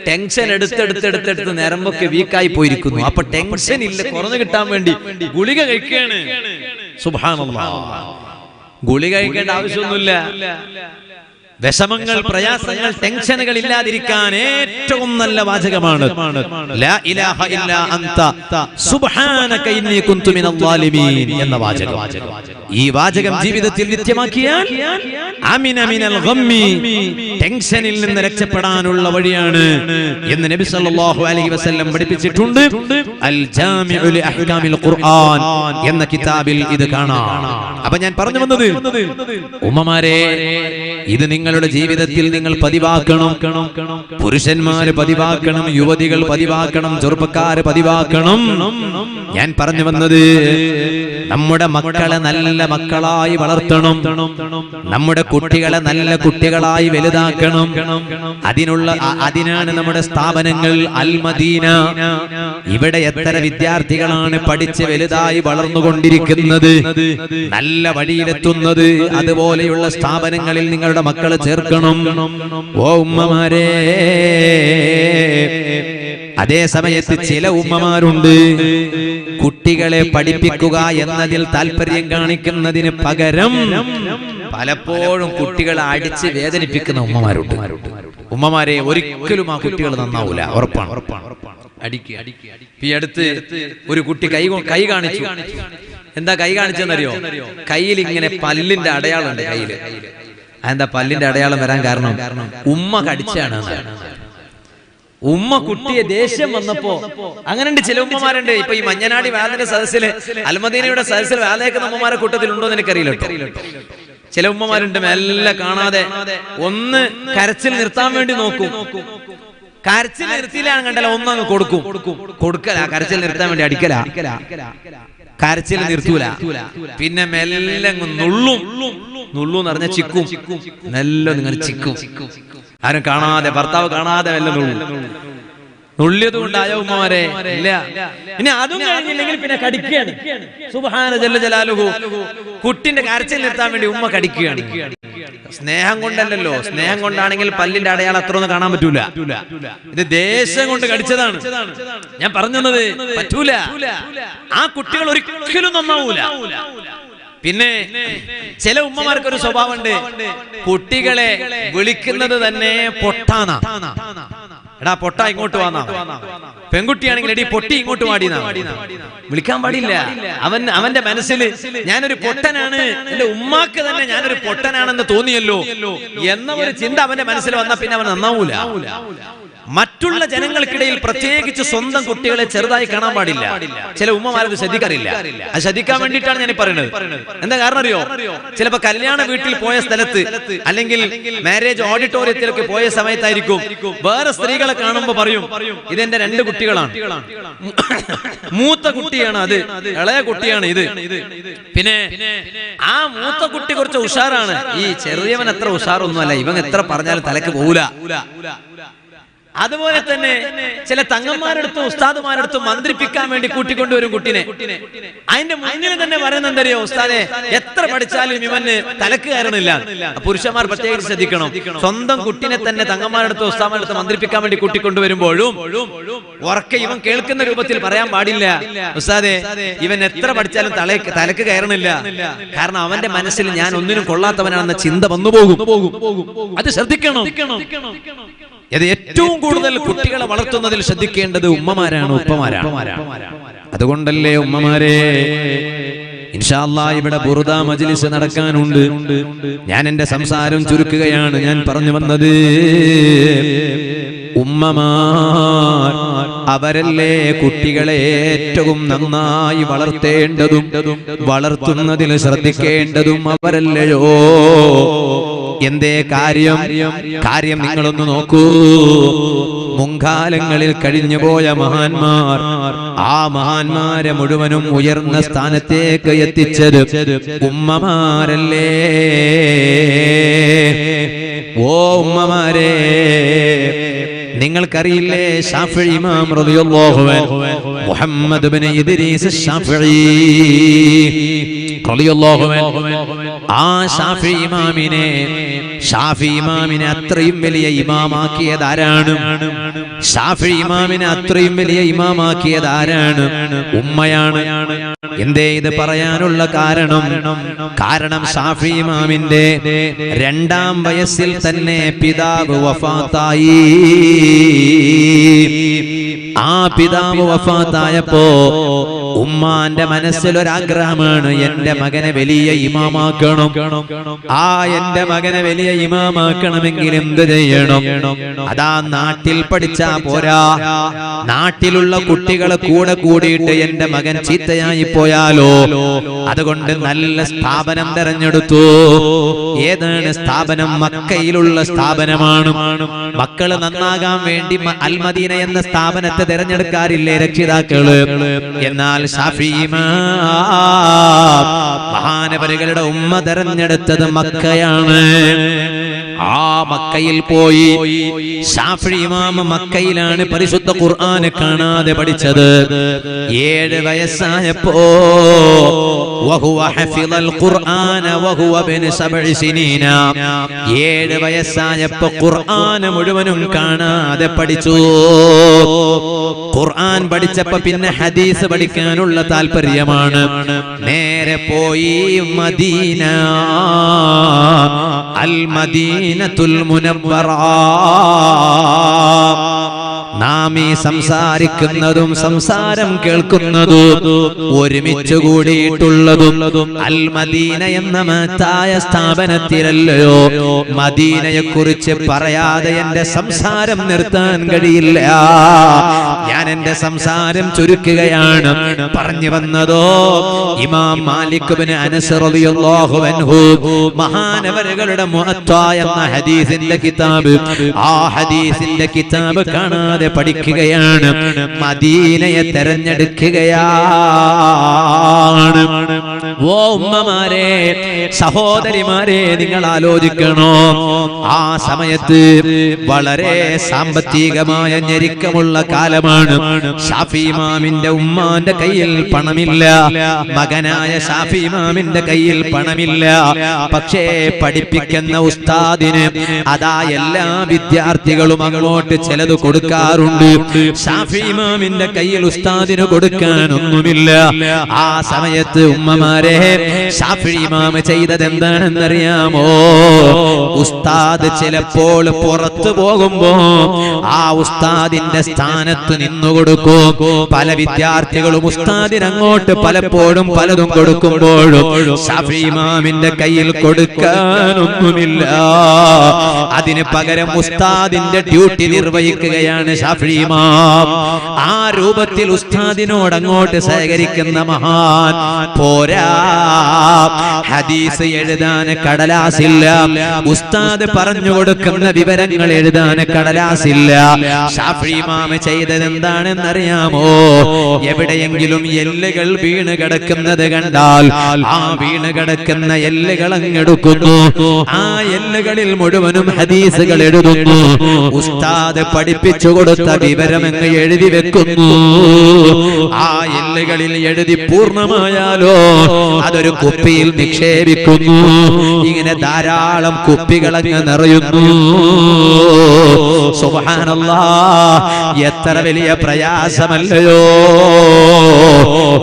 Speaker 1: ടെൻഷൻ എടുത്തെടുത്ത് നരമ്പൊക്കെ വീക്കായി പോയിരിക്കുന്നു. അപ്പൊ ടെൻഷൻ ഇല്ല, കുറഞ്ഞു കിട്ടാൻ വേണ്ടി ഗുളിക കഴിക്കുകയാണ്. സുബ്ഹാനല്ലാഹ്, ഗുളിക കഴിക്കേണ്ട ആവശ്യമൊന്നുമില്ല. വിഷമങ്ങൾ, പ്രയാസങ്ങൾ, ടെൻഷനുകൾ ഇല്ലാതിരിക്കാൻ ഏറ്റവും നല്ല വാചകമാണ് ലാ ഇലാഹ ഇല്ലാ അൻത സുബ്ഹാനക ഇന്നി കുൻതു മിനൽ ളാലിമീൻ എന്ന വാചകം. ഈ വാചകം ജീവിതത്തിൽ നിത്യമാക്കിയാൽ അമിന മിനൽ ഗമ്മി, ടെൻഷനിൽ നിന്ന് രക്ഷപ്പെടാനുള്ള വഴിയാണ് എന്ന് നബി സല്ലല്ലാഹു അലൈഹി വസല്ലം പഠിപ്പിച്ചിട്ടുണ്ട്. അൽ ജാമിഉ ലി അഹ്കാമിൽ ഖുർആൻ എന്ന കിതാബിൽ ഇത് കാണാം. അപ്പൊ ഞാൻ പറഞ്ഞു വന്നത്, ഉമ്മമാരെ, ഇത് നിങ്ങളുടെ ജീവിതത്തിൽ നിങ്ങൾ പതിവാക്കണം. പുരുഷന്മാര് പതിവാക്കണം, യുവതികൾ പതിവാക്കണം, ചെറുപ്പക്കാര് പതിവാക്കണം. ഞാൻ പറഞ്ഞു വന്നത്, നമ്മുടെ മക്കളെ നല്ല മക്കളായി വളർത്തണം, നമ്മുടെ കുട്ടികളെ നല്ല കുട്ടികളായി വലുതാക്കണം. അതിനാണ് നമ്മുടെ സ്ഥാപനങ്ങൾ അൽ മദീന. ഇവിടെ എത്ര വിദ്യാർത്ഥികളാണ് പഠിച്ച് വലുതായി വളർന്നുകൊണ്ടിരിക്കുന്നത്, നല്ല വഴിയിലെത്തുന്നത്. അതുപോലെയുള്ള സ്ഥാപനങ്ങളിൽ നിങ്ങളുടെ മക്കളെ ചേർക്കണം. ഓ ഉമ്മമാരെ, അതേ സമയത്ത് ചില ഉമ്മമാരുണ്ട്, കുട്ടികളെ പഠിപ്പിക്കുക എന്നതിൽ താല്പര്യം കാണിക്കുന്നതിന് പകരം പലപ്പോഴും കുട്ടികളെ അടിച്ച് വേദനിപ്പിക്കുന്ന ഉമ്മമാരുണ്ട്. ഉമ്മമാരെ, ഒരിക്കലും ആ കുട്ടികൾ നന്നാവൂല, ഉറപ്പാണ്. ഈ അടുത്ത് ഒരു കുട്ടി കൈ കാണിച്ചു. എന്താ കൈ കാണിച്ചെന്നറിയോ? കയ്യിൽ ഇങ്ങനെ പല്ലിന്റെ അടയാളമുണ്ട് കയ്യില്. അതെന്താ പല്ലിന്റെ അടയാളം വരാൻ കാരണം? ഉമ്മ കടിച്ചാണ്. ഉമ്മ കുട്ടിയെ ദേഷ്യം വന്നപ്പോ, അങ്ങനെയുണ്ട് ചില ഉമ്മമാരുണ്ട്. ഇപ്പൊ ഈ മഞ്ഞനാടി വാലിന്റെ സദസ്സില്, അൽമദീനയുടെ സദസ്സിൽ വാലയേക്കുന്ന ഉമ്മമാരെ കൂട്ടത്തിലുണ്ടോ എന്ന് എനിക്കറിയില്ല. ചില ഉമ്മമാരുണ്ട് മെല്ലെ കാണാതെ ഒന്ന് കരച്ചിൽ നിർത്താൻ വേണ്ടി നോക്കും. കരച്ചിൽ നിർത്തിയിലാണ് കണ്ടല്ലോ, ഒന്നങ്ങ് കൊടുക്കല. കരച്ചിൽ നിർത്താൻ വേണ്ടി അടിക്കല, കരച്ചിൽ നിർത്തൂല. പിന്നെ മെല്ലെ നുള്ളു പറഞ്ഞ ചിക്കും, മെല്ലെ നിങ്ങൾ ചിക്കും. ആരും കാണാതെ, ഭർത്താവ് കാണാതെ മെല്ലെ നുള്ളിയത് കൊണ്ടായ ഉമ്മമാരെ ഇല്ല. ഇനി അതും കഴിഞ്ഞില്ലെങ്കിൽ പിന്നെ കടിക്കുകയാണ്. സുബ്ഹാന ജല്ല ജലാലുഹു, കുട്ടിന്റെ കരച്ചിൽ നിർത്താൻ വേണ്ടി ഉമ്മ കടിക്കുകയാണ്. സ്നേഹം കൊണ്ടല്ലല്ലോ. സ്നേഹം കൊണ്ടാണെങ്കിൽ പല്ലിന്റെ അടയാളം അത്ര ഒന്നും കാണാൻ പറ്റൂല. ഇത് ദേശം കൊണ്ട് കടിച്ചതാണ്. ഞാൻ പറഞ്ഞത് പറ്റൂല. ആ കുട്ടികൾ ഒരിക്കലും നന്നാവൂല. പിന്നെ ചില ഉമ്മമാർക്ക് ഒരു സ്വഭാവമുണ്ട്, കുട്ടികളെ വിളിക്കുന്നത് തന്നെ പൊട്ടാനാ. എടാ പൊട്ട ഇങ്ങോട്ട് വാന്നാ. പെൺകുട്ടിയാണെങ്കിൽ എടി പൊട്ടി ഇങ്ങോട്ട് പാടിനാ. വിളിക്കാൻ പാടില്ല. അവന്റെ മനസ്സിൽ ഞാനൊരു പൊട്ടനാണ്, എന്റെ ഉമ്മാക്ക് തന്നെ ഞാനൊരു പൊട്ടനാണെന്ന് തോന്നിയല്ലോ എന്ന ഒരു ചിന്ത അവന്റെ മനസ്സിൽ വന്നാൽ പിന്നെ അവൻ നന്നാവൂല. മറ്റുള്ള ജനങ്ങൾക്കിടയിൽ പ്രത്യേകിച്ച് സ്വന്തം കുട്ടികളെ ചെറുതായി കാണാൻ പാടില്ല. ചില ഉമ്മമാരത് ശ്രദ്ധിക്കാറില്ല. അത് ശ്രദ്ധിക്കാൻ വേണ്ടിയിട്ടാണ് ഞാൻ പറയുന്നത്. എന്താ കാരണം അറിയോ? ചിലപ്പോ കല്യാണ വീട്ടിൽ പോയ സ്ഥലത്ത് അല്ലെങ്കിൽ മാരേജ് ഓഡിറ്റോറിയത്തിലൊക്കെ പോയ സമയത്തായിരിക്കും വേറെ സ്ത്രീകളെ കാണുമ്പോ പറയും, ഇതെന്റെ 2 കുട്ടികളാണ്, മൂത്ത കുട്ടിയാണ് അത്, ഇളയ കുട്ടിയാണ് ഇത്. പിന്നെ ആ മൂത്ത കുട്ടി കുറച്ച് ഉഷാറാണ്, ഈ ചെറിയവൻ അത്ര ഉഷാറൊന്നുമല്ല, ഇവൻ എത്ര പറഞ്ഞാലും തലക്ക് പോകൂല. അതുപോലെ തന്നെ ചില തങ്ങന്മാരെടുത്തും ഉസ്താദുമാരെടുത്തും മന്ത്രിപ്പിക്കാൻ വേണ്ടി കൂട്ടിക്കൊണ്ടുവരും കുട്ടിനെ. അതിന്റെ മുന്നിൽ തന്നെ പറയുന്നുണ്ടല്ലോ, ഉസ്താദെ എത്ര പഠിച്ചാലും ഇവന് തലക്ക് കയറണില്ല. പുരുഷന്മാർ പ്രത്യേകിച്ച് ശ്രദ്ധിക്കണം. സ്വന്തം കുട്ടിനെ തന്നെ തങ്ങന്മാരെടുത്തും ഉസ്താദുമാരെടുത്തും മന്ത്രിപ്പിക്കാൻ വേണ്ടി കൂട്ടിക്കൊണ്ടുവരുമ്പോഴും ഉറക്കെ ഇവൻ കേൾക്കുന്ന രൂപത്തിൽ പറയാൻ പാടില്ല, ഉസ്താദെ ഇവൻ എത്ര പഠിച്ചാലും തലക്ക് കയറണില്ല, കാരണം അവന്റെ മനസ്സിൽ ഞാൻ ഒന്നിനും കൊള്ളാത്തവനാണെന്ന ചിന്ത വന്നുപോകും. അത് ശ്രദ്ധിക്കണം. ഇത് ഏറ്റവും കൂടുതൽ കുട്ടികളെ വളർത്തുന്നതിൽ ശ്രദ്ധിക്കേണ്ടത് ഉമ്മമാരാണ്, ഉപ്പമാരാണ്. അതുകൊണ്ടല്ലേ ഉമ്മമാരെ, ഇൻഷാ അല്ലാഹ് ഇവിടെ ബുറുദ മജ്ലിസ് നടക്കാനുണ്ട്. ഞാൻ എന്റെ സംസാരം ചുരുക്കുകയാണ്. ഞാൻ പറഞ്ഞു വന്നത്, ഉമ്മമാർ അവരല്ലേ കുട്ടികളെ ഏറ്റവും നന്നായി വളർത്തേണ്ടതും വളർത്തുന്നതിൽ ശ്രദ്ധിക്കേണ്ടതും അവരല്ലയോ? എന്തേ കാര്യം നിങ്ങളൊന്ന് നോക്കൂ. മുൻകാലങ്ങളിൽ കഴിഞ്ഞുപോയ മഹാന്മാർ, ആ മഹാന്മാരെ മുഴുവനും ഉയർന്ന സ്ഥാനത്തേക്ക് എത്തിച്ചത് ഉമ്മമാരല്ലേ? ഓ ഉമ്മമാരെ, നിങ്ങൾക്കറിയില്ലേ ശാഫിഈ ഇമാം റളിയല്ലാഹു അൻഹു, മുഹമ്മദ് ഇബ്നു ഇദ്രീസ് ശാഫിഈ റളിയല്ലാഹു അൻഹു, ആ ഷാഫിഈ ഇമാമിനെ അത്രയും വലിയ ഇമാമാക്കിയത് ആരാണ്? ഷാഫിഈ ഇമാമിനെ അത്രയും വലിയ ഇമാമാക്കിയത് ആരാണ്? ഉമ്മയാണ്. എന്തേ ഇത് പറയാനുള്ള കാരണം ഷാഫിഈ ഇമാമിന്റെ 2ാം വയസ്സിൽ തന്നെ പിതാവ് വഫാത്തായി. ആ പിതാവ് വഫാത്തായപ്പോ ഉമ്മാന്റെ മനസ്സിൽ ഒരാഗ്രഹമാണ്, എന്റെ മകനെ വലിയ ഇമാമാക്കണം. ആ എന്റെ മകനെ വലിയ ഇമാമാക്കണമെങ്കിൽ എന്ത് ചെയ്യണം? അതാ നാട്ടിൽ പഠിച്ചാ പോരാ, നാട്ടിലുള്ള കുട്ടികളെ കൂടെ കൂടിയിട്ട് എന്റെ മകൻ ചീത്തയായി പോയാലോ? അതുകൊണ്ട് നല്ല സ്ഥാപനം തെരഞ്ഞെടുത്തു. ഏതാണ് സ്ഥാപനം? മക്കയിലുള്ള സ്ഥാപനമാണ്. മക്കള് നന്നാകാൻ വേണ്ടി അൽ മദീന എന്ന സ്ഥാപനത്തെ തെരഞ്ഞെടുക്കാറില്ലേ രക്ഷിതാക്കള്? എന്നാൽ ശാഫിഈ മഹാനവരുകളുടെ ഉമ്മ തെരഞ്ഞെടുത്തത് മക്കയാണ്. ആ മക്കയിൽ പോയി ശാഫിഈ ഇമാം മക്കയിലാണ് പരിശുദ്ധ ഖുർആൻ കാണാതെ പഠിച്ചത്. 7 വയസ്സായപ്പോ വഹുവ ഹഫിളൽ ഖുർആന വഹുവ ബിൻ 7 സിനീന, 7 വയസ്സായപ്പോ ഖുർആൻ മുഴുവനും കാണാതെ പഠിച്ചു. ഖുർആൻ പഠിച്ചപ്പോ പിന്നെ ഹദീസ് പഠിക്കാനുള്ള താല്പര്യമാണ്. നേരെ പോയി മദീന, അൽ മദീനത്തുൽ മുനവ്വറ. നാം ഈ സംസാരിക്കുന്നതും സംസാരം കേൾക്കുന്നതും ഒരുമിച്ച് കൂടിയിട്ടുള്ളതും അൽ മദീന എന്ന മഹത്തായ സ്ഥാപനത്തിലല്ലയോ? മദീനയെ കുറിച്ച് പറയാതെ എന്റെ സംസാരം നിർത്താൻ കഴിയില്ല. ഞാൻ എന്റെ സംസാരം ചുരുക്കുകയാണ്. പറഞ്ഞു വന്നതോ, ഇമാം മാലിക് ഇബ്നു അനസ് റളിയല്ലാഹു അൻഹു മഹാനവരുകളുടെ മുഅത്താ എന്ന ഹദീസിന്റെ കിതാബ്, ആ ഹദീസിന്റെ കിതാബ് കാണാതെ പഠിക്കുകയാണ്, മദീനയെ തെരഞ്ഞെടുക്കുകയാണ്. ഓ ഉമ്മമാരെ, സഹോദരിമാരെ, നിങ്ങൾ ആലോചിക്കണോ? ആ സമയത്ത് വളരെ സാമ്പത്തികമായ ഞെരുക്കമുള്ള കാലമാണ്. ഷാഫിഈ ഇമാമിന്റെ ഉമ്മാന്റെ കയ്യിൽ പണമില്ല, മകനായ ഷാഫിഈ ഇമാമിന്റെ കയ്യിൽ പണമില്ല. പക്ഷേ പഠിപ്പിക്കുന്ന ഉസ്താദിന് അതാ എല്ലാ വിദ്യാർത്ഥികളും അങ്ങോട്ട് ചിലത് കൊടുക്കാറുണ്ട്. ഷാഫിഈ ഇമാമിന്റെ കയ്യിൽ ഉസ്താദിന് കൊടുക്കാൻ ഒന്നുമില്ല. ആ സമയത്ത് ഉമ്മമാരെ, ഷാഫിഈ ഇമാം ചെയ്തത് എന്താണെന്നറിയാമോ? ഉസ്താദ് ചിലപ്പോൾ പുറത്തു പോകുമ്പോ ആ ഉസ്താദിന്റെ സ്ഥാനത്ത് നിന്നുകൊടുക്കും. പല വിദ്യാർത്ഥികളും ഉസ്താദിന് അങ്ങോട്ട് പലപ്പോഴും പലതും കൊടുക്കുമ്പോഴും ശാഫിഈ ഇമാമിന്റെ കയ്യിൽ കൊടുക്കാനൊന്നുമില്ല. അതിന് പകരം ഉസ്താദിന്റെ ഡ്യൂട്ടി നിർവഹിക്കുകയാണ് ശാഫിഈ ഇമാം. ആ രൂപത്തിൽ ഉസ്താദിനോട് അങ്ങോട്ട് സഹകരിക്കുന്ന മഹാൻ പോരാ. ഹദീസ് എഴുതാൻ കടലാസില്ല, ഉസ്താദ് പറഞ്ഞു കൊടുക്കുന്ന വിവരങ്ങൾ എഴുതാൻ കടലാസില്ല. ശാഫിഈ ഇമാം ചെയ്തത് എന്താണെന്നറിയാമോ? എവിടെയെങ്കിലും എല്ലുകൾ വീണ് കിടക്കുന്നത് കണ്ടാൽ ആ വീണ് കിടക്കുന്ന എല്ലുകൾ അങ്ങെടുക്കുന്നു. ആ എല്ലുകളിൽ മുഴുവനും ഹദീസുകൾ എഴുതുന്നു. ഉസ്താദ് പഠിപ്പിച്ചു കൊടുത്ത വിവരം അങ്ങ് എഴുതി വെക്കുന്നു. ആ എല്ലുകളിൽ എഴുതി പൂർണ്ണമായാലോ അതൊരു കുപ്പിയിൽ നിക്ഷേപിക്കുന്നു. ഇങ്ങനെ ധാരാളം കുപ്പികൾ അങ്ങ് നിറയുന്നു. സുബ്ഹാനല്ലാഹ്, എത്ര വലിയ പ്രയാസമല്ലയോ!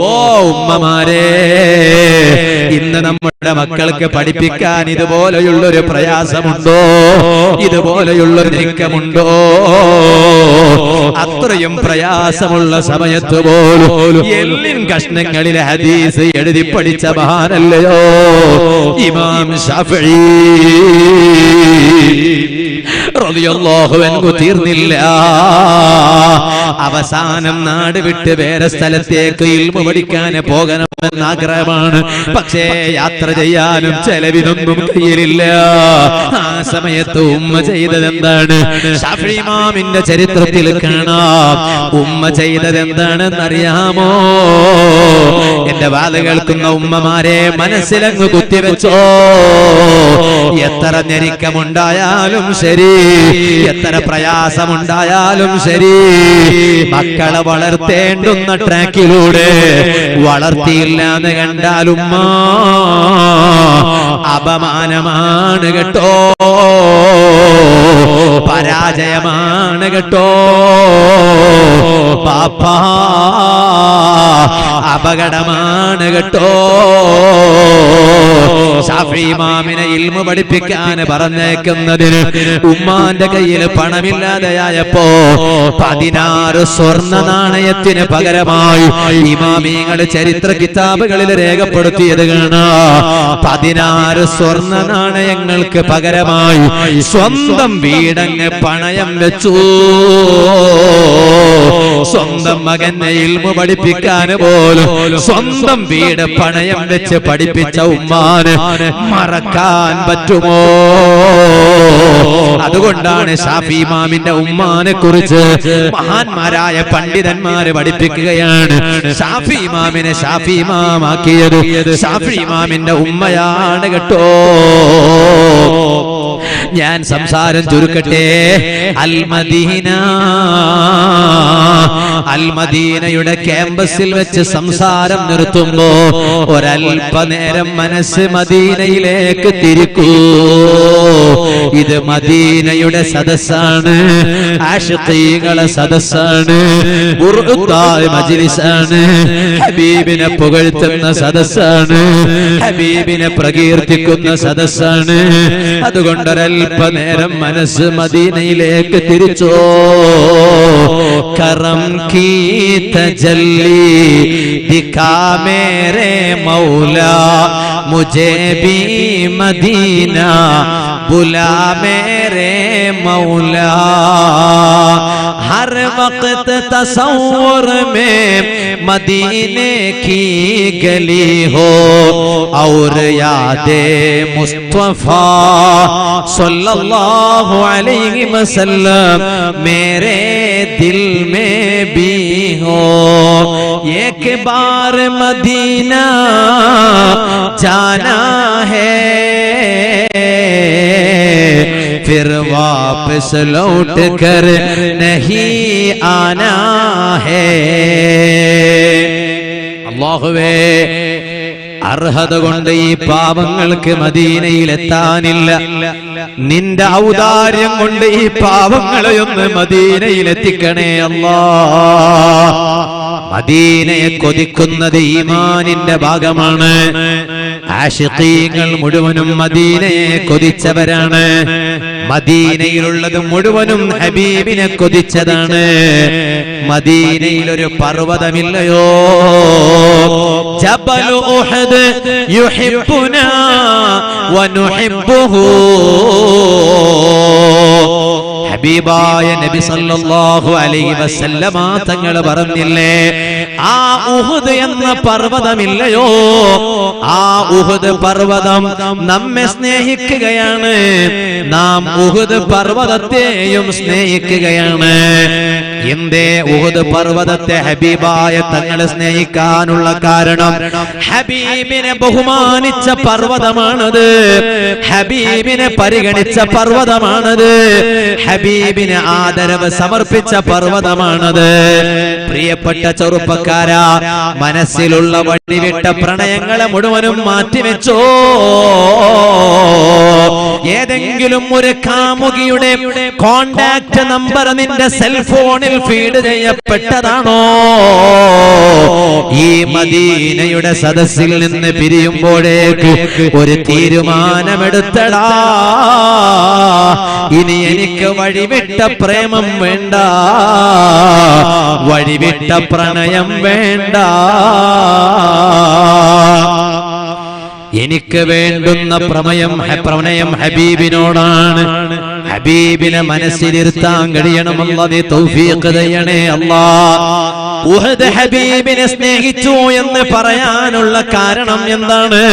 Speaker 1: ഓ ഉമ്മമാരെ, ഇന്ന് നമ്മുടെ മക്കൾക്ക് പഠിപ്പിക്കാൻ ഇതുപോലെയുള്ളൊരു പ്രയാസമുണ്ടോ? ഇതുപോലെയുള്ളൊരു നീക്കമുണ്ടോ? അത്രയും പ്രയാസമുള്ള സമയത്ത് പോലും എല്ലിൻ കഷ്ണങ്ങളിലെ ഹദീസ് എഴുതി പഠിച്ച മഹാനല്ലയോ ഇമാം ശാഫിഈ റളിയല്ലാഹു അൻഹു. തീർന്നില്ല, അവസാനം നാട് വിട്ട് വേറെ സ്ഥലത്തേക്ക് ഇൽമു പഠിക്കാൻ പോകണമെന്ന് ആഗ്രഹമാണ്. പക്ഷേ യാത്ര ചെയ്യാനും ചെലവിനൊന്നും കയ്യിലില്ല. ആ സമയത്ത് ഉമ്മ ചെയ്തത് എന്താണ്? ശാഫിഈ ഇമാമിന്റെ ചരിത്രത്തിൽ കാണാം. ഉമ്മ ചെയ്തത് എന്താണെന്നറിയാമോ? എന്റെ വാല് കേൾക്കുന്ന ഉമ്മമാരെ, മനസ്സിലങ്ങ് കുത്തിവെച്ചോ. എത്ര ഞെരുക്കമുണ്ടായാലും ശരി, എത്ര പ്രയാസമുണ്ടായാലും ശരി, മക്കളെ വളർത്തേണ്ടുന്ന ട്രാക്കിലൂടെ വളർത്തിയില്ല എന്ന് കണ്ടാൽ ഉമ്മ അപമാനമാണ് കേട്ടോ, പരാജയമാണ് കേട്ടോ. പാപ്പാ അപകടമാണ് കേട്ടോ. ശാഫിഈ ഇമാമിനെ ഇൽമു പഠിപ്പിക്കാൻ പറഞ്ഞേക്കുന്നതിന് ഉമ്മാന്റെ കയ്യിൽ പണമില്ലാതെയായപ്പോ 16 സ്വർണ്ണ നാണയത്തിന് പകരമായി ഇമാമിങ്ങൾ ചരിത്ര കിതാബുകളിൽ രേഖപ്പെടുത്തിയത് കാണാം. 16 സ്വർണ്ണ നാണയങ്ങൾക്ക് പകരമായി സ്വന്തം വീടങ്ങ് പണയം വെച്ചു. സ്വന്തം മകനെ ഇൽമു പഠിപ്പിക്കാൻ പോലും സ്വന്തം വീട് പണയം വെച്ച് പഠിപ്പിച്ച ഉമ്മാന് മറക്കാൻ പറ്റുമോ? അതുകൊണ്ടാണ് ശാഫിഈ ഇമാമിന്റെ ഉമ്മാനെ കുറിച്ച് മഹാന്മാരായ പണ്ഡിതന്മാര് പഠിപ്പിക്കുകയാണ്. ശാഫിഈ ഇമാമിനെ ശാഫിഈ ഇമാമാക്കിയത് ശാഫിഈ ഇമാമിന്റെ ഉമ്മയാണ് കേട്ടോ. ഞാൻ സംസാരം ചുരുക്കട്ടെ. അൽ മദീനയുടെ ക്യാമ്പസിൽ വെച്ച് സംസാരം നിർത്തുമ്പോ ഒരൽപനേരം മനസ്സ് മദീനയിലേക്ക് തിരിക്കൂ. ഇത് മദീനയുടെ സദസ്സാണ്, ആശിഖീകളെ സദസ്സാണ്, മജ്ലിസാണ്, ഹബീബിനെ പുകഴ്ത്തുന്ന സദസ്സാണ്, ഹബീബിനെ പ്രകീർത്തിക്കുന്ന സദസ്സാണ്. അതുകൊണ്ടൊരൽപനേരം മനസ്സ് മദീനയിലേക്ക് തിരിച്ചോ. കറം की तजल्ली दिखा मेरे मौला, मुझे भी मदीना बुला मेरे मौला. हर वक्त तसव्वुर में मदीने की गली हो और यादे मुस्तफा सल्लल्लाहु अलैहि वसल्लम मेरे दिल में भी हो. एक बार मदीना जाना है, फिर वापस लौट कर नहीं आना है. അല്ലാഹുവേ, അർഹത കൊണ്ട് ഈ പാവങ്ങൾക്ക് മദീനയിൽ എത്താനില്ല. നിന്റെ ഔദാര്യം കൊണ്ട് ഈ പാവങ്ങളെ ഒന്ന് മദീനയിൽ എത്തിക്കണേ മദീനയെ കൊതിക്കുന്നത് ഈമാനിന്റെ ഭാഗമാണ്. ആശിഖീങ്ങൾ മുഴുവനും മദീനയെ കൊതിച്ചവരാണ്. മദീനയിലുള്ളത് മുഴുവനും ഹബീബിനെ കൊതിച്ചതാണ്. മദീനയിൽ ഒരു പർവ്വതമില്ലയോ? ജബലു ഉഹദ് യുഹിബ്ബുനാ വനുഹിബ്ബുഹു. ഹബീബായ നബി സല്ലല്ലാഹു അലൈഹി വസല്ലമ തങ്ങൾ പറഞ്ഞില്ലേ, ആ ഉഹദ് എന്ന പർവ്വതമില്ലയോ, ആ ഉഹദ് പർവ്വതം നമ്മെ സ്നേഹിക്കുകയാണ്, നാം ഉഹദ് പർവ്വതത്തെയും സ്നേഹിക്കുകയാണ്. എന്തേ ഉഹദ് പർവ്വതത്തെ ഹബീബായ തങ്ങളെ സ്നേഹിക്കാനുള്ള കാരണം? ഹബീബിനെ ബഹുമാനിച്ച പർവ്വതമാണത്, ഹബീബിനെ പരിഗണിച്ച പർവ്വതമാണത്, ഹബീബിന് ആദരവ് സമർപ്പിച്ച പർവ്വതമാണത്. പ്രിയപ്പെട്ട ചെറുപ്പക്കാരാ, മനസ്സിലുള്ള വഴിവിട്ട പ്രണയങ്ങളെ മുഴുവനും മാറ്റിവെച്ചോ. ഏതെങ്കിലും ഒരു കാമുകിയുടെ കോണ്ടാക്ട് നമ്പർ നിന്റെ സെൽഫോണിൽ ഫീഡ് ചെയ്യപ്പെട്ടതാണോ? ഈ മദീനയുടെ സദസ്സിൽ നിന്ന് പിരിയുമ്പോഴേക്ക് ഒരു തീരുമാനമെടുത്തടാ, ഇനി എനിക്ക് വഴിവിട്ട പ്രേമം വേണ്ട, വഴിവിട്ട പ്രണയം വേണ്ട. എനിക്ക് വേണ്ടുന്ന പ്രണയം ഹബീബിനോടാണ്. ഹബീബിനെ മനസ്സിലിരുത്താൻ കഴിയണം. അല്ലാഹു തൗഫീഖ് ചെയ്യണേ അല്ലാഹ്. ഉഹദ് ഹബീബിനെ സ്നേഹിച്ചു എന്ന് പറയാനുള്ള കാരണം എന്താണ്?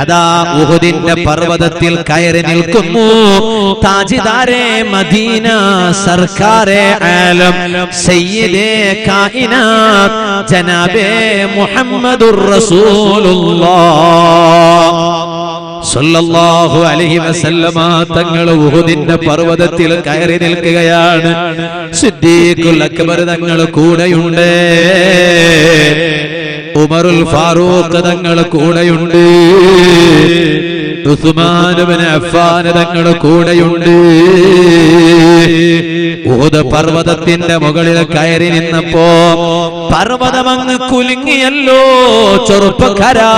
Speaker 1: അതാ ഉഹദിന്റെ പർവ്വതത്തിൽ കയറി നിൽക്കുന്നു താജിദാരെ മദീന, സർക്കാരെ ആലം, സയ്യിദേ കായിനാത്ത്, ജനാബേ മുഹമ്മദുർ റസൂലുള്ളാഹ് സല്ലല്ലാഹു അലൈഹി വസല്ലമ തങ്ങൾ ഉഹദിന്റെ പർവ്വതത്തിൽ കയറി നിൽക്കുകയാണ്. സിദ്ദീഖുൽ അക്ബർ തങ്ങൾ കൂടെയുണ്ട്, ഉമറുൽ ഫാറൂഖ് തങ്ങൾ കൂടെയുണ്ട്, ഉസ്മാൻ ഇബ്നു അഫ്ഫാൻ തങ്ങൾ കൂടെയുണ്ട്. ഉഹദ് പർവ്വതത്തിന്റെ മുകളിൽ കയറി നിന്നപ്പോ പർവ്വതമങ്ങ് കുലുങ്ങിയല്ലോ ചെറുപ്പക്കാരാ.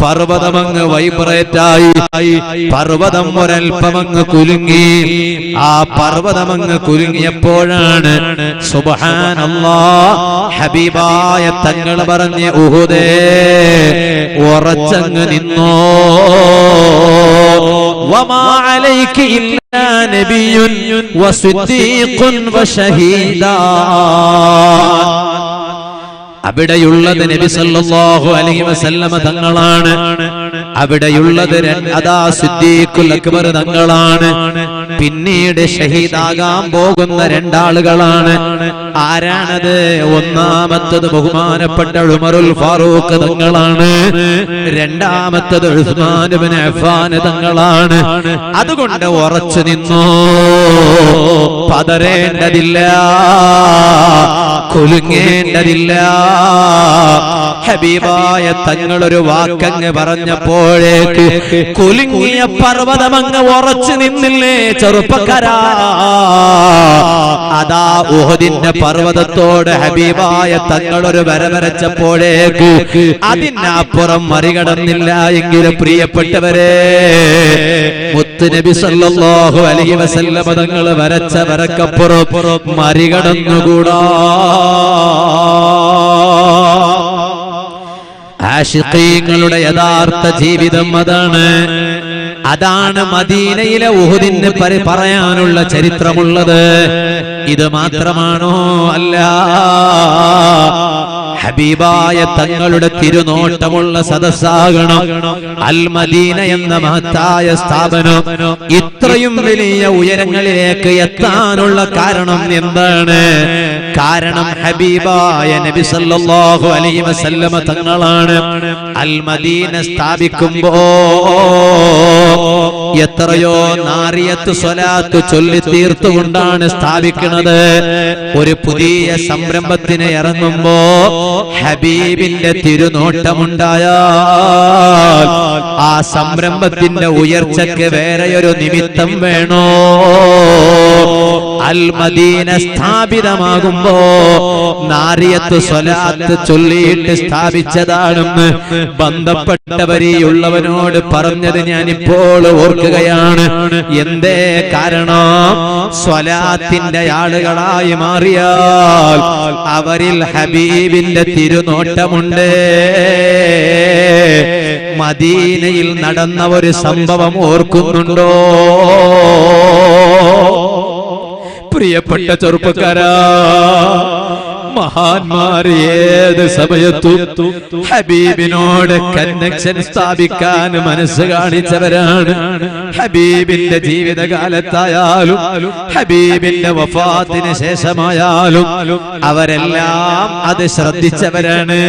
Speaker 1: പർവ്വതമങ്ങ് വൈബ്രേറ്റായി, പർവ്വതം ഒരൽപ്പമങ്ങ് കുലുങ്ങി. ആ പർവ്വതമങ്ങ് കുലുങ്ങിയപ്പോഴാണ് സുബ്ഹാനല്ലാഹ് ഹബീബായ തങ്ങൾ പറഞ്ഞ ഉഹദേ ഉറച്ചങ്ങ് നിന്നോ. വമാ അലൈക ഇല്ലാ നബിയ്യുൻ വസിദ്ദീഖുൻ വശഹീദാ. അവിടെയുള്ളത് നബി സല്ലല്ലാഹു അലൈഹി വസല്ലമ തങ്ങളാണ്. അവിടെയുള്ളത് അതാ സിദ്ദീഖുൽ അക്ബർ തങ്ങളാണ്. പിന്നീട് ഷഹീദാകാൻ പോകുന്ന രണ്ടാളുകളാണ്. ആരാണത്? ഒന്നാമത്തത് ബഹുമാനപ്പെട്ട ഉമറുൽ ഫാറൂഖ് തങ്ങളാണ്, രണ്ടാമത്തത് ഉസ്മാൻ ഇബ്നു അഫ്ഫാൻ തങ്ങളാണ്. അതുകൊണ്ട് ഉറച്ചു നിന്നു, പതറേണ്ടതില്ല, കുലുങ്ങേണ്ടതില്ല. ഹബീബായ തങ്ങളൊരു വാക്കങ്ങ് പറഞ്ഞപ്പോഴേക്ക് കുലുങ്ങിയ പർവ്വതമങ്ങ് ഉറച്ചു നിന്നില്ലേ ചെറുപ്പക്കാരാ. അതാ ഉഹദിന്റെ പർവ്വതത്തോട് ഹബീബായ തങ്ങളൊരു വര വരച്ചപ്പോഴേക്ക് അതിനപ്പുറം മറികടന്നില്ല. എങ്കിലും പ്രിയപ്പെട്ടവരെ, മുത്ത് നബി സല്ലല്ലാഹു അലൈഹി വസല്ലം തങ്ങൾ വരച്ച വരക്കപ്പുറം മറികടന്നുകൂടാ. ആശിഖീങ്ങളുടെ യഥാർത്ഥ ജീവിതം അതാണ്. അതാണ് മദീനയിലെ ഉഹദിന് പറയാനുള്ള ചരിത്രമുള്ളത്. ഇത് മാത്രമാണോ? അല്ല. ഹബീബായ തങ്ങളുടെ തിരുനോട്ടമുള്ള സദസ്സാകണം അൽ മദീന എന്ന മഹത്തായ സ്ഥാപനം. ഇത്രയും വലിയ ഉയരങ്ങളിലേക്ക് എത്താനുള്ള കാരണം എന്താണ്? കാരണം ഹബീബായ നബി സല്ലല്ലാഹു അലൈഹി വസല്ലമ തങ്ങളാണ്. അൽ മദീന സ്ഥാപിക്കുമ്പോ എത്രയോ നാരിയത്ത് സ്വലാത്ത് ചൊല്ലി തീർത്തുകൊണ്ടാണ് സ്ഥാപിക്കുന്നത്. ഒരു പുതിയ സംരംഭത്തിന് ഇറങ്ങുമ്പോ ഹബീബിന്റെ തിരുനോട്ടമുണ്ടായാൽ ആ സംരംഭത്തിന്റെ ഉയർച്ചയ്ക്ക് വേറെയൊരു നിമിത്തം വേണോ? അൽ മദീന സ്ഥാപിതമാകുമ്പോ നാരിയത്ത് സ്വലാത്ത് ചൊല്ലിയിട്ട് സ്ഥാപിച്ചതാണെന്ന് ബന്ധപ്പെട്ടവരെയുള്ളവനോട് പറഞ്ഞത് ഞാൻ ഇപ്പോൾ ഓർക്കുകയാണ്. എന്തേ കാരണം? സ്വലാത്തിന്റെ ആളുകളായി മാറിയാൽ അവരിൽ ഹബീബിന്റെ തിരുനോട്ടമുണ്ട്. മദീനയിൽ നടന്ന ഒരു സംഭവം ഓർക്കുന്നുണ്ടോ പ്രിയപ്പെട്ട ചെറുപ്പക്കാരാ? മഹാന്മാർ ഏത് സമയത്തും ഹബീബിനോട് കണക്ഷൻ സ്ഥാപിക്കാൻ മനസ്സ് കാണിച്ചവരാണ്. ഹബീബിന്റെ ജീവിതകാലത്തായാലും ഹബീബിന്റെ വഫാത്തിന് ശേഷമായാലും അവരെല്ലാം അത് ശ്രദ്ധിച്ചവരാണ്.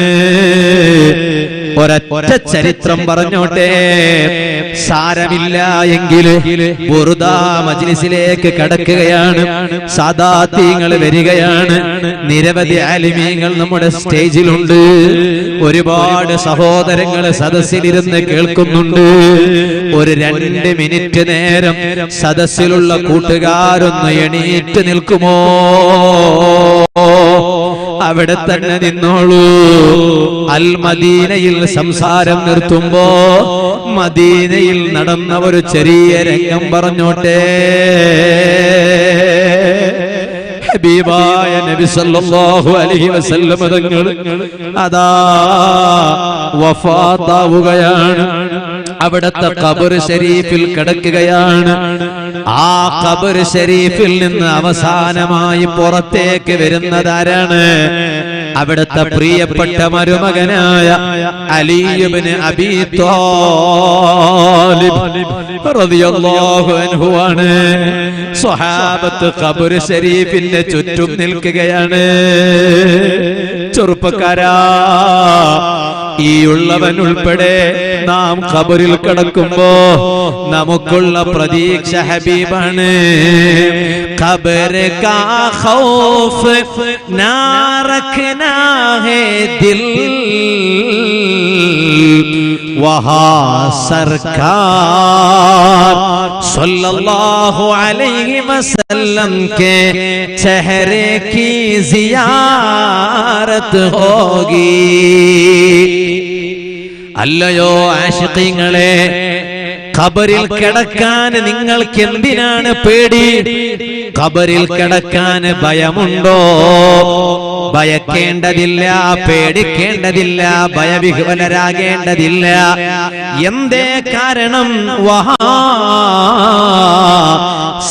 Speaker 1: ഒരൊറ്റ ചരിത്രം പറഞ്ഞോട്ടെ, സാരമില്ല എങ്കിൽ ബുർദാ മജ്ലിസിലേക്ക് കടക്കുകയാണ്. സാദാത്യങ്ങൾ വരികയാണ്. നിരവധി ആലിമീങ്ങൾ നമ്മുടെ സ്റ്റേജിലുണ്ട്. ഒരുപാട് സഹോദരങ്ങൾ സദസ്സിലിരുന്ന് കേൾക്കുന്നുണ്ട്. ഒരു 2 മിനിറ്റ് നേരം സദസ്സിലുള്ള കൂട്ടുകാരൊന്ന് എണീറ്റ് നിൽക്കുമോ? അവിടെ തന്നെ നിന്നോളൂ. അൽ മദീനയിൽ സംസാരം നിർത്തുമ്പോ മദീനയിൽ നടന്ന ഒരു ചെറിയ രംഗം പറഞ്ഞോട്ടെ. ഹബീബായ നബി സല്ലല്ലാഹു അലൈഹി വസല്ലം തങ്ങൾ അതാ വഫാത്താവുകയാണ്. അവിടത്തെ ഖബർ ശരീഫിൽ കിടക്കുകയാണ്. ആ ഖബർ ശരീഫിൽ നിന്ന് അവസാനമായി പുറത്തേക്ക് വരുന്നതാരാണ്? അവിടുത്തെ പ്രിയപ്പെട്ട മരുമകനായ അലി ഇബ്നു അബീ ത്വാലിബ് റളിയല്ലാഹു അൻഹു ആണ്. സ്വഹാബത്ത് ഖബർ ശരീഫിന്റെ ചുറ്റും നിൽക്കുകയാണ്. ചെറുപ്പക്കാരാ, ഈ ഉള്ളവൻ ഉൾപ്പെടെ നാം ഖബറിൽ കിടക്കുമ്പോ നമുക്കുള്ള പ്രതീക്ഷ ഹബീബാണ്. ഖബർ കാ ഖൗഫ് നാ റഖ്നാ ഹേ ദിൽ വഹാ സർക്കാർ സല്ലല്ലാഹു അലൈഹി വസല്ലം के चेहरे की जियारत होगी. അല്ലയോ ആശിഖീങ്ങളെ, ഖബറിൽ കിടക്കാൻ നിങ്ങൾക്ക് എന്തിനാണ് പേടി? ഖബറിൽ കിടക്കാൻ ഭയമുണ്ടോ? ഭയക്കേണ്ടതില്ല, പേടിക്കേണ്ടതില്ല, ഭയവിഹ്വലരാകേണ്ടതില്ല. എന്തേ കാരണം?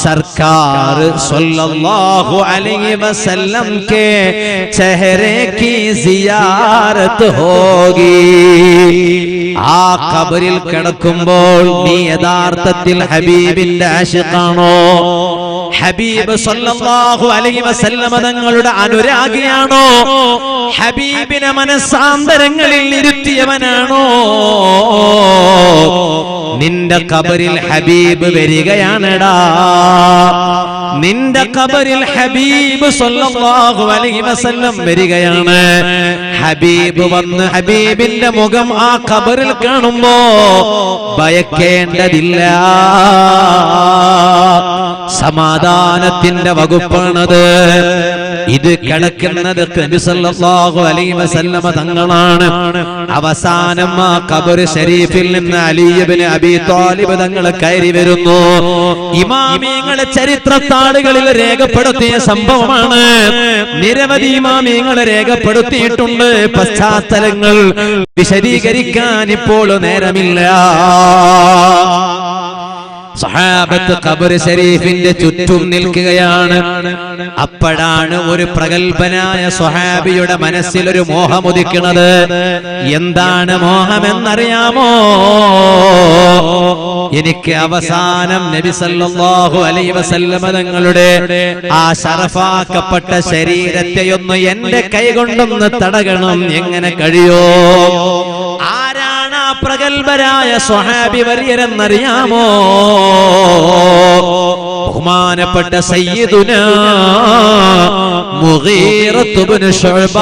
Speaker 1: സർക്കാർ സല്ലല്ലാഹു അലൈഹി വസല്ലം के चेहरे की जियारत होगी. ആ ഖബറിൽ കിടക്കുമ്പോൾ നീ യഥാർത്ഥത്തിൽ ഹബീബിന്റെ ആശിഖാണോ? ഹബീബ് സല്ലല്ലാഹു അലൈഹി വസല്ലം തങ്ങളുടെ അനുരാഗിയാണോ? ഹബീബിനെ മനസ്സാന്തരങ്ങളിൽ ഇരുത്തിയവനാണോ? നിന്റെ ഖബറിൽ ഹബീബ് വരികയാണെടാ. നിന്റെ ഖബറിൽ ഹബീബ് സല്ലല്ലാഹു അലൈഹി വസല്ലം വരികയാണ്. ഹബീബ് വന്ന് ഹബീബിന്റെ മുഖം ആ ഖബറിൽ കാണുമ്പോ ഭയക്കേണ്ടതില്ല. സമാധാനത്തിന്റെ വകുപ്പാണത്. ഇത് കിടക്കുന്നത് നബി സല്ലല്ലാഹു അലൈഹി വസല്ലം തങ്ങളാണ്. അവസാനം ആ ഖബർ ശരീഫിൽ നിന്ന് അലി ഇബ്നു അബീ ത്വാലിബ് തങ്ങൾ കയറി വരുന്നു. ഇമാമിയങ്ങളെ ചരിത്രത്താളുകളിൽ രേഖപ്പെടുത്തിയ സംഭവമാണ്. നിരവധി ഇമാമിയങ്ങൾ രേഖപ്പെടുത്തിയിട്ടുണ്ട്. പശ്ചാത്തലങ്ങൾ വിശദീകരിക്കാൻ ഇപ്പോൾ നേരമില്ല. സഹാബത്ത് ഖബർ ശരീഫിന്റെ ചുറ്റും നിൽക്കുകയാണ്. അപ്പോഴാണ് ഒരു പ്രഗൽഭനായ സ്വഹാബിയുടെ മനസ്സിൽ ഒരു മോഹമുദിക്കുന്നത്. എന്താണ് മോഹമെന്നറിയാമോ? എനിക്ക് അവസാനം നബി സല്ലല്ലാഹു അലൈഹി വസല്ലം തങ്ങളുടെ ആ ശറഫാക്കപ്പെട്ട ശരീരത്തെയൊന്ന് എന്റെ കൈകൊണ്ടൊന്ന് തടകണം. എങ്ങനെ കഴിയോ? ആരാണ് ആ പ്രഗൽഭരായ സ്വഹാബി വര്യരെന്നറിയാമോ? ബഹുമാനപ്പെട്ട സയ്യിദുനാ മുഗീറത്ത് ഇബ്നു ശുഅബ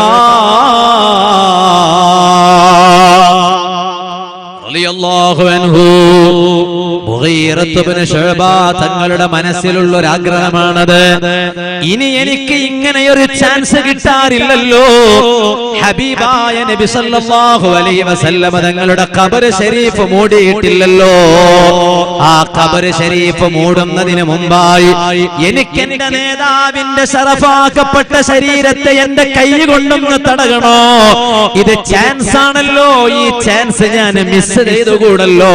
Speaker 1: റളിയല്ലാഹു അൻഹു. മുഗീറത്ത് ഇബ്നു ശുഅബ തങ്ങളുടെ മനസ്സിലുള്ള ഒരു ആഗ്രഹമാണത്. ഇനി എനിക്ക് ഇങ്ങനെയൊരു ചാൻസ് കിട്ടാറില്ലല്ലോ. ഹബീബായ നബി സല്ലല്ലാഹു അലൈഹി വസല്ലം തങ്ങളുടെ ഖബർ ശരീഫ് മൂടിയിട്ടില്ലല്ലോ. ആ ഖബർ ശരീഫ് മൂടുന്നതിന് മുമ്പായി എനിക്ക് എന്റെ നേതാവിന്റെ ശറഫാക്കപ്പെട്ട ശരീരത്തെ എന്റെ കൈ കൊണ്ടൊന്ന് തടകണോ? ഇത് ചാൻസ് ആണല്ലോ. ഈ ചാൻസ് ഞാൻ മിസ് ചെയ്തുകൂടല്ലോ.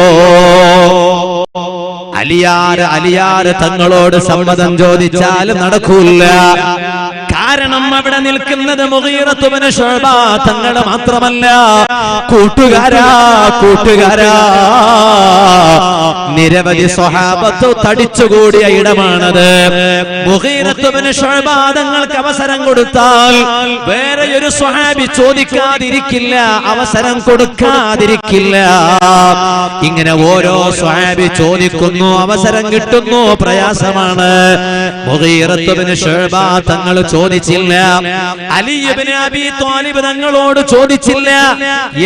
Speaker 1: അലിയാര് തങ്ങളോട് സമ്മതം ചോദിച്ചാൽ നടക്കൂല. കാരണം അവിടെ നിൽക്കുന്നത് മുഗീറത്ത് ഇബ്നു ശുഅബ തങ്ങളെ മാത്രമല്ല, കൂട്ടുകാരാ നിരവധി സ്വഹാബത്ത് തടിച്ചുകൂടിയ ഇടമാണത്. മുഗീറത്ത് ഇബ്നു ശുഅബ തങ്ങൾക്ക് അവസരം കൊടുത്താൽ വേറെ ഒരു സ്വഹാബി ചോദിക്കാതിരിക്കില്ല, അവസരം കൊടുക്കാതിരിക്കില്ല. ഇങ്ങനെ ഓരോ സ്വഹാബി ചോദിക്കുന്നു, അവസരം കിട്ടുന്നു, പ്രയാസമാണ്. മുഗീറത്ത് ഇബ്നു ശുഅബ തങ്ങൾ ചോദിച്ചില്ല, അലി ഇബ്നു അബീ ത്വാലിബ് തങ്ങളോട് ചോദിച്ചില്ല.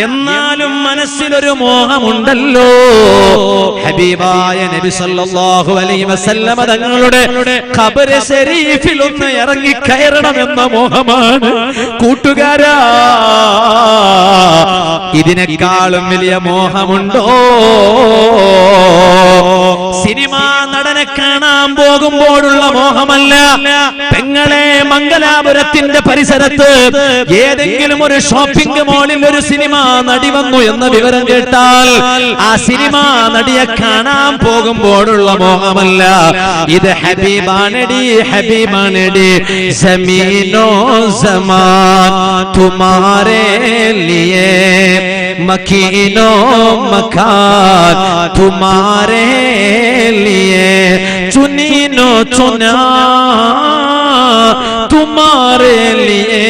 Speaker 1: എന്നാലും മനസ്സിലൊരു മോഹമുണ്ടല്ലോ, ഹബീബായ നബി സല്ലല്ലാഹു അലൈഹി വസല്ലം തങ്ങളുടെ ഖബർ ശരീഫിൽ ഒന്ന് ഇറങ്ങി കയറണമെന്ന മോഹമാണ്. കൂട്ടുകാരാ, ഇതിനേക്കാളും വലിയ മോഹമുണ്ടോ? സിനിമാ നടനെ കാണാൻ പോകുമ്പോഴുള്ള മോഹമല്ല. പെങ്ങളെ, മംഗലാപുരത്തിന്റെ പരിസരത്ത് ഏതെങ്കിലും ഒരു ഷോപ്പിംഗ് മാളിൽ ഒരു സിനിമ നടി വന്നു എന്ന വിവരം കേട്ടാൽ ആ സിനിമാ നടിയെ കാണാൻ പോകുമ്പോഴുള്ള മോഹമല്ല. ഇത് ഹബീബാനടി, ഹബീബാനടി. സമീനോ സമാൻ തുമാരേ ലിയേ, മക്കീനോ മക്കാൻ തുമാരേ ലിയേ, ചുനീനോ ചുനാ तुम्हारे लिए,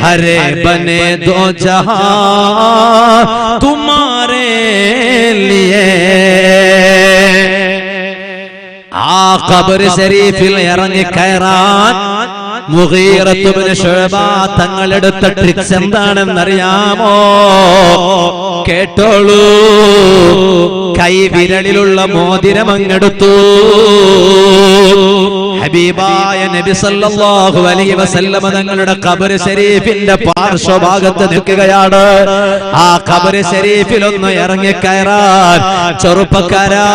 Speaker 1: हरे बने दो जहां तुम्हारे लिए. ആ ഖബർ ശരീഫിൽ ഇറങ്ങി കയറാൻ മുഗീറത്ത് ഇബ്നു ശുഅബ തങ്ങളെടുത്ത ട്രിക്സ് എന്താണെന്നറിയാമോ? കേട്ടോളൂ. കൈവിരലിലുള്ള മോതിരം അങ്ങെടുത്തു. ഹബീബായ നബി സല്ലല്ലാഹു അലൈഹി വസല്ലം തങ്ങളുടെ ഖബർ ശരീഫിന്റെ പാർശ്വഭാഗത്ത് നിൽക്കുകയാണ്. ആ ഖബർ ശരീഫിൽ ഒന്ന് ഇറങ്ങി കയറാൻ ചെറുപ്പക്കാരാ,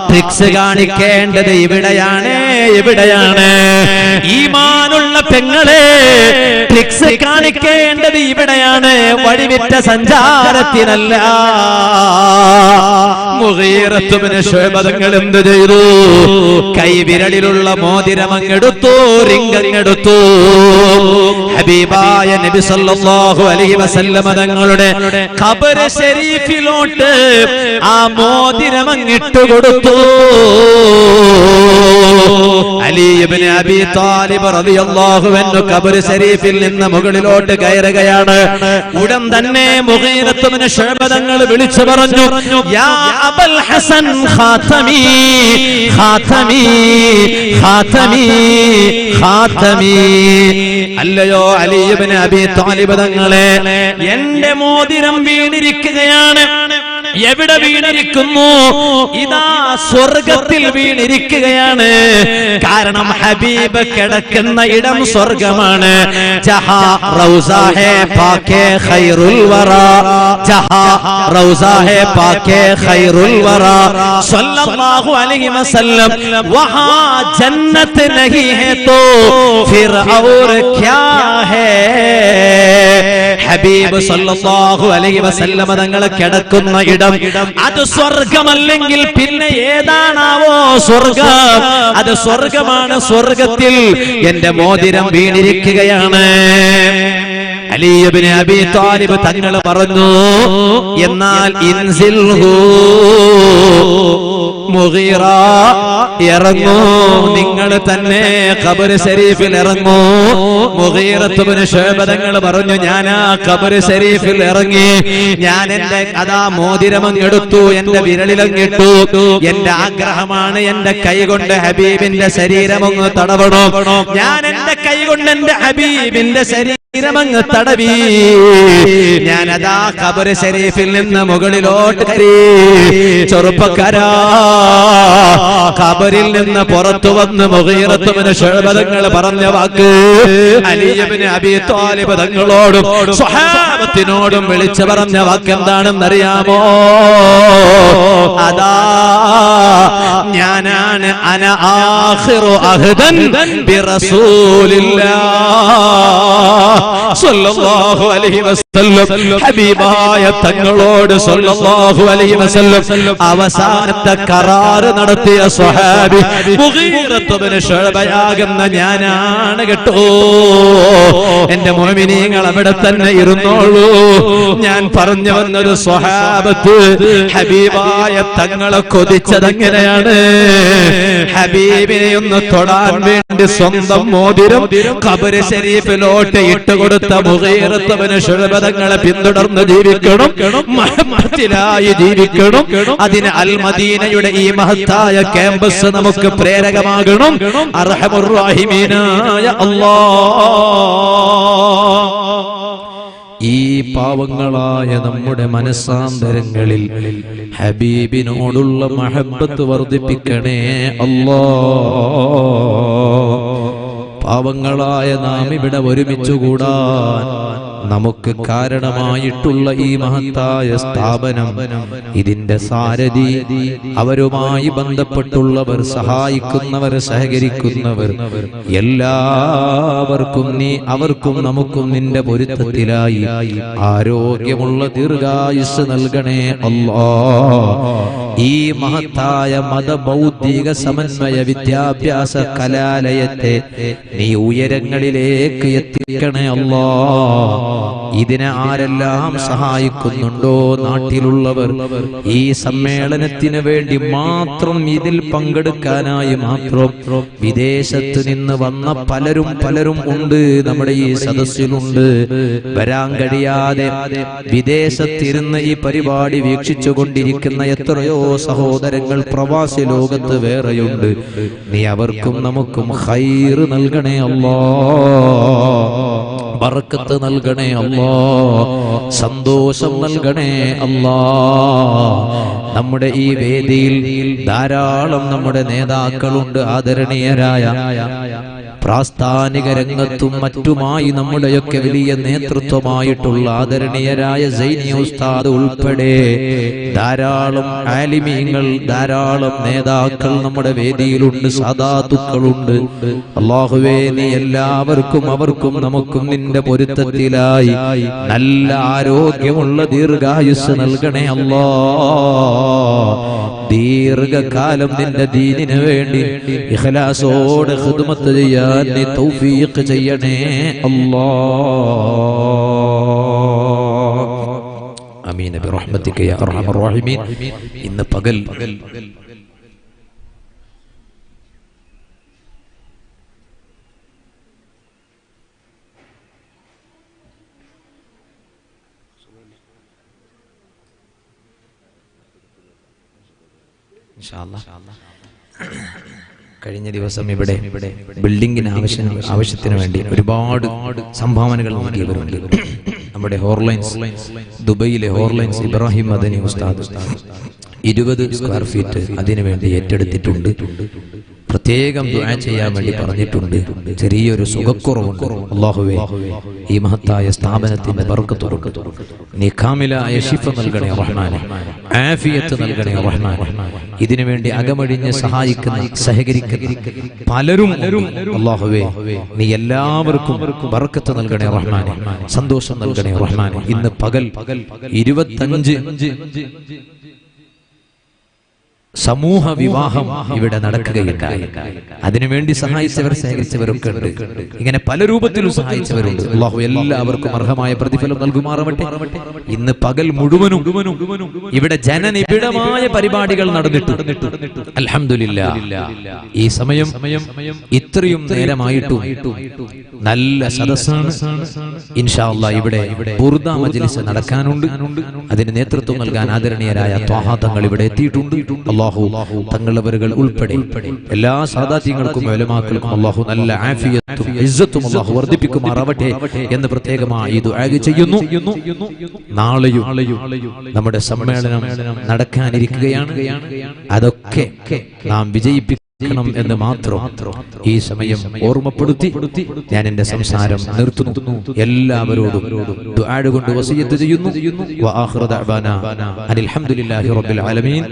Speaker 1: ട്രിക്സ് കാണിക്കേണ്ടത് ഇവിടെയാണ്, ഇവിടെയാണ്. ഈമാനുള്ള പെങ്ങളെ, ട്രിക്സ് കാണിക്കേണ്ടത് ഇവിടെയാണ്, വഴിവിറ്റ സഞ്ചാരത്തിനല്ല. മുഗീറത്ത് ഇബ്നു ശുഅബ തങ്ങൾ എന്ത് ചെയ്തു? കൈവിരലിലുള്ള മോതിരം അങ്ങെടുത്തു, റിംഗങ്ങെടുത്തു. ഹബീബായ നബി സല്ലല്ലാഹു അലൈഹി വസല്ലം തങ്ങളുടെ ഖബർ ശരീഫിലോട്ട് ആ മോതിരം അങ്ങിട്ട് കൊടുത്തു. അലി ഇബ്നു അബീ ത്വാലിബ് റളിയല്ലാഹു അൻഹു ഖബർ ശരീഫിൽ നിന്ന് മുകളിലോട്ട് കയറുകയാണ്. ഉടൻ തന്നെ മുഗീറത്ത് ഇബ്നു ശുഅബ തങ്ങൾ വിളിച്ചു പറഞ്ഞു, യാ അബൽ ഹസൻ ഖാതമി ഖാതമി ഖാതമി ഖാതമി. അല്ലയോ അലി ഇബ്നു അബീ ത്വാലിബ് തങ്ങളെ, എന്റെ മോതിരം വീണിരിക്കുകയാണ്. എവിടെ വീണിരിക്കുന്നു? ഇതാ സ്വർഗത്തിൽ വീണിരിക്കുകയാണ്. കാരണം ഹബീബ് കിടക്കുന്ന ഇടം സ്വർഗമാണ്. ജഹാ റൗസാ ഹേ പാകേ ഖൈറുൽ വറാ, ജഹാ റൗസാ ഹേ പാകേ ഖൈറുൽ വറാ സല്ലല്ലാഹു അലൈഹി വസല്ലം, വഹാ ജന്നത്ത് നഹീ ഹേ തോ ഫിർ ഔർ ക്യാ ഹേ. ഹബീബ് സല്ലല്ലാഹു അലൈഹി വസല്ലം തങ്ങൾ കിടക്കുന്ന ഇടം അത് സ്വർഗമല്ലെങ്കിൽ പിന്നെ ഏതാണാവോ സ്വർഗം? അത് സ്വർഗമാണ്. സ്വർഗത്തിൽ എന്റെ മോതിരം വീണിരിക്കുകയാണ്. അലി ഇബ്നു അബീ ത്വാലിബ് തങ്ങൾ പറഞ്ഞു, എന്നാൽ ഇൻസിൽഹു മുഗീറ, ഇറങ്ങൂ, നിങ്ങൾ തന്നെ ഖബർ ശരീഫിൽ ഇറങ്ങൂ. മുഗീറത്ത് ഇബ്നു ശുഅബ തങ്ങൾ പറഞ്ഞു, ഞാൻ ആ ഖബർ ശരീഫിൽ ഇറങ്ങി, ഞാൻ എന്റെ അതാ മോതിരമങ്ങെടുത്തു, എന്റെ വിരലിലങ്ങിട്ടു. എന്റെ ആഗ്രഹമാണ് എന്റെ കൈ കൊണ്ട് ഹബീബിന്റെ ശരീരമൊന്ന് തടവണം. ഞാൻ എന്റെ കൈ കൊണ്ട് എന്റെ ഹബീബിന്റെ ശരീരം ശരീരമങ്ങ് തടവി. ഞാനതാ ഖബർ ശരീഫിൽ നിന്ന് മുകളിലോട്ട് കയറി. ചെറുപ്പക്കാരാ, ഖബറിൽ നിന്ന് പുറത്തു വന്ന് മുഗീറത്ത് ഇബ്നു ശുഅബ തങ്ങൾ പറഞ്ഞ വാക്ക് അലി ഇബ്നു അബീ ത്വാലിബ് തങ്ങളോടും സ്വഹാബത്തിനോടും വിളിച്ചു പറഞ്ഞ വാക്ക് എന്താണെന്നറിയാമോ? അതാ ഞാനാണ് അന ആഖിറു അഹ്ദൻ ബിറസൂലില്ലാഹ് സ്വല്ലല്ലാഹു അലൈഹി വസല്ലം. ഹബീബായ തങ്ങളോട് സ്വല്ലല്ലാഹു അലൈഹി വസല്ലം അവസാനത്തെ കരാർ നടത്തിയ സ്വഹാബി മുഗീറത്ത് ഇബ്നു ശുഅബയാകുന്ന ഞാനാണ് കേട്ടോ. എന്റെ മുഅ്മിനീങ്ങൾ അവിടെ തന്നെ ഇരുന്നോളൂ. ഞാൻ പറഞ്ഞു വന്നത് സ്വഹാബത്ത് ഹബീബായ തങ്ങളെ കൊതിച്ചതെങ്ങനെയാണ്? ഹബീബിനെ ഒന്ന് തൊടാൻ വേണ്ടി സ്വന്തം മോതിരം ഖബർ ശരീഫിലോട്ട് ഇട്ടുകൊടുത്ത മുഗീറത്ത് ഇബ്നു ശുഅബ തങ്ങളെ പിന്തുടർന്ന് ജീവിക്കണം, മഹബത്തിലായി ജീവിക്കണം. അതിന് അൽ മദീനയുടെ ഈ മഹത്തായ ക്യാമ്പസ് നമുക്ക് പ്രേരകമാകണം. അർഹമുർ റഹീമീനായ അല്ലാഹ്, ഈ പാവങ്ങളായ നമ്മുടെ മനസ്സാന്തരങ്ങളിൽ ഹബീബിനോടുള്ള മഹബത്ത് വർദ്ധിപ്പിക്കണേ അല്ലാഹ്. പാവങ്ങളായ നാം ഇവിടെ ഒരുമിച്ചുകൂടാൻ നമുക്ക് കാരണമായിട്ടുള്ള ഈ മഹത്തായ സ്ഥാപനം, ഇതിന്റെ സാരഥി, അവരുമായി ബന്ധപ്പെട്ടുള്ളവർ, സഹായിക്കുന്നവർ, സഹകരിക്കുന്നവർ എല്ലാവർക്കും നീ അവർക്കും നമുക്കും നിന്റെ പൊരുത്തത്തിലായി ആരോഗ്യമുള്ള ദീർഘായുസ് നൽകണേ അല്ലാഹ്. ഈ മഹത്തായ മതബൗദ്ധിക സമന്വയ വിദ്യാഭ്യാസ കലാലയത്തെ നീ ഉയരങ്ങളിലേക്ക് എത്തിക്കണേ അല്ലാഹ്. ഇതിനെ ആരെല്ലാം സഹായിക്കുന്നുണ്ടോ നാട്ടിലുള്ളവർ, ഈ സമ്മേളനത്തിന് വേണ്ടി മാത്രം, ഇതിൽ പങ്കെടുക്കാനായി മാത്രം വിദേശത്ത് നിന്ന് വന്ന പലരും ഉണ്ട്, നമ്മുടെ ഈ സദസ്സിലുണ്ട്. വരാൻ കഴിയാതെ വിദേശത്തിരുന്ന് ഈ പരിപാടി വീക്ഷിച്ചു കൊണ്ടിരിക്കുന്ന എത്രയോ സഹോദരങ്ങൾ പ്രവാസി ലോകത്ത് വേറെയുണ്ട്. നീ അവർക്കും നമുക്കും ഖൈർ നൽകണേ അല്ലാഹ്, ബർക്കത്ത് നൽകണേ അല്ലാഹ്, സന്തോഷം നൽകണേ അല്ലാഹ്. നമ്മുടെ ഈ വേദിയിൽ ധാരാളം നമ്മുടെ നേതാക്കളുണ്ട്, ആദരണീയരായ പ്രാസ്ഥാനിക രംഗത്തും മറ്റുമായി നമ്മുടെയൊക്കെ വലിയ നേതൃത്വമായിട്ടുള്ള ആദരണീയരായ സൈനി ഉസ്താദ് ഉൾപ്പെടെ ധാരാളം ആലിമീങ്ങൾ, ധാരാളം നേതാക്കൾ നമ്മുടെ വേദിയിലുണ്ട്, സാദാത്തുക്കളുണ്ട്. അല്ലാഹുവേ, നീ എല്ലാവർക്കും അവർക്കും നമുക്കും നിന്റെ പൊരുത്തത്തിലായി നല്ല ആരോഗ്യമുള്ള ദീർഘായുസ് നൽകണേ അല്ലാഹ്. ദീർഘകാലം നിന്റെ ദീനിന് വേണ്ടി ഇഖ്ലാസോടെ ഖിദ്മത്ത് ചെയ്യാൻ നീ തൗഫീഖ് ചെയ്യണേ അല്ലാഹ്. ആമീൻ ബിറഹ്മതിക യാ അർഹമർ റഹീമീൻ. ഇന്ന് പകൽ കഴിഞ്ഞ ദിവസം ഇവിടെ ബിൽഡിങ്ങിന് ആവശ്യത്തിന് വേണ്ടി ഒരുപാട് സംഭാവനകൾ നൽകിയവരുണ്ട്. നമ്മുടെ ഹോർലൈൻസ്, ദുബൈയിലെ ഹോർലൈൻസ് ഇബ്രാഹിം മദനി ഉസ്താദ് 20 സ്ക്വയർ ഫീറ്റ് അതിനുവേണ്ടി ഏറ്റെടുത്തിട്ടുണ്ട്. പ്രത്യേകം ദുആ ചെയ്യാൻ വേണ്ടി പറഞ്ഞിട്ടുണ്ട്. ചെറിയൊരു സുഖക്കുറവുണ്ട്. അല്ലാഹുവേ, ഈ മഹത്തായ സ്ഥാപനത്തിന്റെ ബർക്കത്ത് കൊടുക്കൂ. നീ കാമിലായ ശിഫ നൽകണേ റഹ്മാനെ, ആഫിയത്ത് നൽകണേ റഹ്മാനെ. ഇതിനു വേണ്ടി അകമഴിഞ്ഞ് സഹായിക്കുന്ന, സഹകരിക്കുന്ന പലരും അല്ലാഹുവേ, നീ എല്ലാവർക്കും ബർക്കത്ത് നൽകണേ റഹ്മാനെ, സന്തോഷം നൽകണേ റഹ്മാനെ. ഇന്ന് പകൽ 25 സമൂഹ വിവാഹം ഇവിടെ നടക്കുകയുണ്ടായി. അതിനുവേണ്ടി സഹായിച്ചവർ, സഹകരിച്ചവരൊക്കെ ഉണ്ട്. ഇങ്ങനെ പല രൂപത്തിലും സഹായിച്ചവരുണ്ട്. അല്ലാഹു എല്ലാവർക്കും അർഹമായ പ്രതിഫലം നൽകുമാറാവട്ടെ. ഇന്ന് പകൽ മുഴുവനും ഇവിടെ ജനനിബിഡമായ പരിപാടികൾ നടന്നിട്ടുണ്ട്. അൽഹംദുലില്ലാഹ്, ഈ സമയം ഇത്രയും നേരമായിട്ടും നല്ല സദസ്സാണ്. ഇൻഷാ അല്ലാഹ് ഇവിടെ ബുർദ മജ്ലിസ് നടക്കാനുണ്ട്. അതിന് നേതൃത്വം നൽകാൻ ആദരണീയരായ ത്വാഹാ തങ്ങൾ ഇവിടെ എത്തിയിട്ടുണ്ട്. അല്ലാഹു തങ്ങളവരുകൾ ഉൾപ്പെടെ എല്ലാ സാദാത്യങ്ങൾക്കും ഉലമാക്കൾക്കും അല്ലാഹു നല്ല ആഫിയത്തും ഇസ്സത്തും അല്ലാഹു വർദ്ധിപ്പിക്കുമാറാവട്ടെ എന്ന് പ്രത്യേകമായി ദുആ ചെയ്യുന്നു. നാളെയും നമ്മുടെ സമ്മേളനം നടക്കാനിരിക്കുകയാണ്. അതൊക്കെ നാം വിജയിപ്പിക്കണം എന്ന് മാത്രം ഈ സമയം ഓർമ്മപ്പെടുത്തി ഞാൻ എന്റെ സംസാരം നിർത്തുന്നു. എല്ലാവരോടും ദുആ കൊണ്ട് വസിയത്ത് ചെയ്യുന്നു. വആഖിറു ദഅവാനാ അൽഹംദുലില്ലാഹി റബ്ബിൽ ആലമീൻ.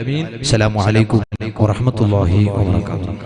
Speaker 1: അസ്സലാമു അലൈക്കും വറഹ്മത്തുള്ളാഹി വബറകാതുഹു.